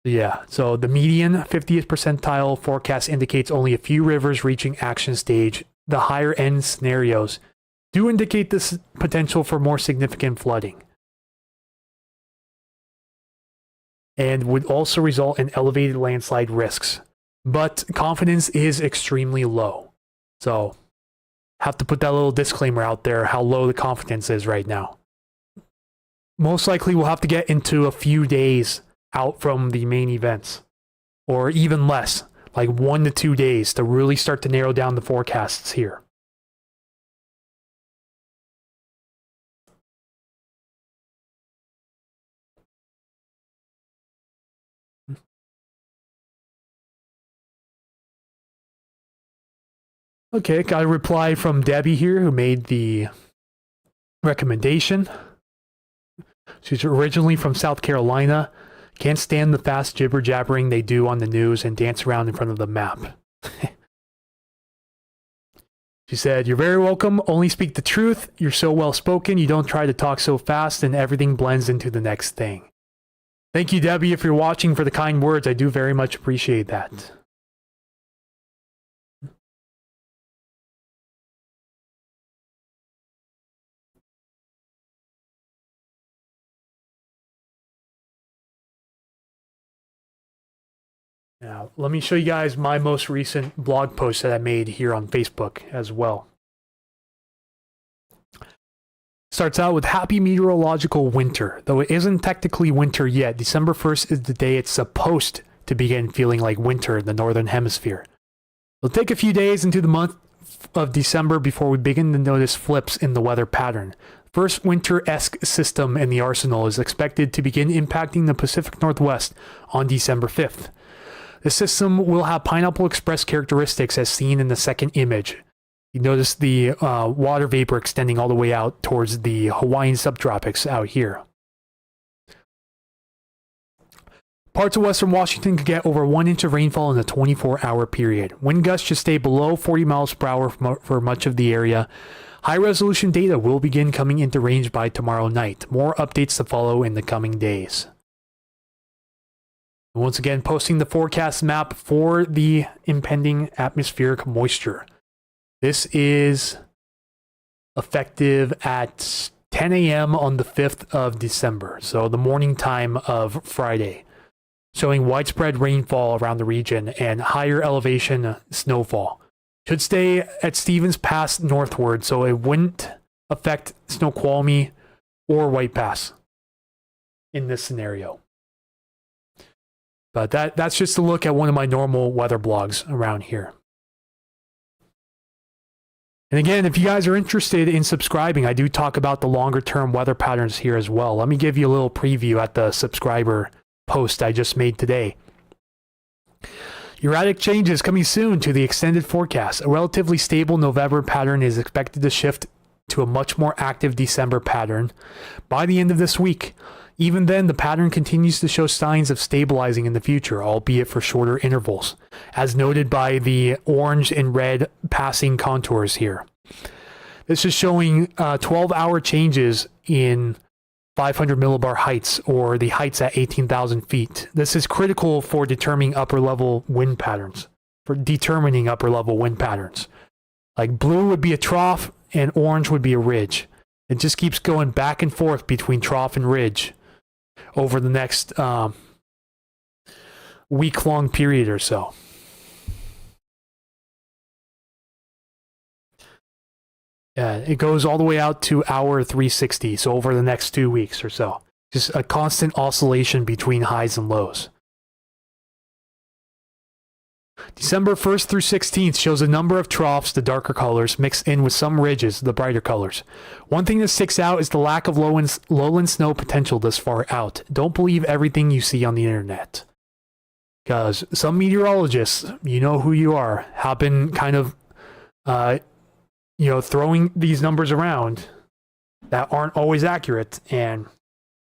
Yeah, so the median 50th percentile forecast indicates only a few rivers reaching action stage. The higher end scenarios do indicate this potential for more significant flooding, and would also result in elevated landslide risks. But confidence is extremely low. So have to put that little disclaimer out there, how low the confidence is right now. Most likely we'll have to get into a few days out from the main events, or even less, like 1 to 2 days to really start to narrow down the forecasts here. Okay, got a reply from Debbie here, who made the recommendation. She's originally from South Carolina. Can't stand the fast jibber jabbering they do on the news and dance around in front of the map. She said, "You're very welcome. Only speak the truth. You're so well spoken. You don't try to talk so fast, and everything blends into the next thing." Thank you, Debbie, if you're watching, for the kind words. I do very much appreciate that. Now, let me show you guys my most recent blog post that I made here on Facebook as well. Starts out with happy meteorological winter. Though it isn't technically winter yet, December 1st is the day it's supposed to begin feeling like winter in the northern hemisphere. It'll take a few days into the month of December before we begin to notice flips in the weather pattern. First winter-esque system in the arsenal is expected to begin impacting the Pacific Northwest on December 5th. The system will have Pineapple Express characteristics as seen in the second image. You notice the water vapor extending all the way out towards the Hawaiian subtropics out here. Parts of western Washington could get over 1 inch of rainfall in a 24-hour period. Wind gusts should stay below 40 miles per hour for much of the area. High-resolution data will begin coming into range by tomorrow night. More updates to follow in the coming days. Once again, posting the forecast map for the impending atmospheric moisture. This is effective at 10 a.m. on the 5th of December, so the morning time of Friday, showing widespread rainfall around the region and higher elevation snowfall. Should stay at Stevens Pass northward, so it wouldn't affect Snoqualmie or White Pass in this scenario. But that's just a look at one of my normal weather blogs around here. And again, if you guys are interested in subscribing, I do talk about the longer term weather patterns here as well. Let me give you a little preview at the subscriber post I just made today. Erratic changes coming soon to the extended forecast. A relatively stable November pattern is expected to shift to a much more active December pattern by the end of this week. Even then, the pattern continues to show signs of stabilizing in the future, albeit for shorter intervals, as noted by the orange and red passing contours here. This is showing 12-hour changes in 500 millibar heights, or the heights at 18,000 feet. This is critical for determining upper-level wind patterns. Like blue would be a trough, and orange would be a ridge. It just keeps going back and forth between trough and ridge over the next week-long period or so. It goes all the way out to hour 360, so over the next 2 weeks or so. Just a constant oscillation between highs and lows. December 1st through 16th shows a number of troughs, the darker colors, mixed in with some ridges, the brighter colors. One thing that sticks out is the lack of lowland snow potential this far out. Don't believe everything you see on the internet. Because some meteorologists, you know who you are, have been kind of, throwing these numbers around that aren't always accurate. And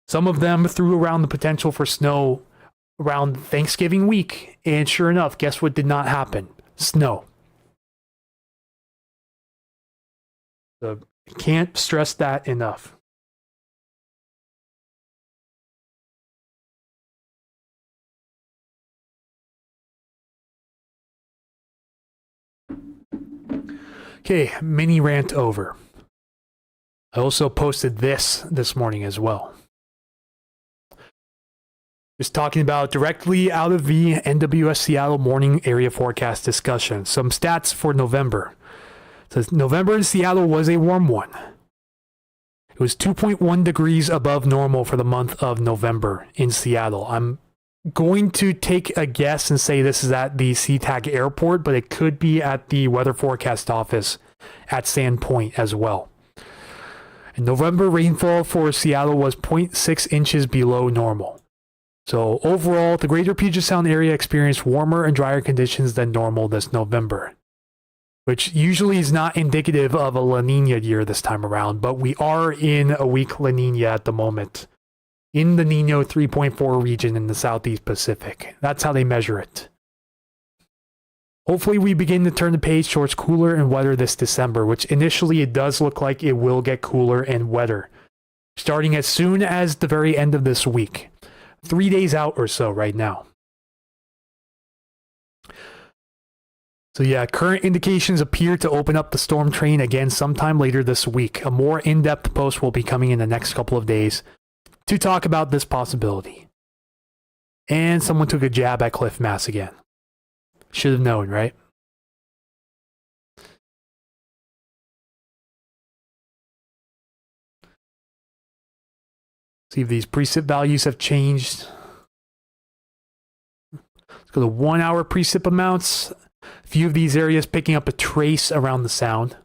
some of them threw around the potential for snow around Thanksgiving week, and sure enough, guess what did not happen? Snow. So, can't stress that enough. Okay, mini rant over. I also posted this morning as well. Just talking about directly out of the NWS Seattle morning area forecast discussion. Some stats for November. It says November in Seattle was a warm one. It was 2.1 degrees above normal for the month of November in Seattle. I'm going to take a guess and say this is at the SeaTac airport, but it could be at the weather forecast office at Sandpoint as well. And November rainfall for Seattle was 0.6 inches below normal. So overall, the greater Puget Sound area experienced warmer and drier conditions than normal this November, which usually is not indicative of a La Nina year this time around, but we are in a weak La Nina at the moment in the Nino 3.4 region in the Southeast Pacific. That's how they measure it. Hopefully we begin to turn the page towards cooler and wetter this December, which initially it does look like it will get cooler and wetter, starting as soon as the very end of this week. 3 days out or so right now. So yeah, current indications appear to open up the storm train again sometime later this week. A more in-depth post will be coming in the next couple of days to talk about this possibility. And someone took a jab at Cliff Mass again. Should have known, right? See if these precip values have changed. Let's go to 1 hour precip amounts. A few of these areas picking up a trace around the sound.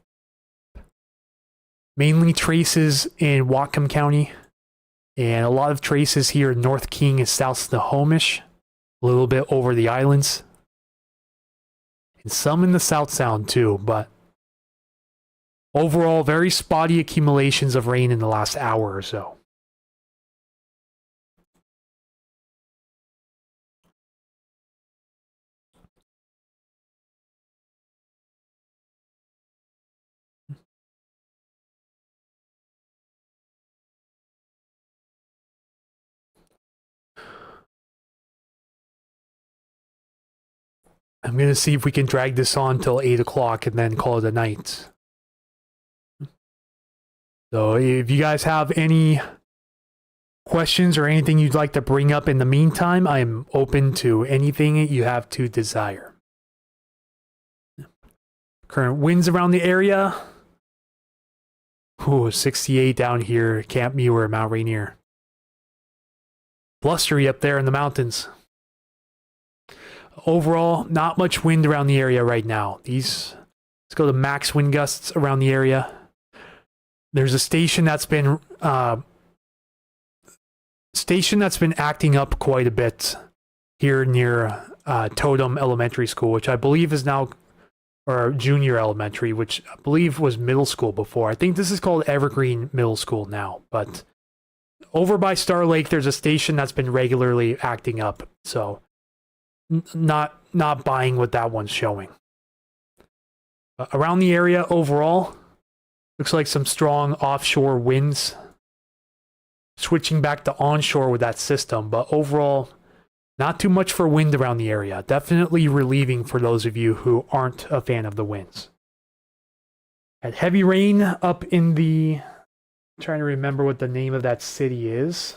Mainly traces in Whatcom County. And a lot of traces here in North King and south of Snohomish. A little bit over the islands. And some in the South Sound too, but overall, very spotty accumulations of rain in the last hour or so. I'm going to see if we can drag this on till 8 o'clock and then call it a night. So if you guys have any questions or anything you'd like to bring up in the meantime, I'm open to anything you have to desire. Current winds around the area. Ooh, 68 down here, Camp Muir, Mount Rainier. Blustery up there in the mountains. Overall, not much wind around the area right now. Let's go to max wind gusts around the area. There's a station that's been acting up quite a bit here near Totem Elementary School, which I believe is now, or Junior Elementary, which I believe was middle school before. I think this is called Evergreen Middle School now, but over by Star Lake, there's a station that's been regularly acting up, so not buying what that one's showing. Around the area overall, looks like some strong offshore winds. Switching back to onshore with that system, but overall, not too much for wind around the area. Definitely relieving for those of you who aren't a fan of the winds. Had heavy rain up in the... I'm trying to remember what the name of that city is.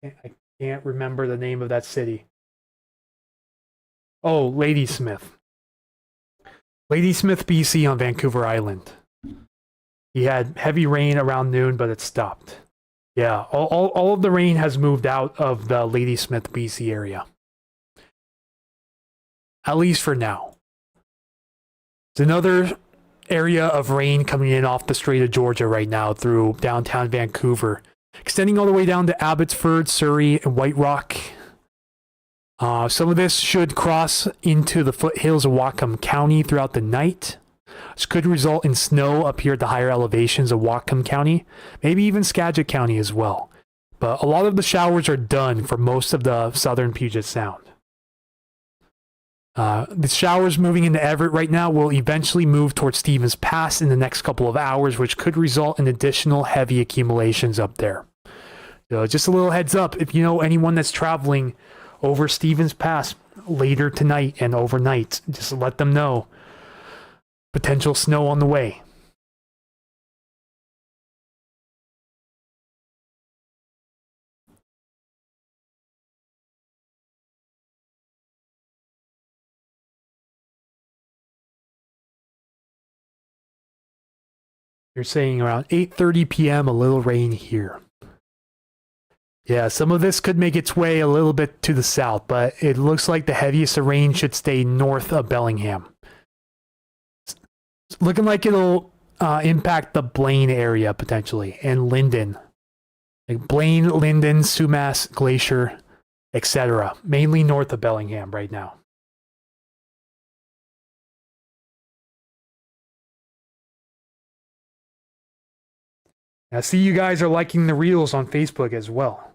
I can't remember the name of that city. Oh, Ladysmith. Ladysmith, BC on Vancouver Island. He had heavy rain around noon, but it stopped. Yeah, all of the rain has moved out of the Ladysmith, BC area. At least for now. It's another area of rain coming in off the Strait of Georgia right now through downtown Vancouver. Extending all the way down to Abbotsford, Surrey, and White Rock. Some of this should cross into the foothills of Whatcom County throughout the night. This could result in snow up here at the higher elevations of Whatcom County, maybe even Skagit County as well. But a lot of the showers are done for most of the southern Puget Sound. The showers moving into Everett right now will eventually move towards Stevens Pass in the next couple of hours, which could result in additional heavy accumulations up there. So just a little heads up, if you know anyone that's traveling over Stevens Pass later tonight and overnight, just let them know. Potential snow on the way. You're saying around 8:30 p.m. a little rain here. Yeah, some of this could make its way a little bit to the south, but it looks like the heaviest of rain should stay north of Bellingham. It's looking like it'll impact the Blaine area potentially, and Linden. Like Blaine, Linden, Sumas, Glacier, etc. Mainly north of Bellingham right now. I see you guys are liking the reels on Facebook as well.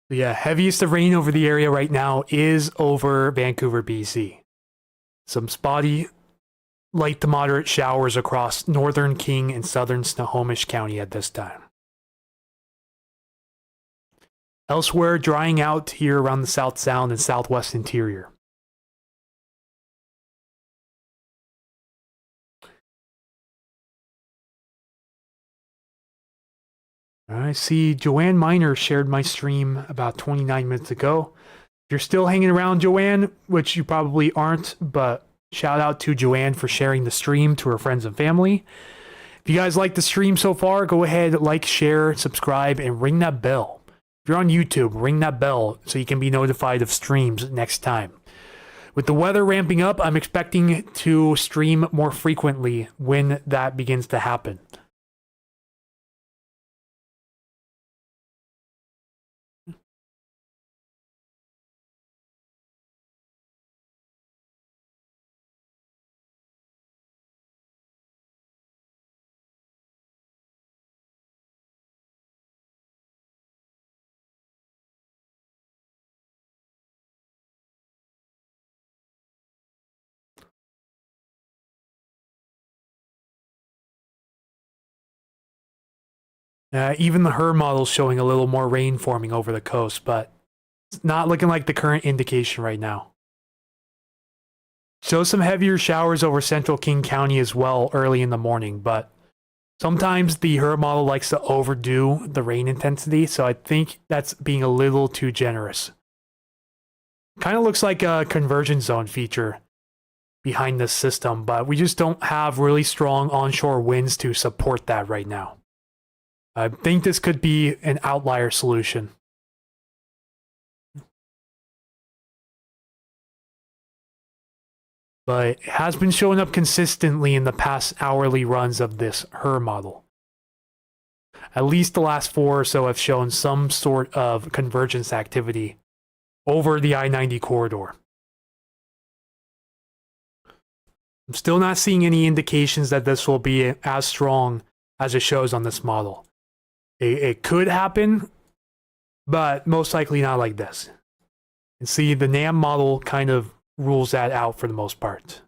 Yeah, heaviest of rain over the area right now is over Vancouver, BC. Some spotty light to moderate showers across northern King and southern Snohomish County at this time. Elsewhere, drying out here around the South Sound and Southwest Interior. I see Joanne Miner shared my stream about 29 minutes ago. If you're still hanging around, Joanne, which you probably aren't, but shout out to Joanne for sharing the stream to her friends and family. If you guys like the stream so far, go ahead, like, share, subscribe, and ring that bell. If you're on YouTube, ring that bell so you can be notified of streams next time. With the weather ramping up, I'm expecting to stream more frequently when that begins to happen. Even the HER model's showing a little more rain forming over the coast, but it's not looking like the current indication right now. Show some heavier showers over central King County as well early in the morning, but sometimes the HER model likes to overdo the rain intensity, so I think that's being a little too generous. Kind of looks like a conversion zone feature behind this system, but we just don't have really strong onshore winds to support that right now. I think this could be an outlier solution. But it has been showing up consistently in the past hourly runs of this HER model. At least the last 4 or so have shown some sort of convergence activity over the I-90 corridor. I'm still not seeing any indications that this will be as strong as it shows on this model. It could happen, but most likely not like this. And see, the NAM model kind of rules that out for the most part.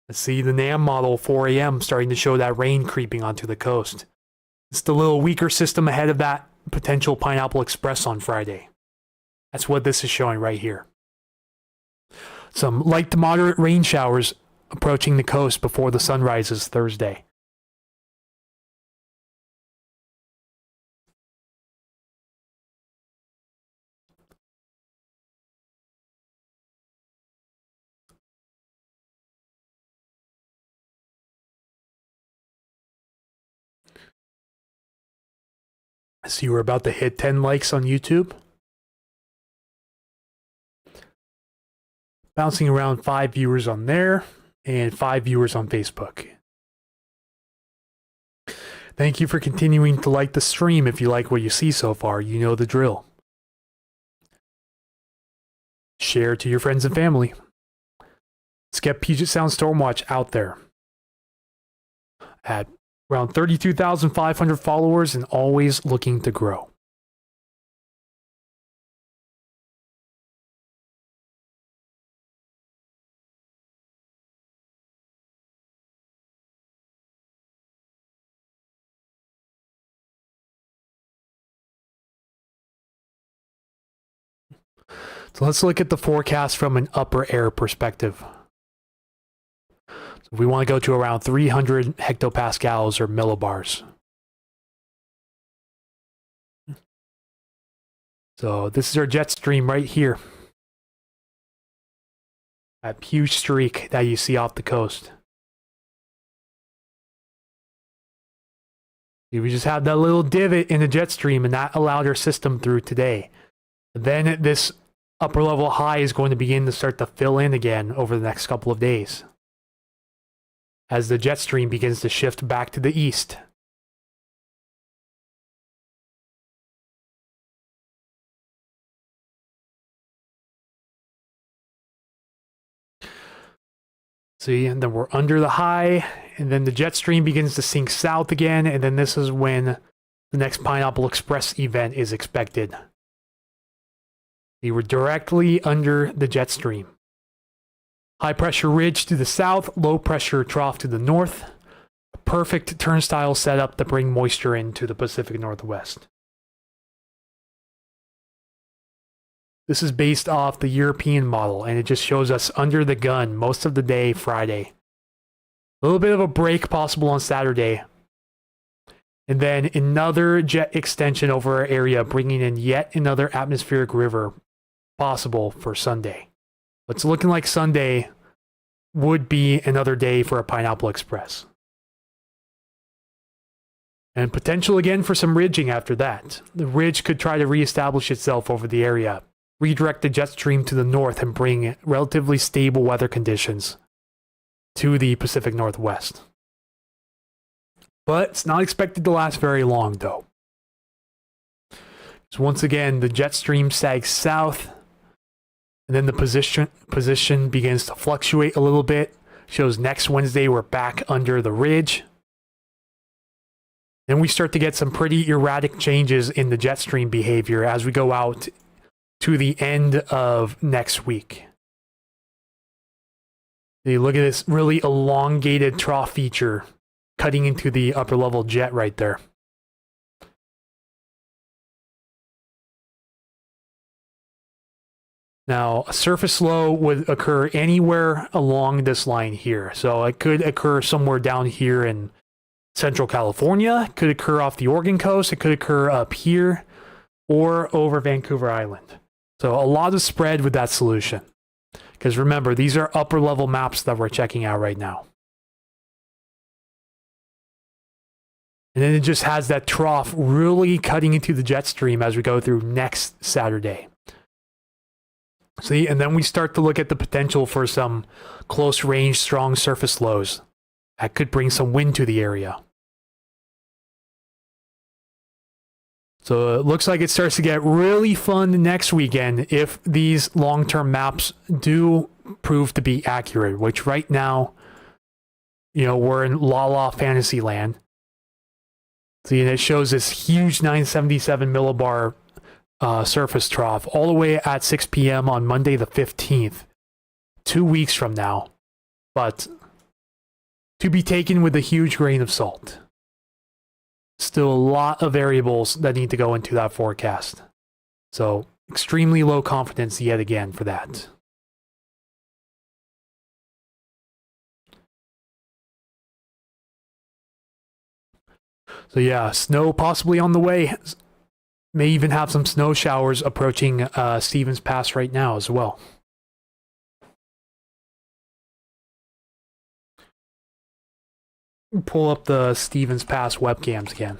Let's see the NAM model 4 a.m. starting to show that rain creeping onto the coast. It's the little weaker system ahead of that potential Pineapple Express on Friday. That's what this is showing right here. Some light to moderate rain showers approaching the coast before the sun rises Thursday. I see we're about to hit 10 likes on YouTube. Bouncing around 5 viewers on there and 5 viewers on Facebook. Thank you for continuing to like the stream. If you like what you see so far, you know the drill. Share to your friends and family. Let's get Puget Sound Stormwatch out there. At around 32,500 followers and always looking to grow. So let's look at the forecast from an upper air perspective. So we want to go to around 300 hectopascals or millibars. So this is our jet stream right here. That huge streak that you see off the coast. We just had that little divot in the jet stream and that allowed our system through today. Then this upper level high is going to begin to start to fill in again over the next couple of days as the jet stream begins to shift back to the east. See, and then we're under the high, and then the jet stream begins to sink south again, and then this is when the next Pineapple Express event is expected. They were directly under the jet stream. High pressure ridge to the south, low pressure trough to the north. A perfect turnstile setup to bring moisture into the Pacific Northwest. This is based off the European model, and it just shows us under the gun most of the day Friday. A little bit of a break possible on Saturday. And then another jet extension over our area, bringing in yet another atmospheric river possible for Sunday. It's looking like Sunday would be another day for a Pineapple Express. And potential again for some ridging after that. The ridge could try to reestablish itself over the area, redirect the jet stream to the north, and bring relatively stable weather conditions to the Pacific Northwest. But it's not expected to last very long, though. So once again, the jet stream sags south, and then the position begins to fluctuate a little bit. Shows next Wednesday we're back under the ridge. Then we start to get some pretty erratic changes in the jet stream behavior as we go out to the end of next week. You look at this really elongated trough feature cutting into the upper level jet right there. Now, a surface low would occur anywhere along this line here. So it could occur somewhere down here in Central California. It could occur off the Oregon coast. It could occur up here or over Vancouver Island. So a lot of spread with that solution. Because remember, these are upper level maps that we're checking out right now. And then it just has that trough really cutting into the jet stream as we go through next Saturday. See, and then we start to look at the potential for some close range, strong surface lows. That could bring some wind to the area. So it looks like it starts to get really fun next weekend if these long-term maps do prove to be accurate, which right now, we're in La fantasy land. See, and it shows this huge 977 millibar surface trough all the way at 6 p.m. on Monday the 15th, 2 weeks from now. But to be taken with a huge grain of salt. Still a lot of variables that need to go into that forecast. So extremely low confidence yet again for that. So yeah, snow possibly on the way. May even have some snow showers approaching Stevens Pass right now as well. Pull up the Stevens Pass webcams again.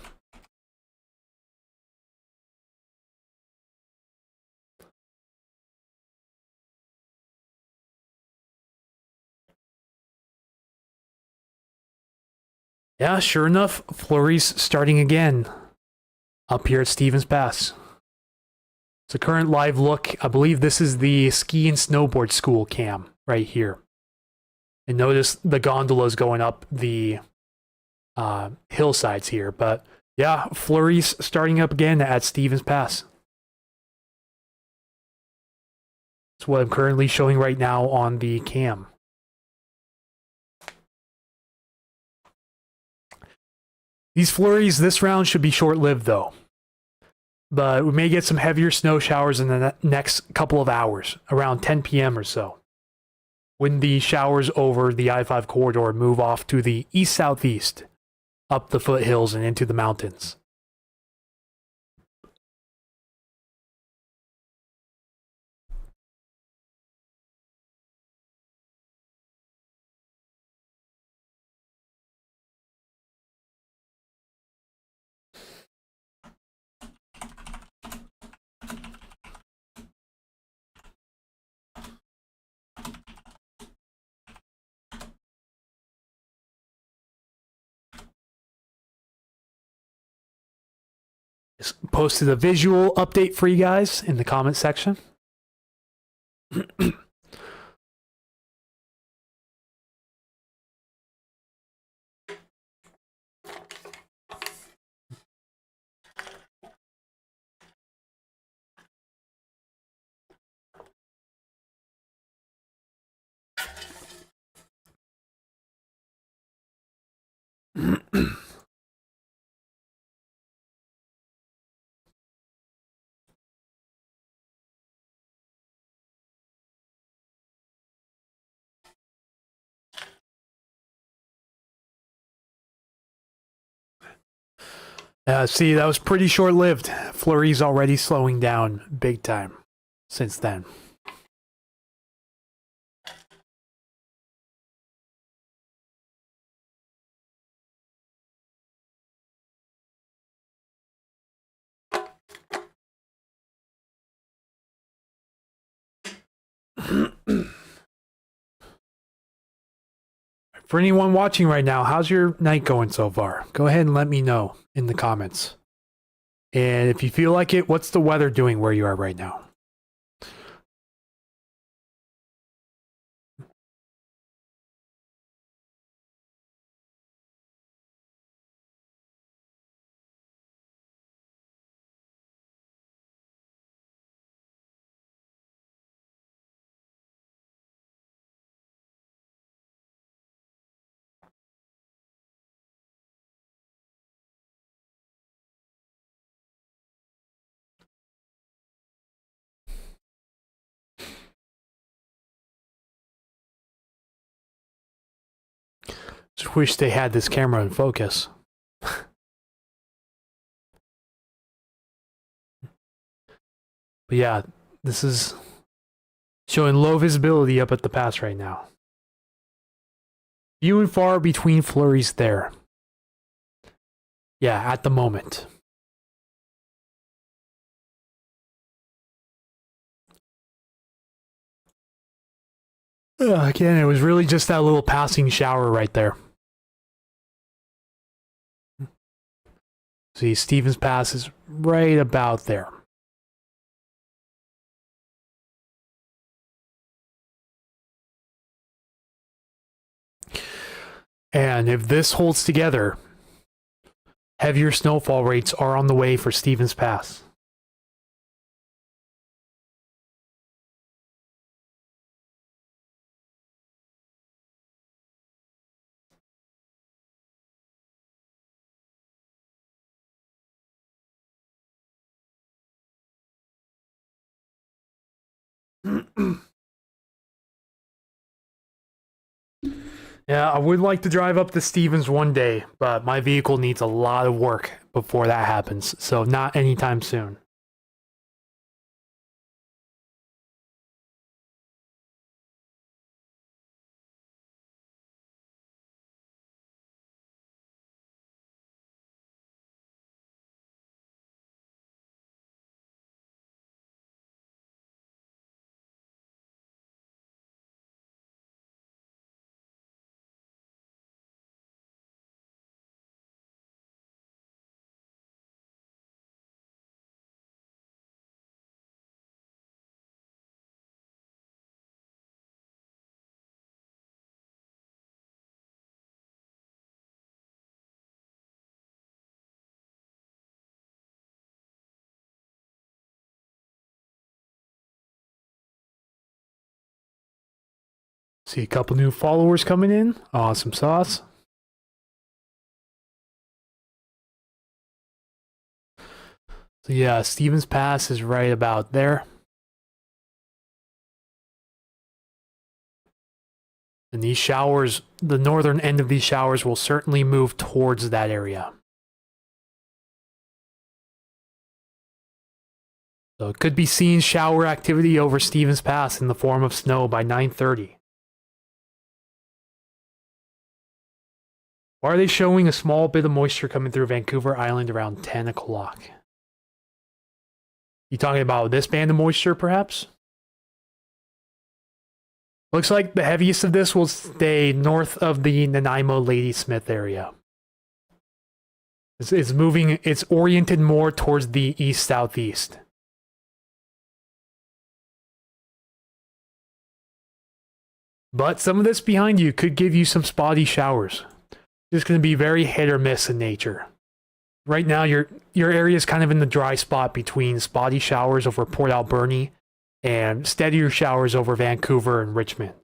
Yeah, sure enough, flurries starting again up here at Stevens Pass. It's a current live look. I believe this is the ski and snowboard school cam right here. And notice the gondolas going up the hillsides here. But yeah, flurries starting up again at Stevens Pass. That's what I'm currently showing right now on the cam. These flurries this round should be short-lived though. But we may get some heavier snow showers in the next couple of hours, around 10 p.m. or so, when the showers over the I-5 corridor move off to the east-southeast, up the foothills and into the mountains. Just posted a visual update for you guys in the comment section. See, that was pretty short-lived. Flurry's already slowing down big time since then. For anyone watching right now, how's your night going so far? Go ahead and let me know in the comments. And if you feel like it, what's the weather doing where you are right now? Just wish they had this camera in focus. But yeah, this is showing low visibility up at the pass right now. Few and far between flurries there. Yeah, at the moment. Again, it was really just that little passing shower right there. See, Stevens Pass is right about there. And if this holds together, heavier snowfall rates are on the way for Stevens Pass. Yeah, I would like to drive up to Stevens one day, but my vehicle needs a lot of work before that happens, so not anytime soon. See a couple new followers coming in. Awesome sauce. So yeah, Stevens Pass is right about there. And these showers, the northern end of these showers will certainly move towards that area. So it could be seeing shower activity over Stevens Pass in the form of snow by 9:30. Why are they showing a small bit of moisture coming through Vancouver Island around 10 o'clock? You talking about this band of moisture, perhaps? Looks like the heaviest of this will stay north of the Nanaimo Ladysmith area. It's moving, it's oriented more towards the east-southeast. But some of this behind you could give you some spotty showers. It's going to be very hit or miss in nature. Right now, your area is kind of in the dry spot between spotty showers over Port Alberni and steadier showers over Vancouver and Richmond.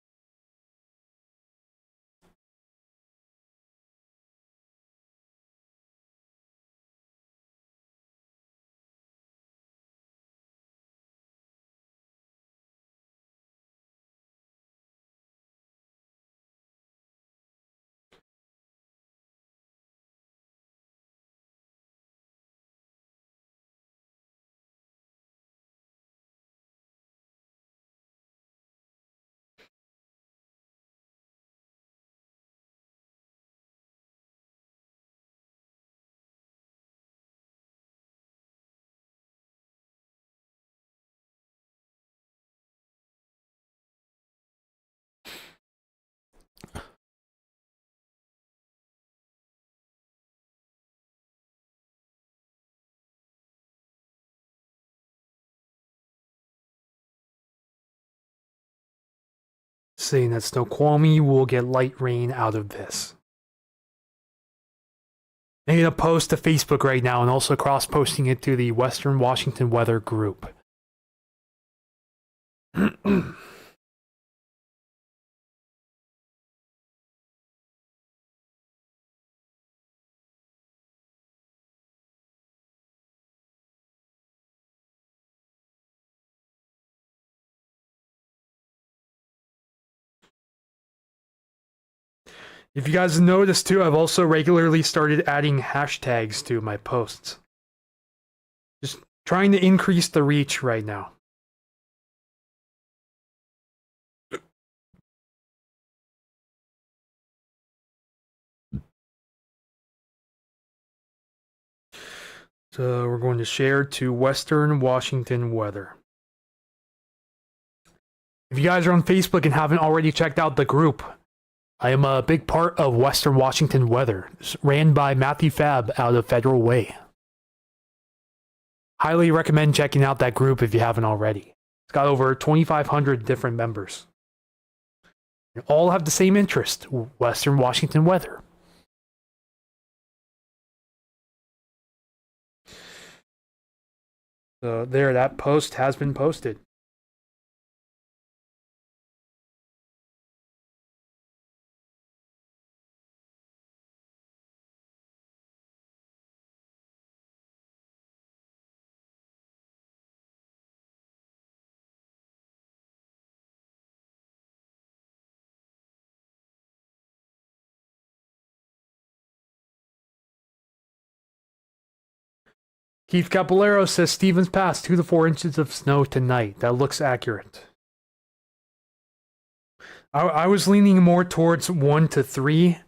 saying that Snoqualmie will get light rain out of this. I'm going to post to Facebook right now and also cross-posting it to the Western Washington Weather group. If you guys noticed too, I've also regularly started adding hashtags to my posts. Just trying to increase the reach right now. So we're going to share to Western Washington Weather. If you guys are on Facebook and haven't already checked out the group, I am a big part of Western Washington Weather. It's ran by Matthew Fab out of Federal Way. Highly recommend checking out that group if you haven't already. It's got over 2,500 different members. They all have the same interest, Western Washington Weather. So there, that post has been posted. Keith Capolero says Stevens Pass 2 to 4 inches of snow tonight. That looks accurate. I was leaning more towards 1 to 3,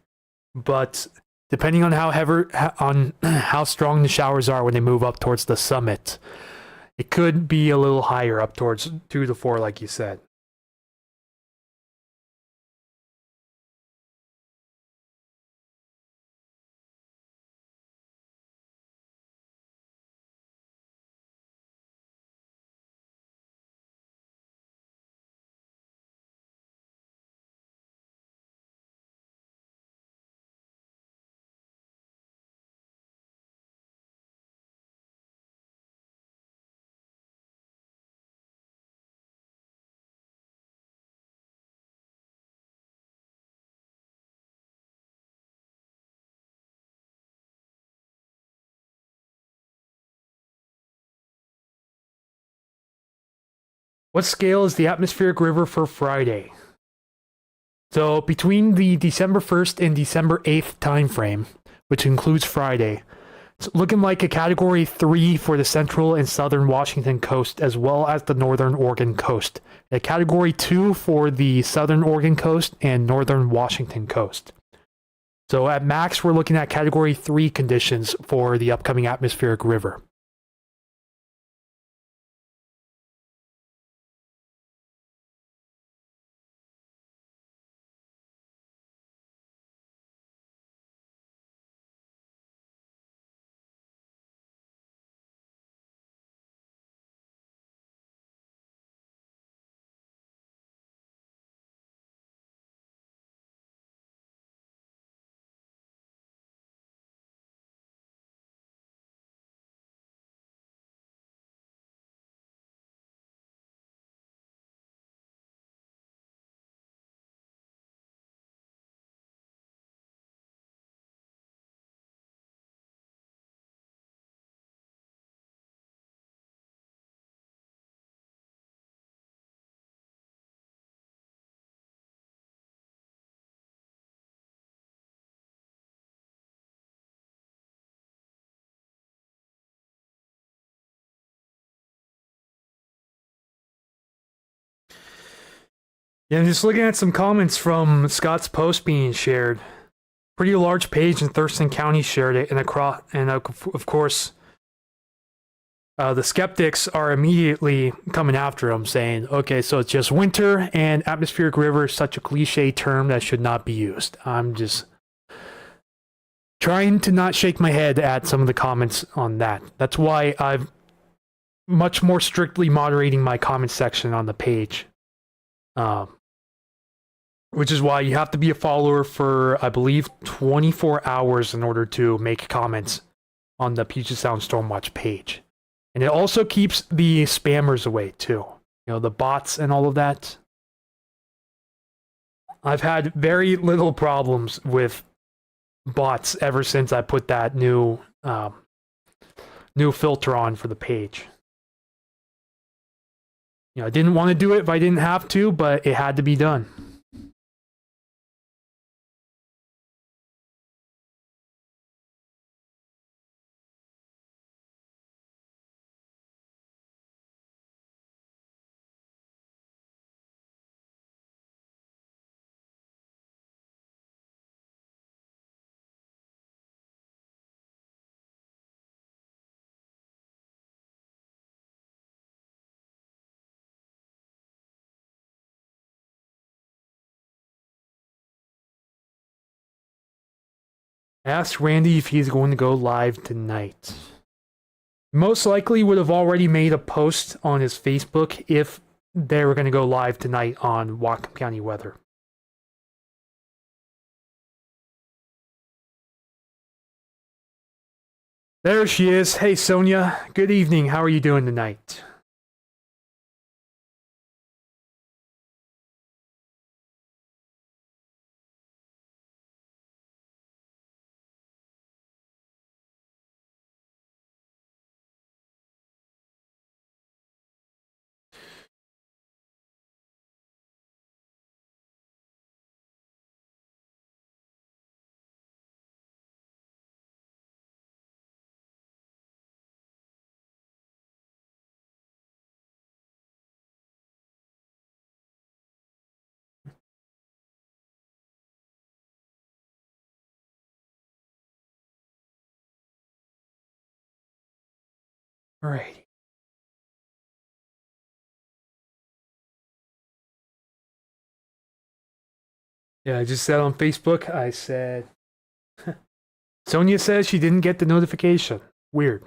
but depending on how strong the showers are when they move up towards the summit, it could be a little higher, up towards 2 to 4, like you said. What scale is the atmospheric river for Friday? So between the December 1st and December 8th time frame, which includes Friday, it's looking like a Category 3 for the central and southern Washington coast, as well as the northern Oregon coast. A Category 2 for the southern Oregon coast and northern Washington coast. So at max, we're looking at Category 3 conditions for the upcoming atmospheric river. Yeah, I'm just looking at some comments from Scott's post being shared. Pretty large page in Thurston County shared it, and of course, the skeptics are immediately coming after him, saying, "Okay, so it's just winter, and atmospheric river is such a cliche term that should not be used." I'm just trying to not shake my head at some of the comments on that. That's why I'm much more strictly moderating my comment section on the page. which is why you have to be a follower for, I believe, 24 hours in order to make comments on the Puget Sound Stormwatch page. And it also keeps the spammers away too. You know, the bots and all of that. I've had very little problems with bots ever since I put that new filter on for the page. You know, I didn't want to do it if I didn't have to, but it had to be done. I asked Randy if he's going to go live tonight. Most likely would have already made a post on his Facebook if they were going to go live tonight on Whatcom County Weather. There she is. Hey, Sonia. Good evening. How are you doing tonight? All right. Yeah, I just said on Facebook, I said, Sonia says she didn't get the notification. Weird.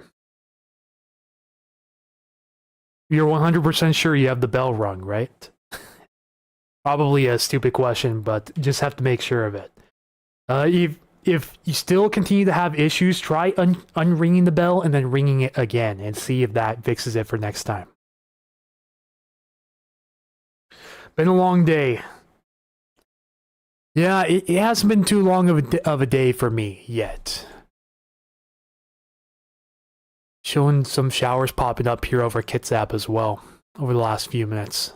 You're 100% sure you have the bell rung, right? Probably a stupid question, but just have to make sure of it. If you still continue to have issues, try unringing the bell and then ringing it again and see if that fixes it for next time. Been a long day. Yeah, it hasn't been too long of a day for me yet. Showing some showers popping up here over Kitsap as well over the last few minutes.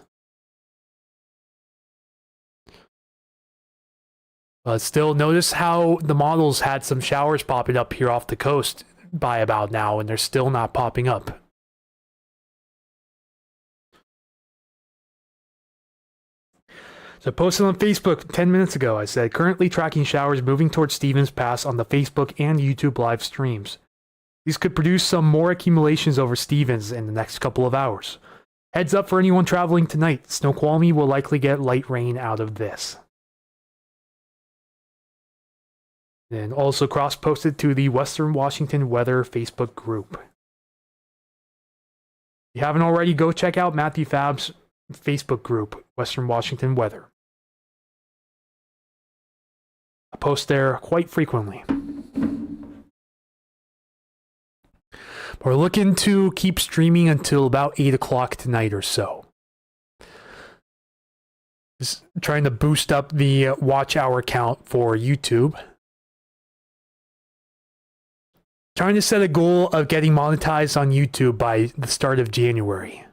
But still, notice how the models had some showers popping up here off the coast by about now, and they're still not popping up. So I posted on Facebook 10 minutes ago. I said, currently tracking showers moving towards Stevens Pass on the Facebook and YouTube live streams. These could produce some more accumulations over Stevens in the next couple of hours. Heads up for anyone traveling tonight. Snoqualmie will likely get light rain out of this. And also cross-posted to the Western Washington Weather Facebook group. If you haven't already, go check out Matthew Fab's Facebook group, Western Washington Weather. I post there quite frequently. We're looking to keep streaming until about 8 o'clock tonight or so. Just trying to boost up the watch hour count for YouTube. Trying to set a goal of getting monetized on YouTube by the start of January.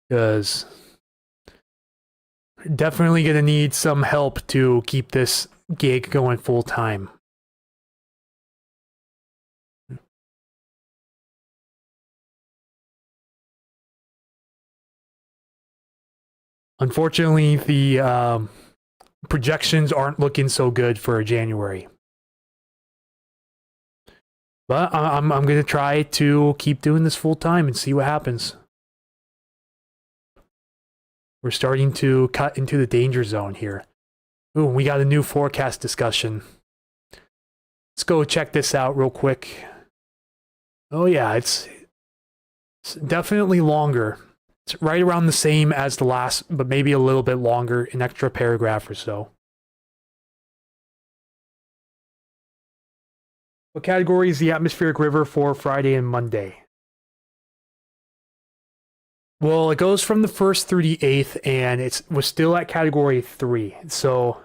Because definitely going to need some help to keep this gig going full time. Unfortunately, the projections aren't looking so good for January. But I'm going to try to keep doing this full time and see what happens. We're starting to cut into the danger zone here. Ooh, we got a new forecast discussion. Let's go check this out real quick. Oh yeah, it's definitely longer. It's right around the same as the last, but maybe a little bit longer, an extra paragraph or so. What category is the atmospheric river for Friday and Monday? Well, it goes from the 1st through the 8th, and it was still at category 3. So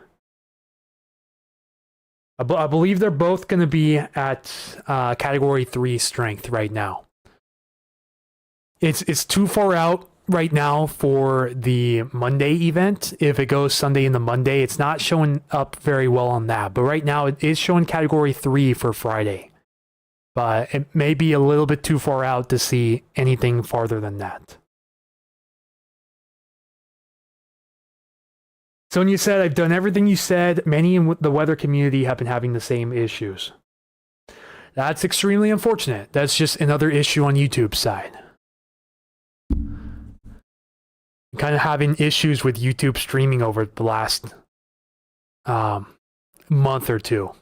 I believe they're both going to be at category 3 strength right now. It's too far out right now for the Monday event. If it goes Sunday into Monday, it's not showing up very well on that. But right now, it is showing category 3 for Friday. But it may be a little bit too far out to see anything farther than that. Sonia said, I've done everything you said. Many in the weather community have been having the same issues. That's extremely unfortunate. That's just another issue on YouTube's side. I'm kind of having issues with YouTube streaming over the last month or two.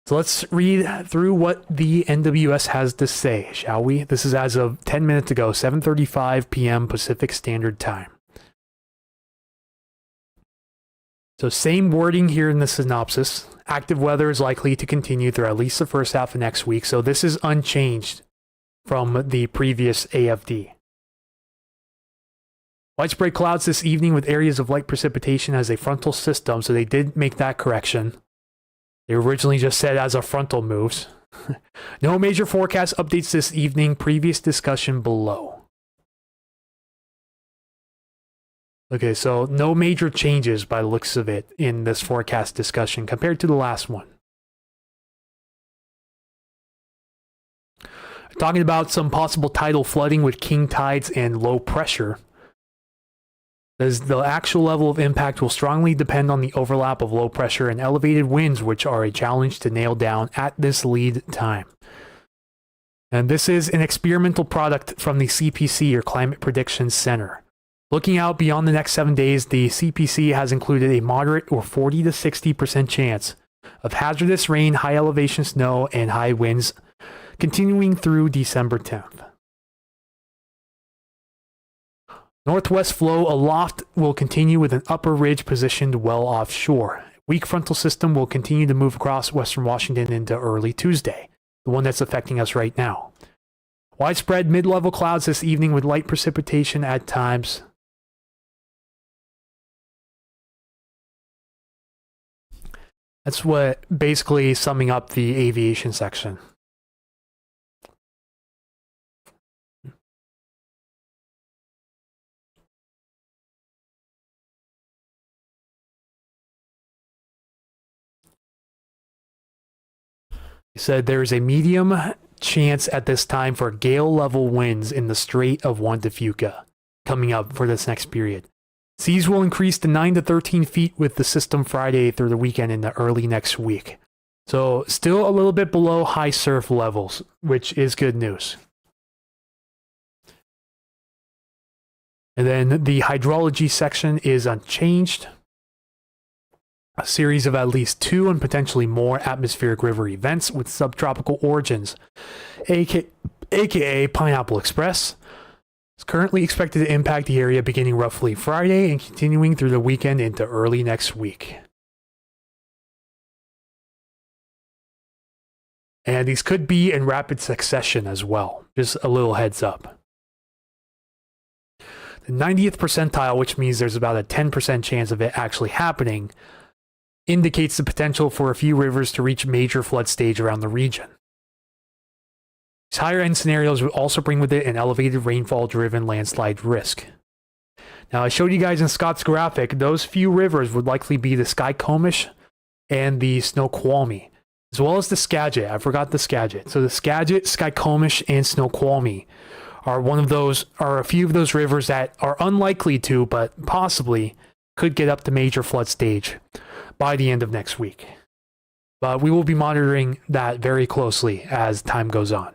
So let's read through what the NWS has to say, shall we? This is as of 10 minutes ago, 7:35 p.m. Pacific Standard Time. So same wording here in the synopsis. Active weather is likely to continue through at least the first half of next week. So this is unchanged from the previous AFD. Widespread clouds this evening with areas of light precipitation as a frontal system. So they did make that correction. They originally just said as a frontal moves. No major forecast updates this evening. Previous discussion below. Okay, so no major changes by the looks of it in this forecast discussion compared to the last one. Talking about some possible tidal flooding with king tides and low pressure. As the actual level of impact will strongly depend on the overlap of low pressure and elevated winds, which are a challenge to nail down at this lead time. And this is an experimental product from the CPC, or Climate Prediction Center. Looking out beyond the next 7 days, the CPC has included a moderate or 40 to 60% chance of hazardous rain, high elevation snow, and high winds continuing through December 10th. Northwest flow aloft will continue with an upper ridge positioned well offshore. Weak frontal system will continue to move across western Washington into early Tuesday, the one that's affecting us right now. Widespread mid-level clouds this evening with light precipitation at times. That's what basically summing up the aviation section. He said there is a medium chance at this time for gale level winds in the Strait of Juan de Fuca coming up for this next period. Seas will increase to 9 to 13 feet with the system Friday through the weekend into early next week. So still a little bit below high surf levels, which is good news. And then the hydrology section is unchanged. A series of at least 2 and potentially more atmospheric river events with subtropical origins, aka Pineapple Express, is currently expected to impact the area beginning roughly Friday and continuing through the weekend into early next week. And these could be in rapid succession as well, just a little heads up. The 90th percentile, which means there's about a 10% chance of it actually happening, indicates the potential for a few rivers to reach major flood stage around the region. These higher end scenarios will also bring with it an elevated rainfall driven landslide risk. Now, I showed you guys in Scott's graphic, those few rivers would likely be the Skykomish and the Snoqualmie, as well as the Skagit. I forgot the Skagit. So the Skagit, Skykomish, and Snoqualmie are a few of those rivers that are unlikely to, but possibly could get up to major flood stage by the end of next week. But we will be monitoring that very closely as time goes on.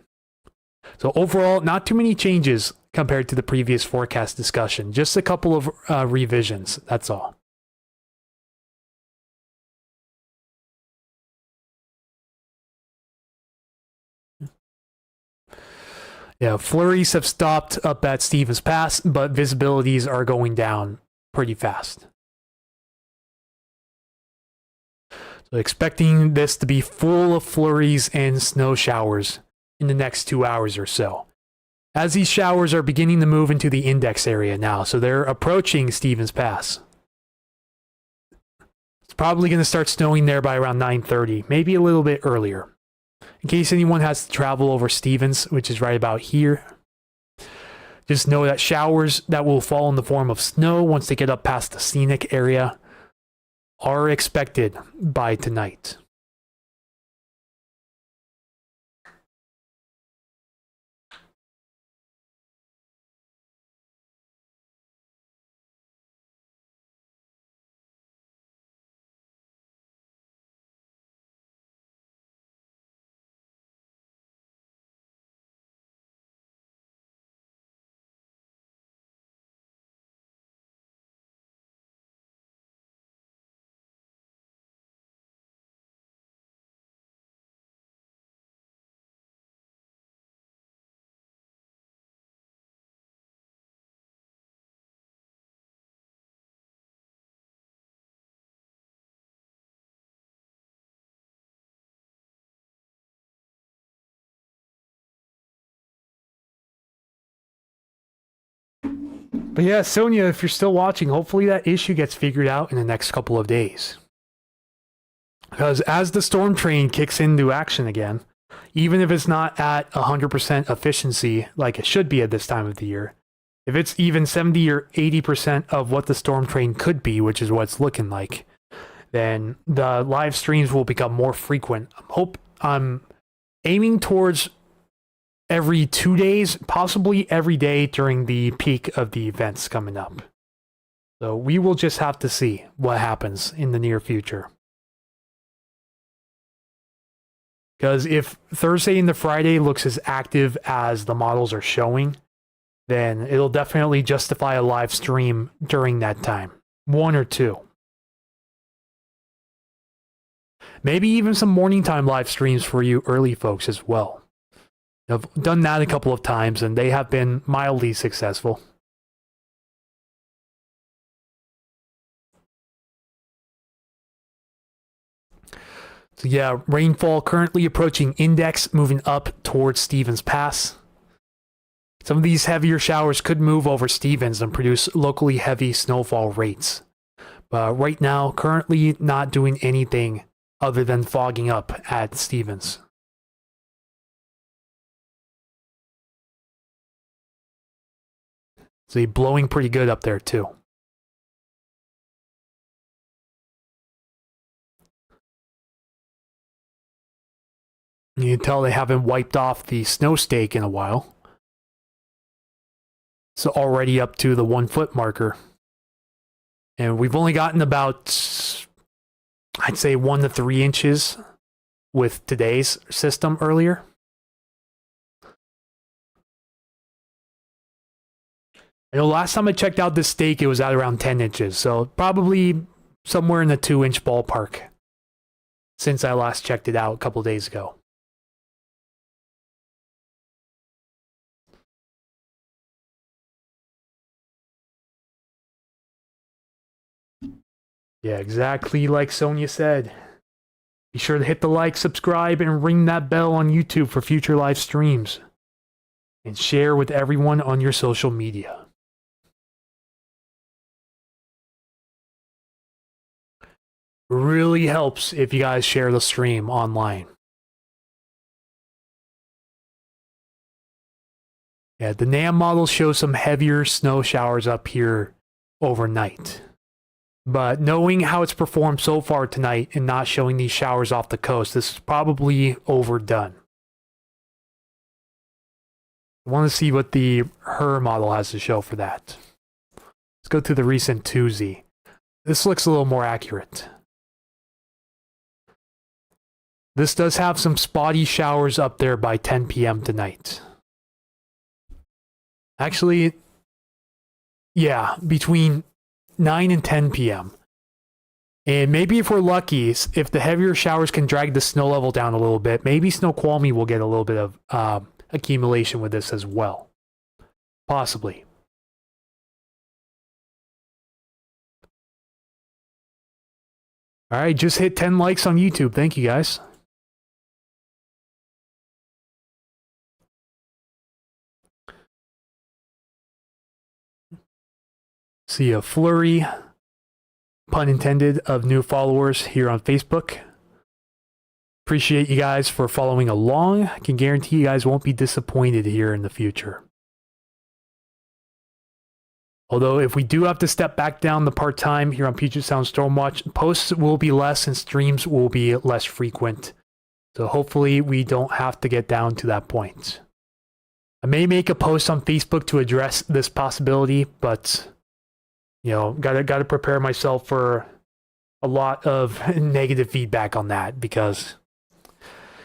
So overall, not too many changes compared to the previous forecast discussion. Just a couple of revisions, that's all. Yeah, flurries have stopped up at Stevens Pass, but visibilities are going down pretty fast. So expecting this to be full of flurries and snow showers in the next 2 hours or so. As these showers are beginning to move into the index area now, so they're approaching Stevens Pass. It's probably going to start snowing there by around 9:30, maybe a little bit earlier. In case anyone has to travel over Stevens, which is right about here, just know that showers that will fall in the form of snow once they get up past the scenic area are expected by tonight. But yeah, Sonia, if you're still watching, hopefully that issue gets figured out in the next couple of days. Because as the storm train kicks into action again, even if it's not at 100% efficiency like it should be at this time of the year, if it's even 70 or 80% of what the storm train could be, which is what it's looking like, then the live streams will become more frequent. I'm aiming towards every 2 days, possibly every day during the peak of the events coming up. So we will just have to see what happens in the near future. Because if Thursday and the Friday looks as active as the models are showing, then it'll definitely justify a live stream during that time. 1 or 2. Maybe even some morning time live streams for you early folks as well. I've done that a couple of times, and they have been mildly successful. So yeah, rainfall currently approaching index, moving up towards Stevens Pass. Some of these heavier showers could move over Stevens and produce locally heavy snowfall rates. But right now, currently not doing anything other than fogging up at Stevens. So blowing pretty good up there too. You can tell they haven't wiped off the snow stake in a while. So already up to the 1 foot marker. And we've only gotten about, I'd say 1 to 3 inches with today's system earlier. You know, last time I checked out this stake, it was at around 10 inches. So probably somewhere in the 2-inch ballpark since I last checked it out a couple days ago. Yeah, exactly like Sonia said. Be sure to hit the like, subscribe, and ring that bell on YouTube for future live streams. And share with everyone on your social media. Really helps if you guys share the stream online. Yeah, the NAM model shows some heavier snow showers up here overnight. But knowing how it's performed so far tonight and not showing these showers off the coast, this is probably overdone. I want to see what the HER model has to show for that. Let's go to the recent 2Z. This looks a little more accurate. This does have some spotty showers up there by 10 p.m. tonight. Actually, yeah, between 9 and 10 p.m. And maybe if we're lucky, if the heavier showers can drag the snow level down a little bit, maybe Snoqualmie will get a little bit of accumulation with this as well. Possibly. All right, just hit 10 likes on YouTube. Thank you, guys. See a flurry, pun intended, of new followers here on Facebook. Appreciate you guys for following along. I can guarantee you guys won't be disappointed here in the future. Although if we do have to step back down the part-time here on Puget Sound Stormwatch, posts will be less and streams will be less frequent. So hopefully we don't have to get down to that point. I may make a post on Facebook to address this possibility, but you know, gotta prepare myself for a lot of negative feedback on that, because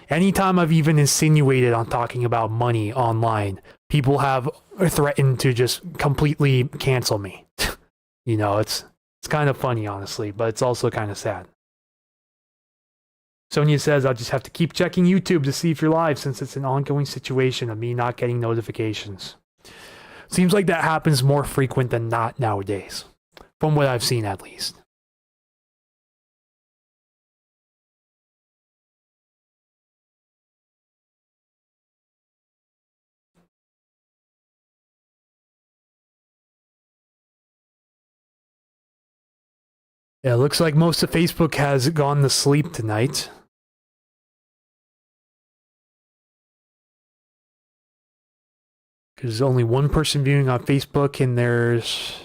anytime I've even insinuated on talking about money online, people have threatened to just completely cancel me. You know, it's kind of funny, honestly, but it's also kind of sad. Sonia says, I'll just have to keep checking YouTube to see if you're live, since it's an ongoing situation of me not getting notifications. Seems like that happens more frequent than not nowadays, from what I've seen at least. Yeah, it looks like most of Facebook has gone to sleep tonight. There's only one person viewing on Facebook, and there's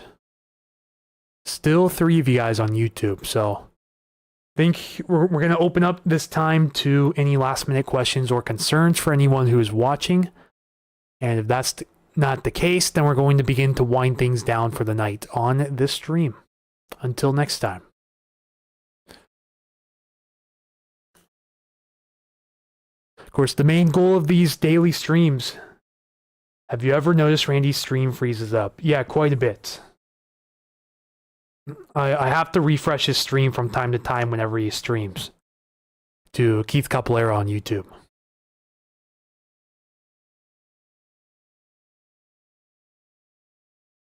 still 3 of you guys on YouTube. So I think we're going to open up this time to any last minute questions or concerns for anyone who is watching. And if that's not the case, then we're going to begin to wind things down for the night on this stream. Until next time. Of course, the main goal of these daily streams. Have you ever noticed Randy's stream freezes up? Yeah, quite a bit. I have to refresh his stream from time to time whenever he streams. To Keith Capoeira on YouTube.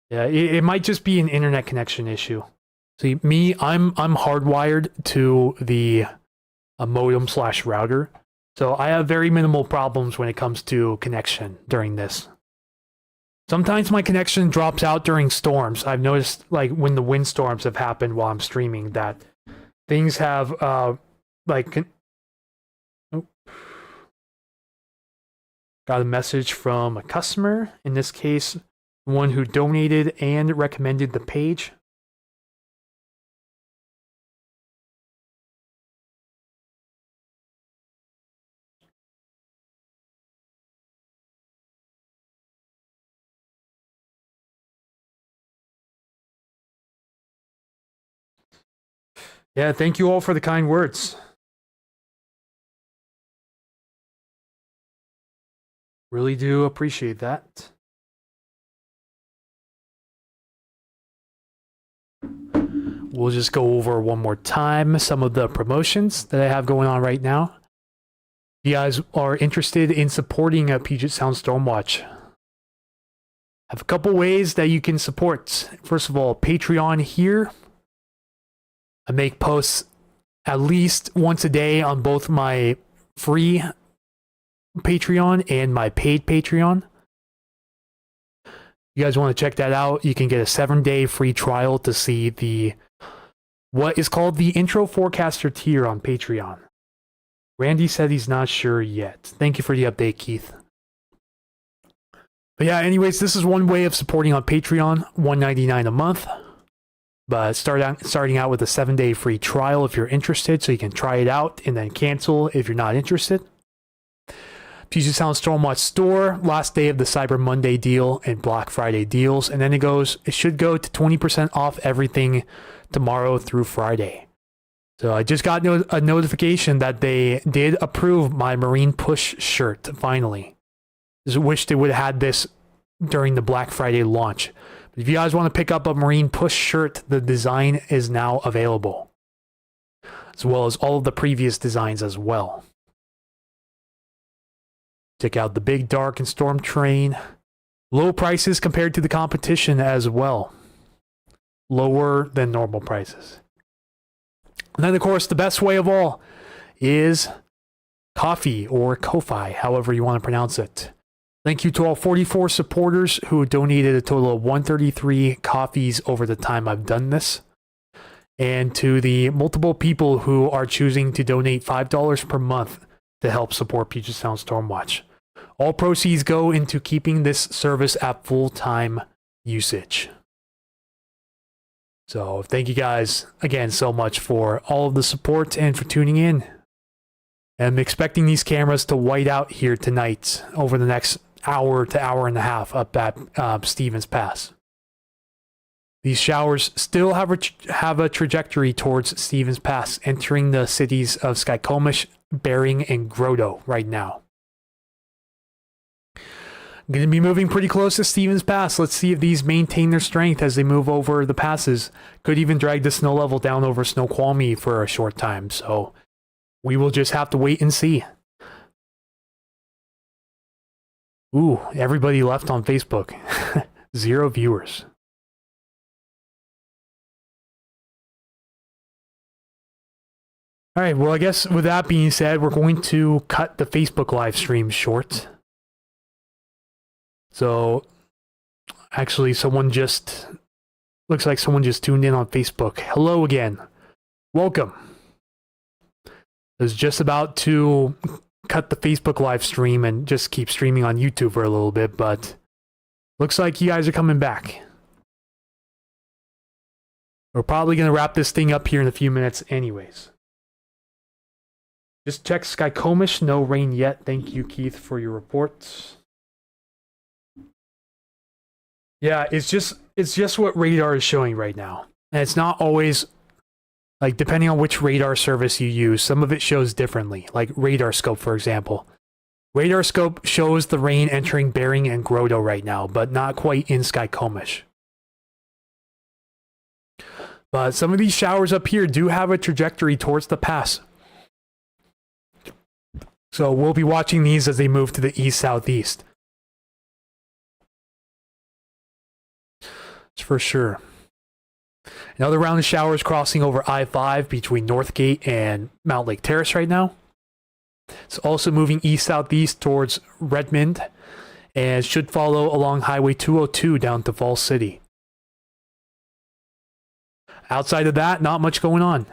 Yeah, it might just be an internet connection issue. See, I'm hardwired to the modem/router. So I have very minimal problems when it comes to connection during this. Sometimes my connection drops out during storms. I've noticed, like, when the windstorms have happened while I'm streaming, that things have, got a message from a customer, in this case, one who donated and recommended the page. Yeah, thank you all for the kind words. Really do appreciate that. We'll just go over one more time some of the promotions that I have going on right now. If you guys are interested in supporting a Puget Sound Stormwatch, I have a couple ways that you can support. First of all, Patreon here. I make posts at least once a day on both my free Patreon and my paid Patreon. You guys want to check that out? You can get a 7-day free trial to see what is called the Intro Forecaster tier on Patreon. Randy said he's not sure yet. Thank you for the update, Keith. But yeah, anyways, this is one way of supporting on Patreon, $1.99 a month. But starting out with a 7-day free trial if you're interested, so you can try it out and then cancel if you're not interested. Puget Sound Stormwatch store, last day of the Cyber Monday deal and Black Friday deals, and then it should go to 20% off everything tomorrow through Friday. So I just got a notification that they did approve my Marine Push shirt finally. Just wish they would have had this during the Black Friday launch. If you guys want to pick up a Marine Push shirt, the design is now available, as well as all of the previous designs as well. Check out the Big Dark and Storm Train. Low prices compared to the competition as well. Lower than normal prices. And then, of course, the best way of all is Ko-fi or Ko-fi, however you want to pronounce it. Thank you to all 44 supporters who donated a total of 133 Ko-fis over the time I've done this. And to the multiple people who are choosing to donate $5 per month to help support Puget Sound Stormwatch. All proceeds go into keeping this service at full-time usage. So thank you guys again so much for all of the support and for tuning in. I'm expecting these cameras to white out here tonight over the next hour to hour and a half up at Stevens Pass. These showers still have a trajectory towards Stevens Pass, entering the cities of Skykomish, Bering, and Grotto right now. I'm going to be moving pretty close to Stevens Pass. Let's see if these maintain their strength as they move over the passes. Could even drag the snow level down over Snoqualmie for a short time. So we will just have to wait and see. Ooh, everybody left on Facebook. 0 viewers. All right, well, I guess with that being said, we're going to cut the Facebook live stream short. So, actually, looks like someone just tuned in on Facebook. Hello again. Welcome. I was just about to cut the Facebook live stream and just keep streaming on YouTube for a little bit, but looks like you guys are coming back. We're probably going to wrap this thing up here in a few minutes anyways. Just check Skykomish, no rain yet. Thank you, Keith, for your reports. Yeah, it's just what radar is showing right now. And it's not always, like, depending on which radar service you use, some of it shows differently. Like Radar Scope, for example. Radar Scope shows the rain entering Bering and Grotto right now, but not quite in Skykomish. But some of these showers up here do have a trajectory towards the pass. So we'll be watching these as they move to the east-southeast. That's for sure. Another round of showers crossing over I-5 between Northgate and Mount Lake Terrace right now. It's also moving east-southeast towards Redmond and should follow along Highway 202 down to Falls City. Outside of that, not much going on.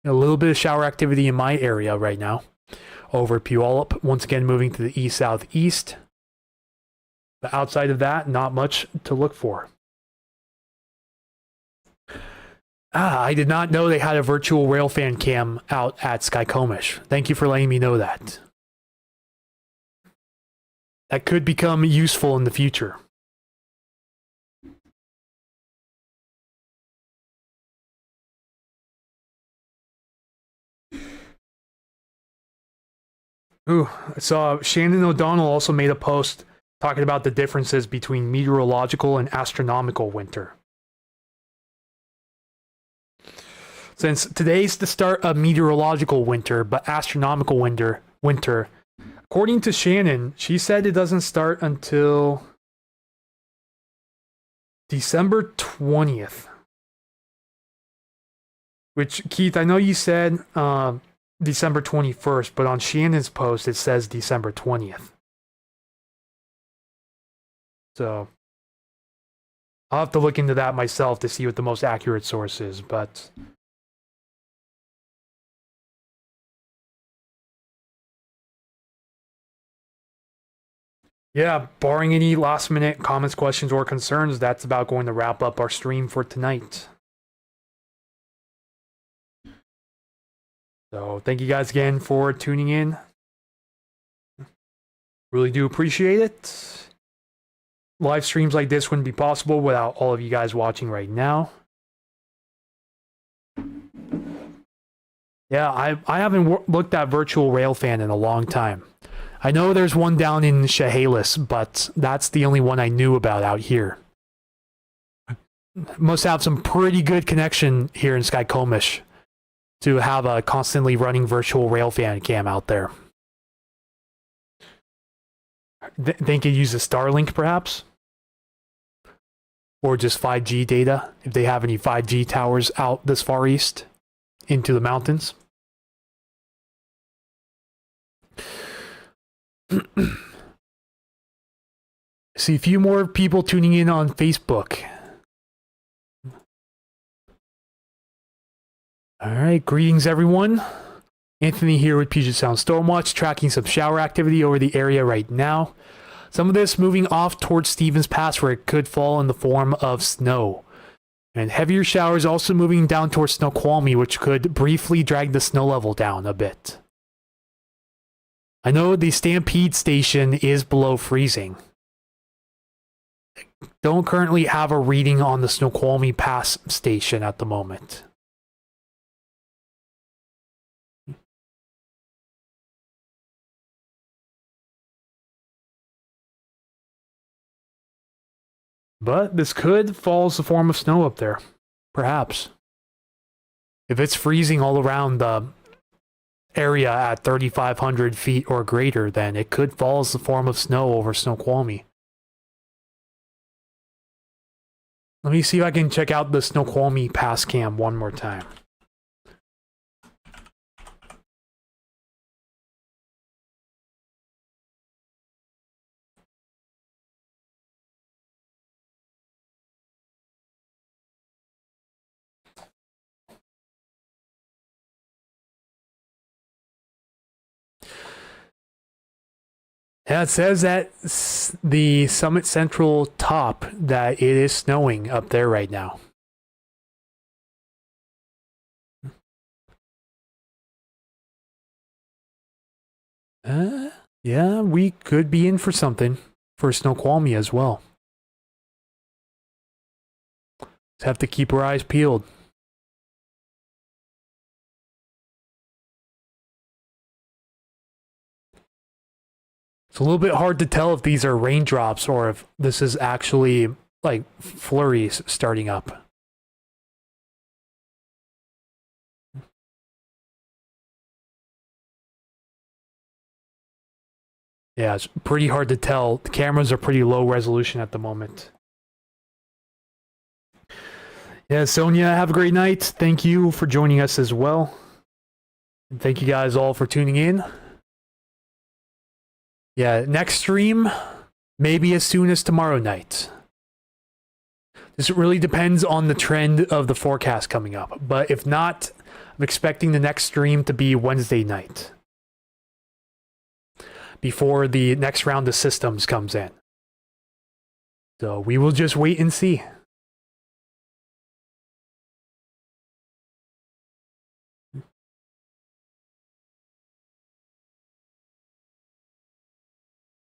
A little bit of shower activity in my area right now. Over Puyallup, once again moving to the east-southeast. But outside of that, not much to look for. I did not know they had a virtual railfan cam out at Skykomish. Thank you for letting me know that. That could become useful in the future. Ooh, I saw Shannon O'Donnell also made a post talking about the differences between meteorological and astronomical winter. Since today's the start of meteorological winter, but astronomical winter, according to Shannon, she said it doesn't start until December 20th. Which, Keith, I know you said December 21st, but on Shannon's post it says December 20th. So I'll have to look into that myself to see what the most accurate source is, but yeah, barring any last minute comments, questions, or concerns, that's about going to wrap up our stream for tonight. So thank you guys again for tuning in. Really do appreciate it. Live streams like this wouldn't be possible without all of you guys watching right now. Yeah, I haven't looked at virtual railfan in a long time. I know there's one down in Chehalis, but that's the only one I knew about out here. Must have some pretty good connection here in Skykomish to have a constantly running virtual railfan cam out there. Think it uses Starlink perhaps? Or just 5G data, if they have any 5G towers out this far east into the mountains. See a few more people tuning in on Facebook. All right, greetings everyone. Anthony here with Puget Sound Stormwatch, tracking some shower activity over the area right now. Some of this moving off towards Stevens Pass where it could fall in the form of snow. And heavier showers also moving down towards Snoqualmie, which could briefly drag the snow level down a bit. I know the Stampede station is below freezing. Don't currently have a reading on the Snoqualmie Pass station at the moment. But this could fall as a form of snow up there. Perhaps. If it's freezing all around the area at 3,500 feet or greater, then it could fall as a form of snow over Snoqualmie. Let me see if I can check out the Snoqualmie Pass cam one more time. Yeah, it says that the Summit Central top that it is snowing up there right now. Yeah, we could be in for something for Snoqualmie as well. Just have to keep our eyes peeled. It's a little bit hard to tell if these are raindrops or if this is actually like flurries starting up. Yeah, it's pretty hard to tell. The cameras are pretty low resolution at the moment. Yeah, Sonia, have a great night. Thank you for joining us as well. And thank you guys all for tuning in. Yeah, next stream, maybe as soon as tomorrow night. This really depends on the trend of the forecast coming up. But if not, I'm expecting the next stream to be Wednesday night, before the next round of systems comes in. So we will just wait and see.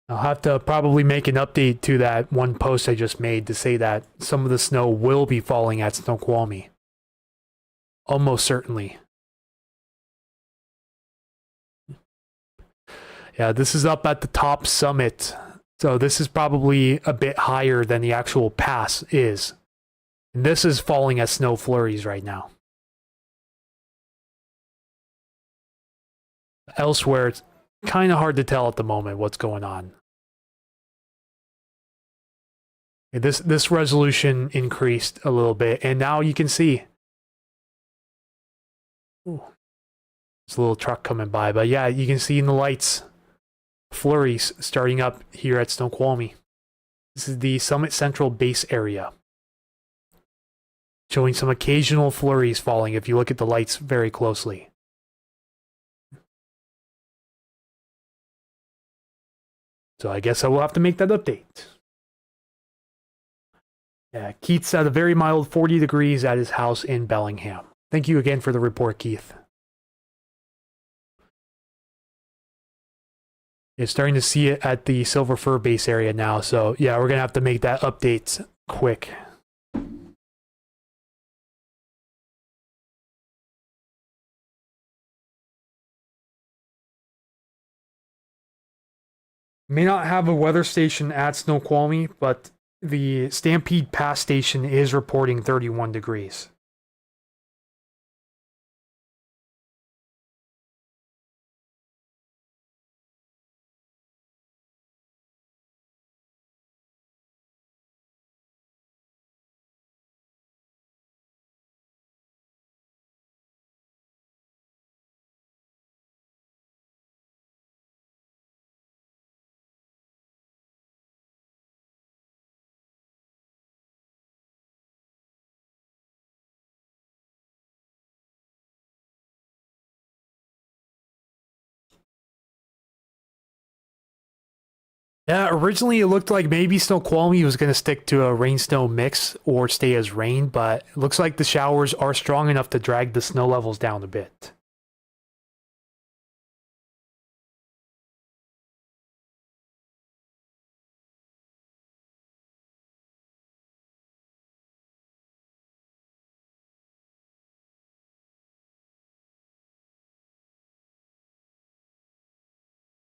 I'll have to probably make an update to that one post I just made to say that some of the snow will be falling at Snoqualmie. Almost certainly. Yeah, this is up at the top summit. So this is probably a bit higher than the actual pass is. And this is falling as snow flurries right now. Elsewhere, it's kind of hard to tell at the moment what's going on. This resolution increased a little bit, and now you can see. Ooh, there's a little truck coming by, but yeah, you can see in the lights flurries starting up here at Snoqualmie. This is the Summit Central base area, showing some occasional flurries falling if you look at the lights very closely. So I guess I will have to make that update. Yeah, Keith's at a very mild 40 degrees at his house in Bellingham. Thank you again for the report, Keith. You're starting to see it at the Silver Fir base area now, so yeah, we're going to have to make that update quick. May not have a weather station at Snoqualmie, but the Stampede Pass station is reporting 31 degrees. Yeah, originally it looked like maybe Snoqualmie was going to stick to a rain-snow mix or stay as rain, but it looks like the showers are strong enough to drag the snow levels down a bit.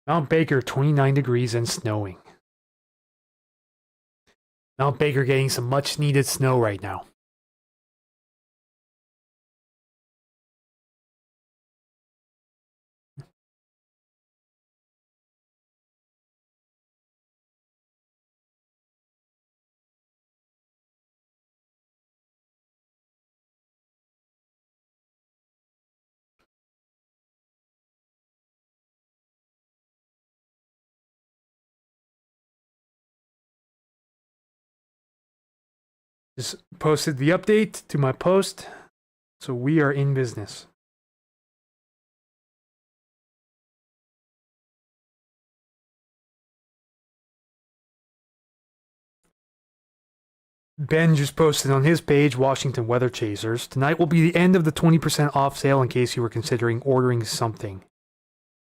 Mount Baker, 29 degrees and snowing. Mount Baker getting some much needed snow right now. Just posted the update to my post, so we are in business. Ben just posted on his page, Washington Weather Chasers. Tonight will be the end of the 20% off sale in case you were considering ordering something.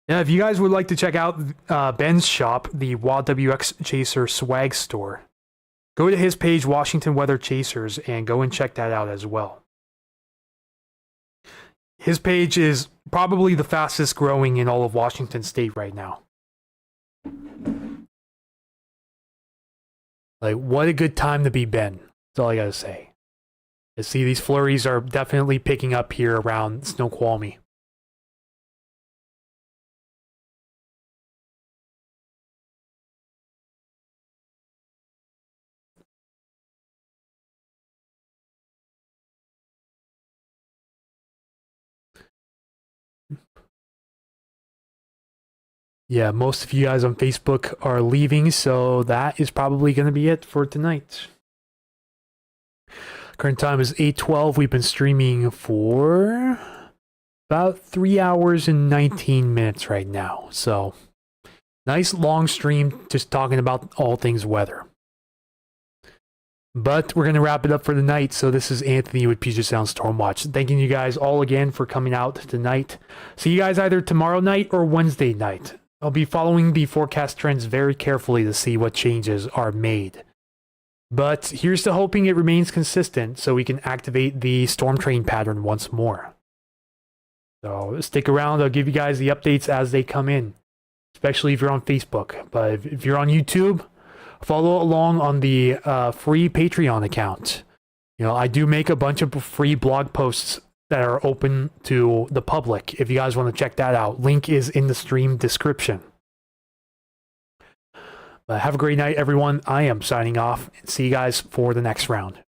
Yeah, if you guys would like to check out Ben's shop, the WX Chaser swag store, go to his page, Washington Weather Chasers, and go and check that out as well. His page is probably the fastest growing in all of Washington State right now. Like, what a good time to be Ben. That's all I gotta say. I see these flurries are definitely picking up here around Snoqualmie. Yeah, most of you guys on Facebook are leaving, so that is probably going to be it for tonight. Current time is 8:12. We've been streaming for about 3 hours and 19 minutes right now. So, nice long stream just talking about all things weather. But we're going to wrap it up for the night. So this is Anthony with Puget Sound Stormwatch. Thanking you guys all again for coming out tonight. See you guys either tomorrow night or Wednesday night. I'll be following the forecast trends very carefully to see what changes are made. But here's to hoping it remains consistent so we can activate the storm train pattern once more. So stick around. I'll give you guys the updates as they come in, especially if you're on Facebook. But if you're on YouTube, follow along on the free Patreon account. You know, I do make a bunch of free blog posts that are open to the public. If you guys want to check that out, link is in the stream description. But have a great night, everyone. I am signing off. See you guys for the next round.